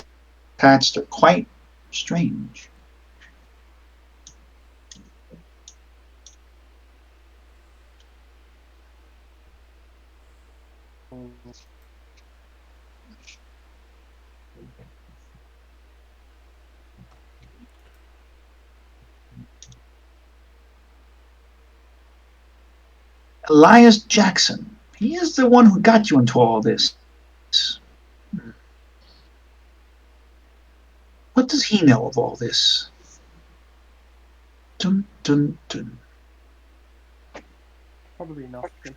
attached are quite strange. Elias Jackson, he is the one who got you into all this. What does he know of all this? Dun, dun, dun. Probably nothing.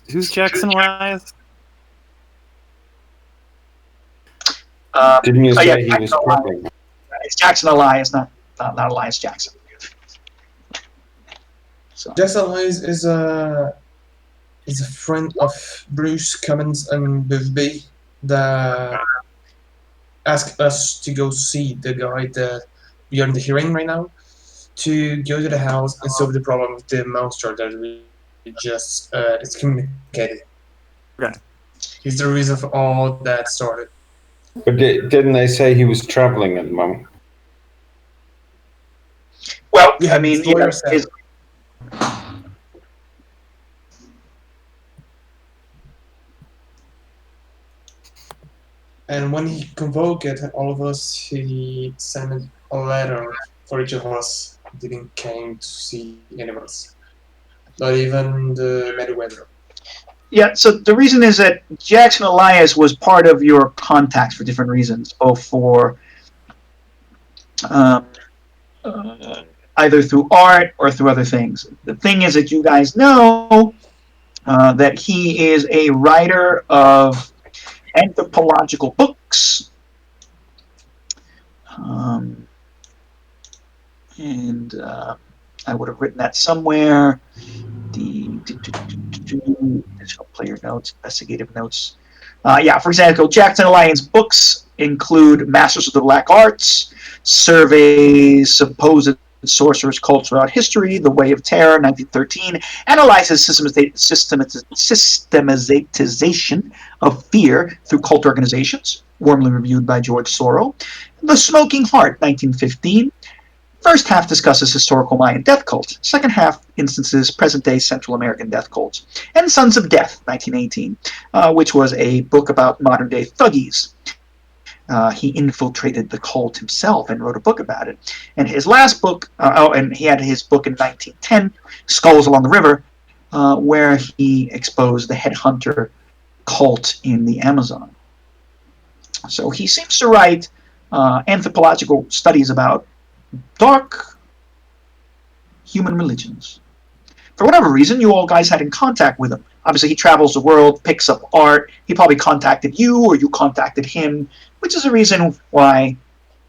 Who's Jackson Elias? Didn't you say yeah, he was traveling? It's Jackson Elias, not Elias Jackson. So. Jackson Elias is a friend of Bruce Cummins and Biff that asked us to go see the guy that we are in the hearing right now, to go to the house and solve the problem with the monster that we just excommunicated. Okay. He's the reason for all that started. But didn't they say he was traveling at the moment? Well, We I have mean, you know, destroyer set. And when he convoked all of us, he sent a letter for each of us. He didn't came to see any of us. Not even the Meriwether. yeah. So the reason is that Jackson Elias was part of your contacts for different reasons, both for um, uh, either through art or through other things. The thing is that you guys know that he is a writer of anthropological books. Um, and I would have written that somewhere. The additional player notes, investigative notes. Yeah, for example, Jackson Alliance books include Masters of the Black Arts, surveys supposed sorcerers' cults throughout history, The Way of Terror, 1913, analyzes systematization of fear through cult organizations, warmly reviewed by George Sorrell, The Smoking Heart, 1915, first half discusses historical Mayan death cult. Second half instances present-day Central American death cults. And Sons of Death, 1918, which was a book about modern-day thuggies. He infiltrated the cult himself and wrote a book about it. And his last book, and he had his book in 1910, Skulls Along the River, where he exposed the headhunter cult in the Amazon. So he seems to write anthropological studies about dark human religions. For whatever reason, you all guys had in contact with him. Obviously, he travels the world, picks up art. He probably contacted you, or you contacted him, which is the reason why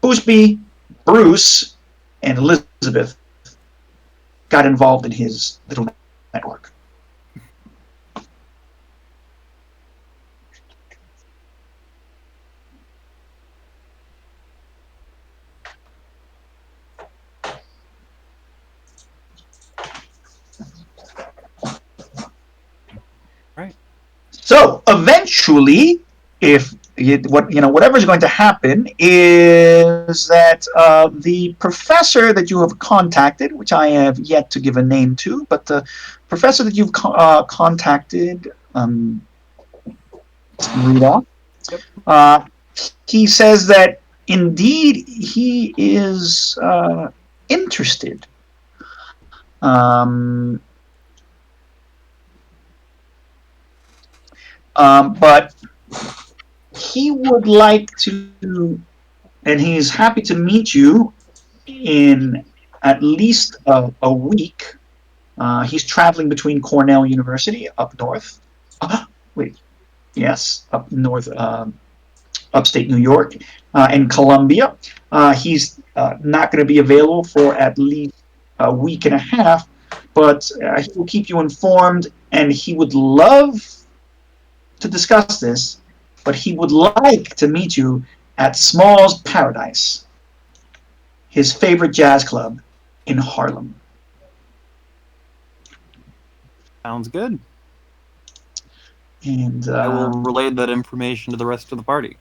Boosby, Bruce, and Elizabeth got involved in his little network. Right. So eventually, if whatever is going to happen is that the professor that you have contacted, which I have yet to give a name to, but the professor that you've contacted, Rudolph, he says that indeed he is interested. Um, but he would like to, and he's happy to meet you in at least a week. He's traveling between Cornell University up north. Wait, yes, up north, upstate New York, and Columbia. He's not going to be available for at least a week and a half, but he will keep you informed, and he would love to discuss this, but he would like to meet you at Small's Paradise, his favorite jazz club in Harlem. Sounds good. And I will relay that information to the rest of the party.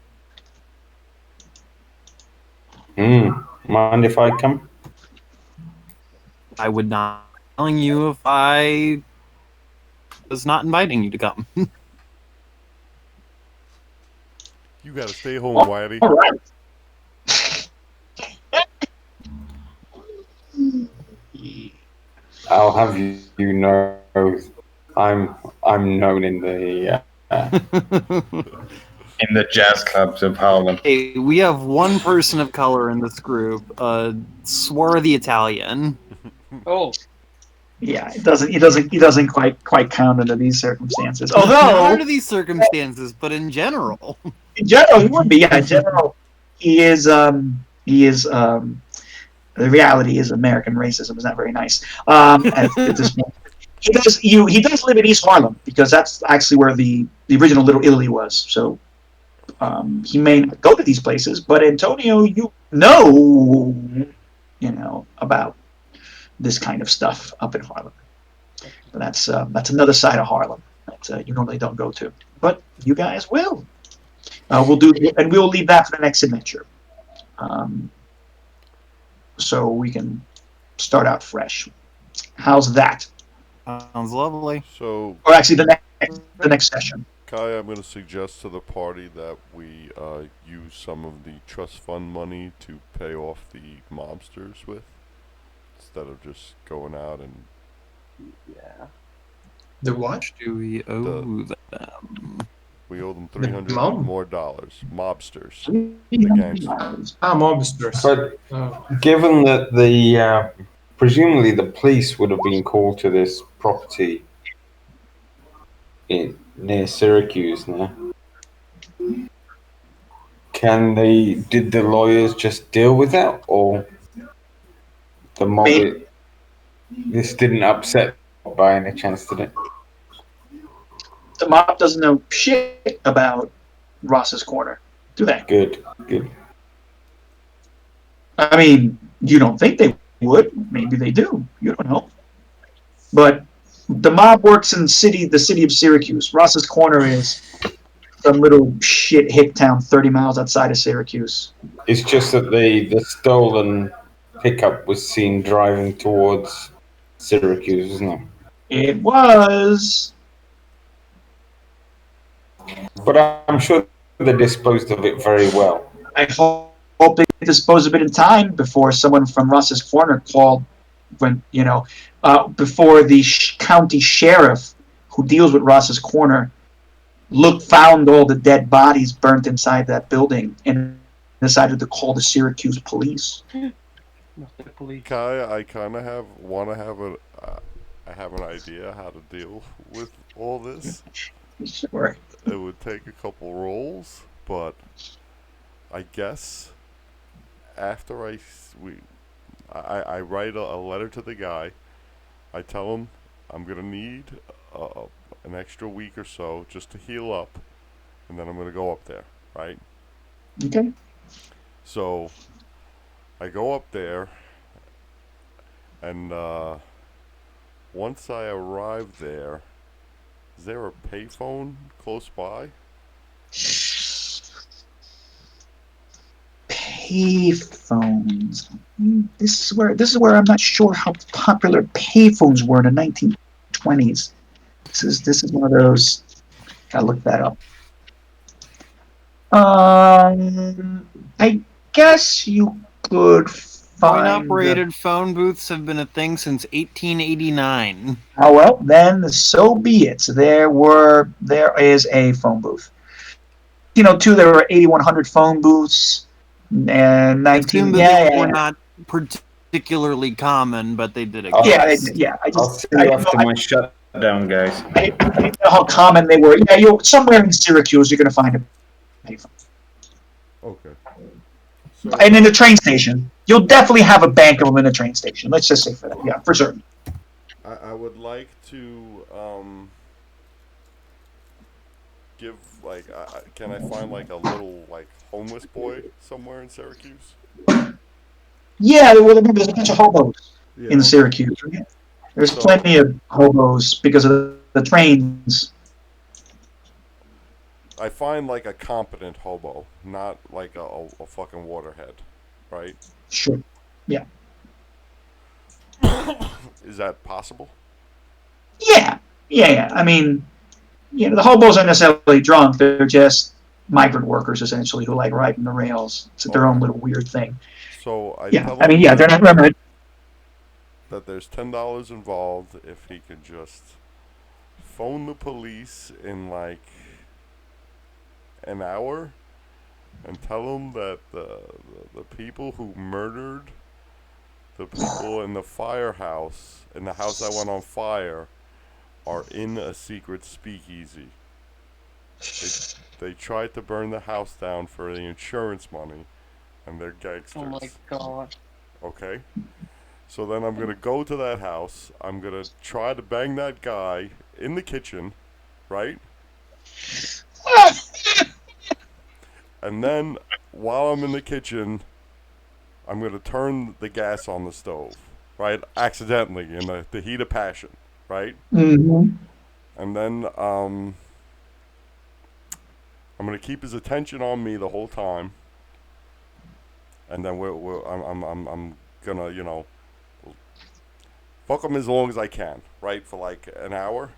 Mind if I come? I would not be telling you if I was not inviting you to come. You gotta stay home, Whitey. All right. I'll have you know, I'm known in the in the jazz clubs of Harlem. Hey, we have one person of color in this group, swarthy Italian. Oh, Yeah, it doesn't quite count under these circumstances. Not Although under these circumstances, but in general. in general he would be. Yeah, in general he is. The reality is American racism is not very nice. At this point, he does live in East Harlem because that's actually where the original Little Italy was. So he may not go to these places, but Antonio, you know about this kind of stuff up in Harlem. But that's another side of Harlem that you normally don't go to, but you guys will. We'll leave that for the next adventure. So we can start out fresh. How's that? Sounds lovely. So, Or actually, the next session. Kai, I'm going to suggest to the party that we use some of the trust fund money to pay off the mobsters with, instead of just going out and Yeah. The what? Do we owe them? we owe them The $300 mob? more dollars. Mobsters, the gangsters. Mobsters. But Oh. given that the presumably the police would have been called to this property near Syracuse now, did the lawyers just deal with that, or the mob? This didn't upset by any chance, did it? The mob doesn't know shit about Ross's Corner, do they? Good. I mean, you don't think they would. Maybe they do. You don't know. But the mob works in the city of Syracuse. Ross's Corner is some little shit hick town 30 miles outside of Syracuse. It's just that the stolen pickup was seen driving towards Syracuse, isn't it? It was. But I'm sure they disposed of it very well. I hope they dispose of it in time before someone from Ross's Corner called, before the county sheriff who deals with Ross's Corner found all the dead bodies burnt inside that building and decided to call the Syracuse police. Not the police. Kai, I kind of I have an idea how to deal with all this. Sure. It would take a couple rolls, but I guess after I write a letter to the guy. I tell him I'm gonna need an extra week or so just to heal up, and then I'm gonna go up there, right? Okay. So I go up there, and once I arrive there, is there a payphone close by? Payphones. This is where I'm not sure how popular payphones were in the 1920s. This is one of those. Gotta look that up. I guess you could find. Coin-operated phone booths have been a thing since 1889. Oh well, then so be it. There is a phone booth. There were 8,100 phone booths, and 19. They were not particularly common, but they did exist. I'll see you after my shutdown, guys. I didn't know how common they were. Yeah, somewhere in Syracuse you're going to find a payphone. Okay. And in the train station, you'll definitely have a bank of them in the train station. Let's just say for that, yeah, for certain. I would like to give can I find a little homeless boy somewhere in Syracuse? Yeah, well, there's a bunch of hobos in Syracuse. Right? There's plenty of hobos because of the trains. I find a competent hobo, not a fucking waterhead, right? Sure. Yeah. Is that possible? Yeah. I mean, the hobos aren't necessarily drunk. They're just migrant workers, essentially, who like riding the rails. It's their own little weird thing. So I tell him they're not. Remember that there's $10 involved if he could just phone the police in an hour and tell them that the people who murdered the people in the firehouse, in the house that went on fire, are in a secret speakeasy. They tried to burn the house down for the insurance money, and they're gangsters. Oh my god. Okay? So then I'm going to go to that house. I'm going to try to bang that guy in the kitchen, right? And then, while I'm in the kitchen, I'm going to turn the gas on the stove, right? Accidentally, in the heat of passion, right? Mm-hmm. And then, I'm going to keep his attention on me the whole time. And then I'm gonna, Fuck them as long as I can, right? For like an hour.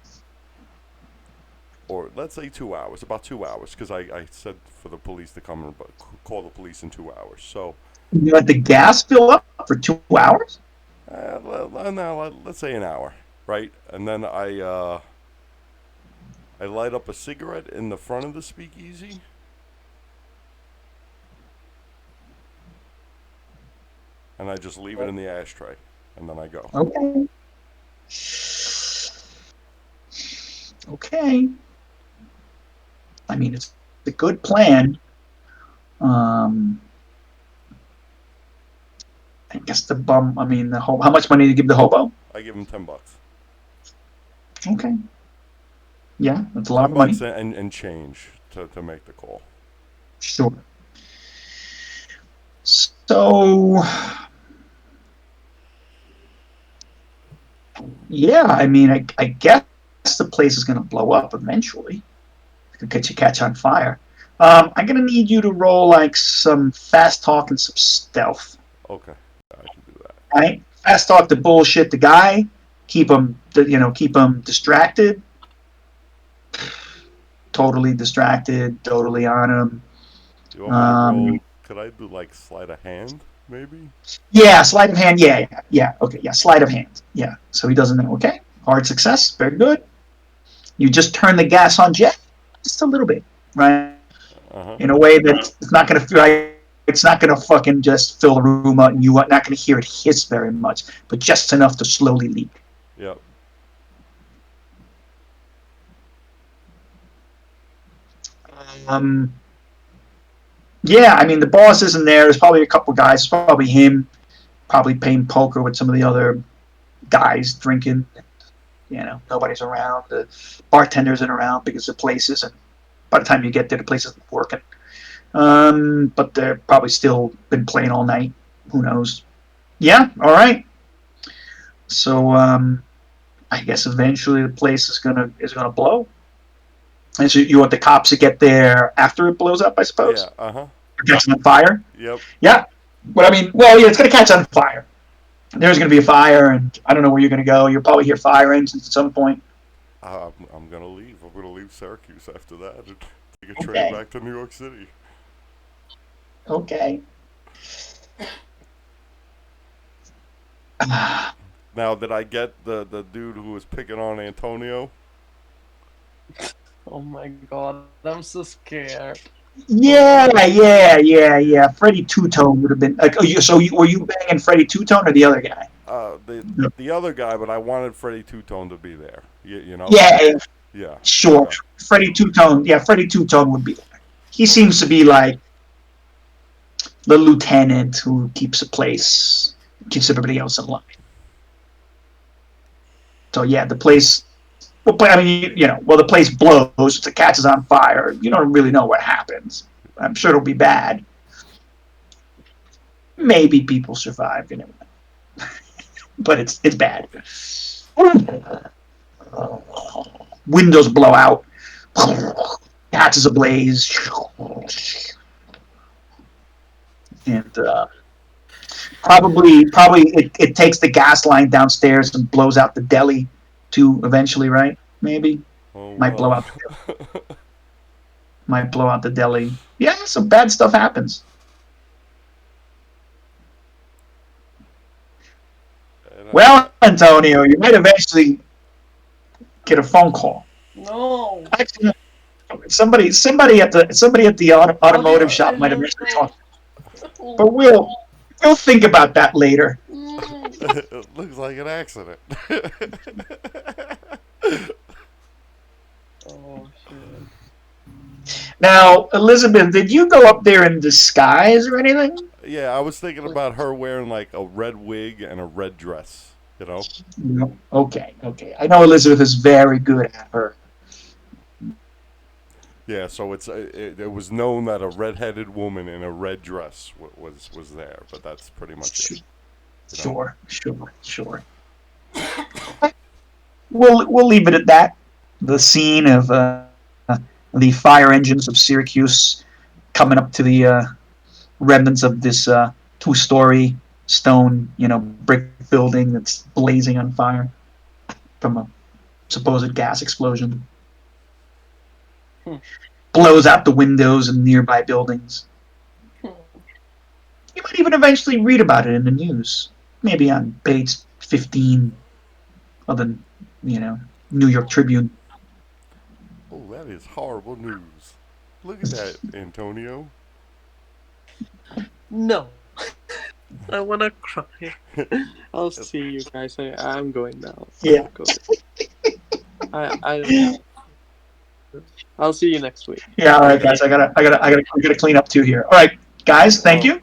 Or let's say 2 hours, about 2 hours, because I said for the police to come and call the police in 2 hours. So, You let the gas fill up for 2 hours? now let's say an hour, right? And then I light up a cigarette in the front of the speakeasy. And I just leave it in the ashtray, and then I go. Okay. Okay. I mean, it's a good plan. I guess the bum. I mean, the how much money to give the hobo? I give him $10. Okay. Yeah, that's a lot of $10 money. and change to make the call. Sure. So, yeah, I mean, I guess the place is going to blow up eventually. It could catch on fire. I'm going to need you to roll like some fast talk and some stealth. Okay, I can do that. Right? Fast talk to bullshit the guy. Keep him distracted. Totally distracted. Totally on him. You want me to roll? Could I do like sleight of hand, maybe? Yeah, sleight of hand. Yeah. Okay, yeah, sleight of hand. Yeah. So he doesn't know. Okay, hard success. Very good. You just turn the gas on just a little bit, right? In a way that it's not going to feel like it's not going to fucking just fill the room up, and you're not going to hear it hiss very much, but just enough to slowly leak. Yep. Yeah, I mean the boss isn't there. There's probably a couple guys. It's probably him, probably playing poker with some of the other guys drinking. You know, nobody's around. The bartender isn't around because the place isn't. By the time you get there, the place isn't working. But they're probably still been playing all night. Who knows? Yeah. All right. So I guess eventually the place is gonna blow. And so you want the cops to get there after it blows up, I suppose? Yeah, Catching on fire? Yep. Yeah. But I mean, well, yeah, it's going to catch on fire. There's going to be a fire, and I don't know where you're going to go. You'll probably hear fire engines at some point. I'm going to leave. I'm going to leave Syracuse after that and take a train back to New York City. Okay. Now, did I get the dude who was picking on Antonio? Oh my god, I'm so scared. Yeah. Freddie Two-Tone would have been like. Were you banging Freddie Two-Tone or the other guy? The other guy, but I wanted Freddie Two-Tone to be there. You know? Yeah. Sure. Okay. Freddie Two-Tone. Yeah, Freddie Two-Tone would be there. He seems to be like the lieutenant who keeps the place, keeps everybody else in line. So yeah, the place. Well, I mean, the place blows. The catches on fire. You don't really know what happens. I'm sure it'll be bad. Maybe people survive. You never know. But it's bad. Windows blow out. Catches ablaze. And probably it takes the gas line downstairs and blows out the deli too eventually, right? Maybe. Might blow out the deli. Might blow out the deli. Yeah, some bad stuff happens. Well, Antonio, you might eventually get a phone call. No. Actually, somebody at the automotive shop might eventually talk. But we'll think about that later. It looks like an accident. Oh shit. Now, Elizabeth, did you go up there in disguise or anything? Yeah, I was thinking about her wearing like a red wig and a red dress, you know? No. Okay. I know Elizabeth is very good at her. Yeah, so it was known that a red-headed woman in a red dress was there, but that's pretty much it. Sure. We'll leave it at that. The scene of the fire engines of Syracuse coming up to the remnants of this two-story stone, brick building that's blazing on fire from a supposed gas explosion. Blows out the windows in nearby buildings. You might even eventually read about it in the news, maybe on page 15 of the, New York Tribune. Oh, that is horrible news. Look at that, Antonio. No. I wanna cry. I'll see you guys. I'm going now. Yeah. I'm going. I don't know. I'll see you next week. Yeah, all right, guys. I gotta clean up too here. All right, guys. Thank you.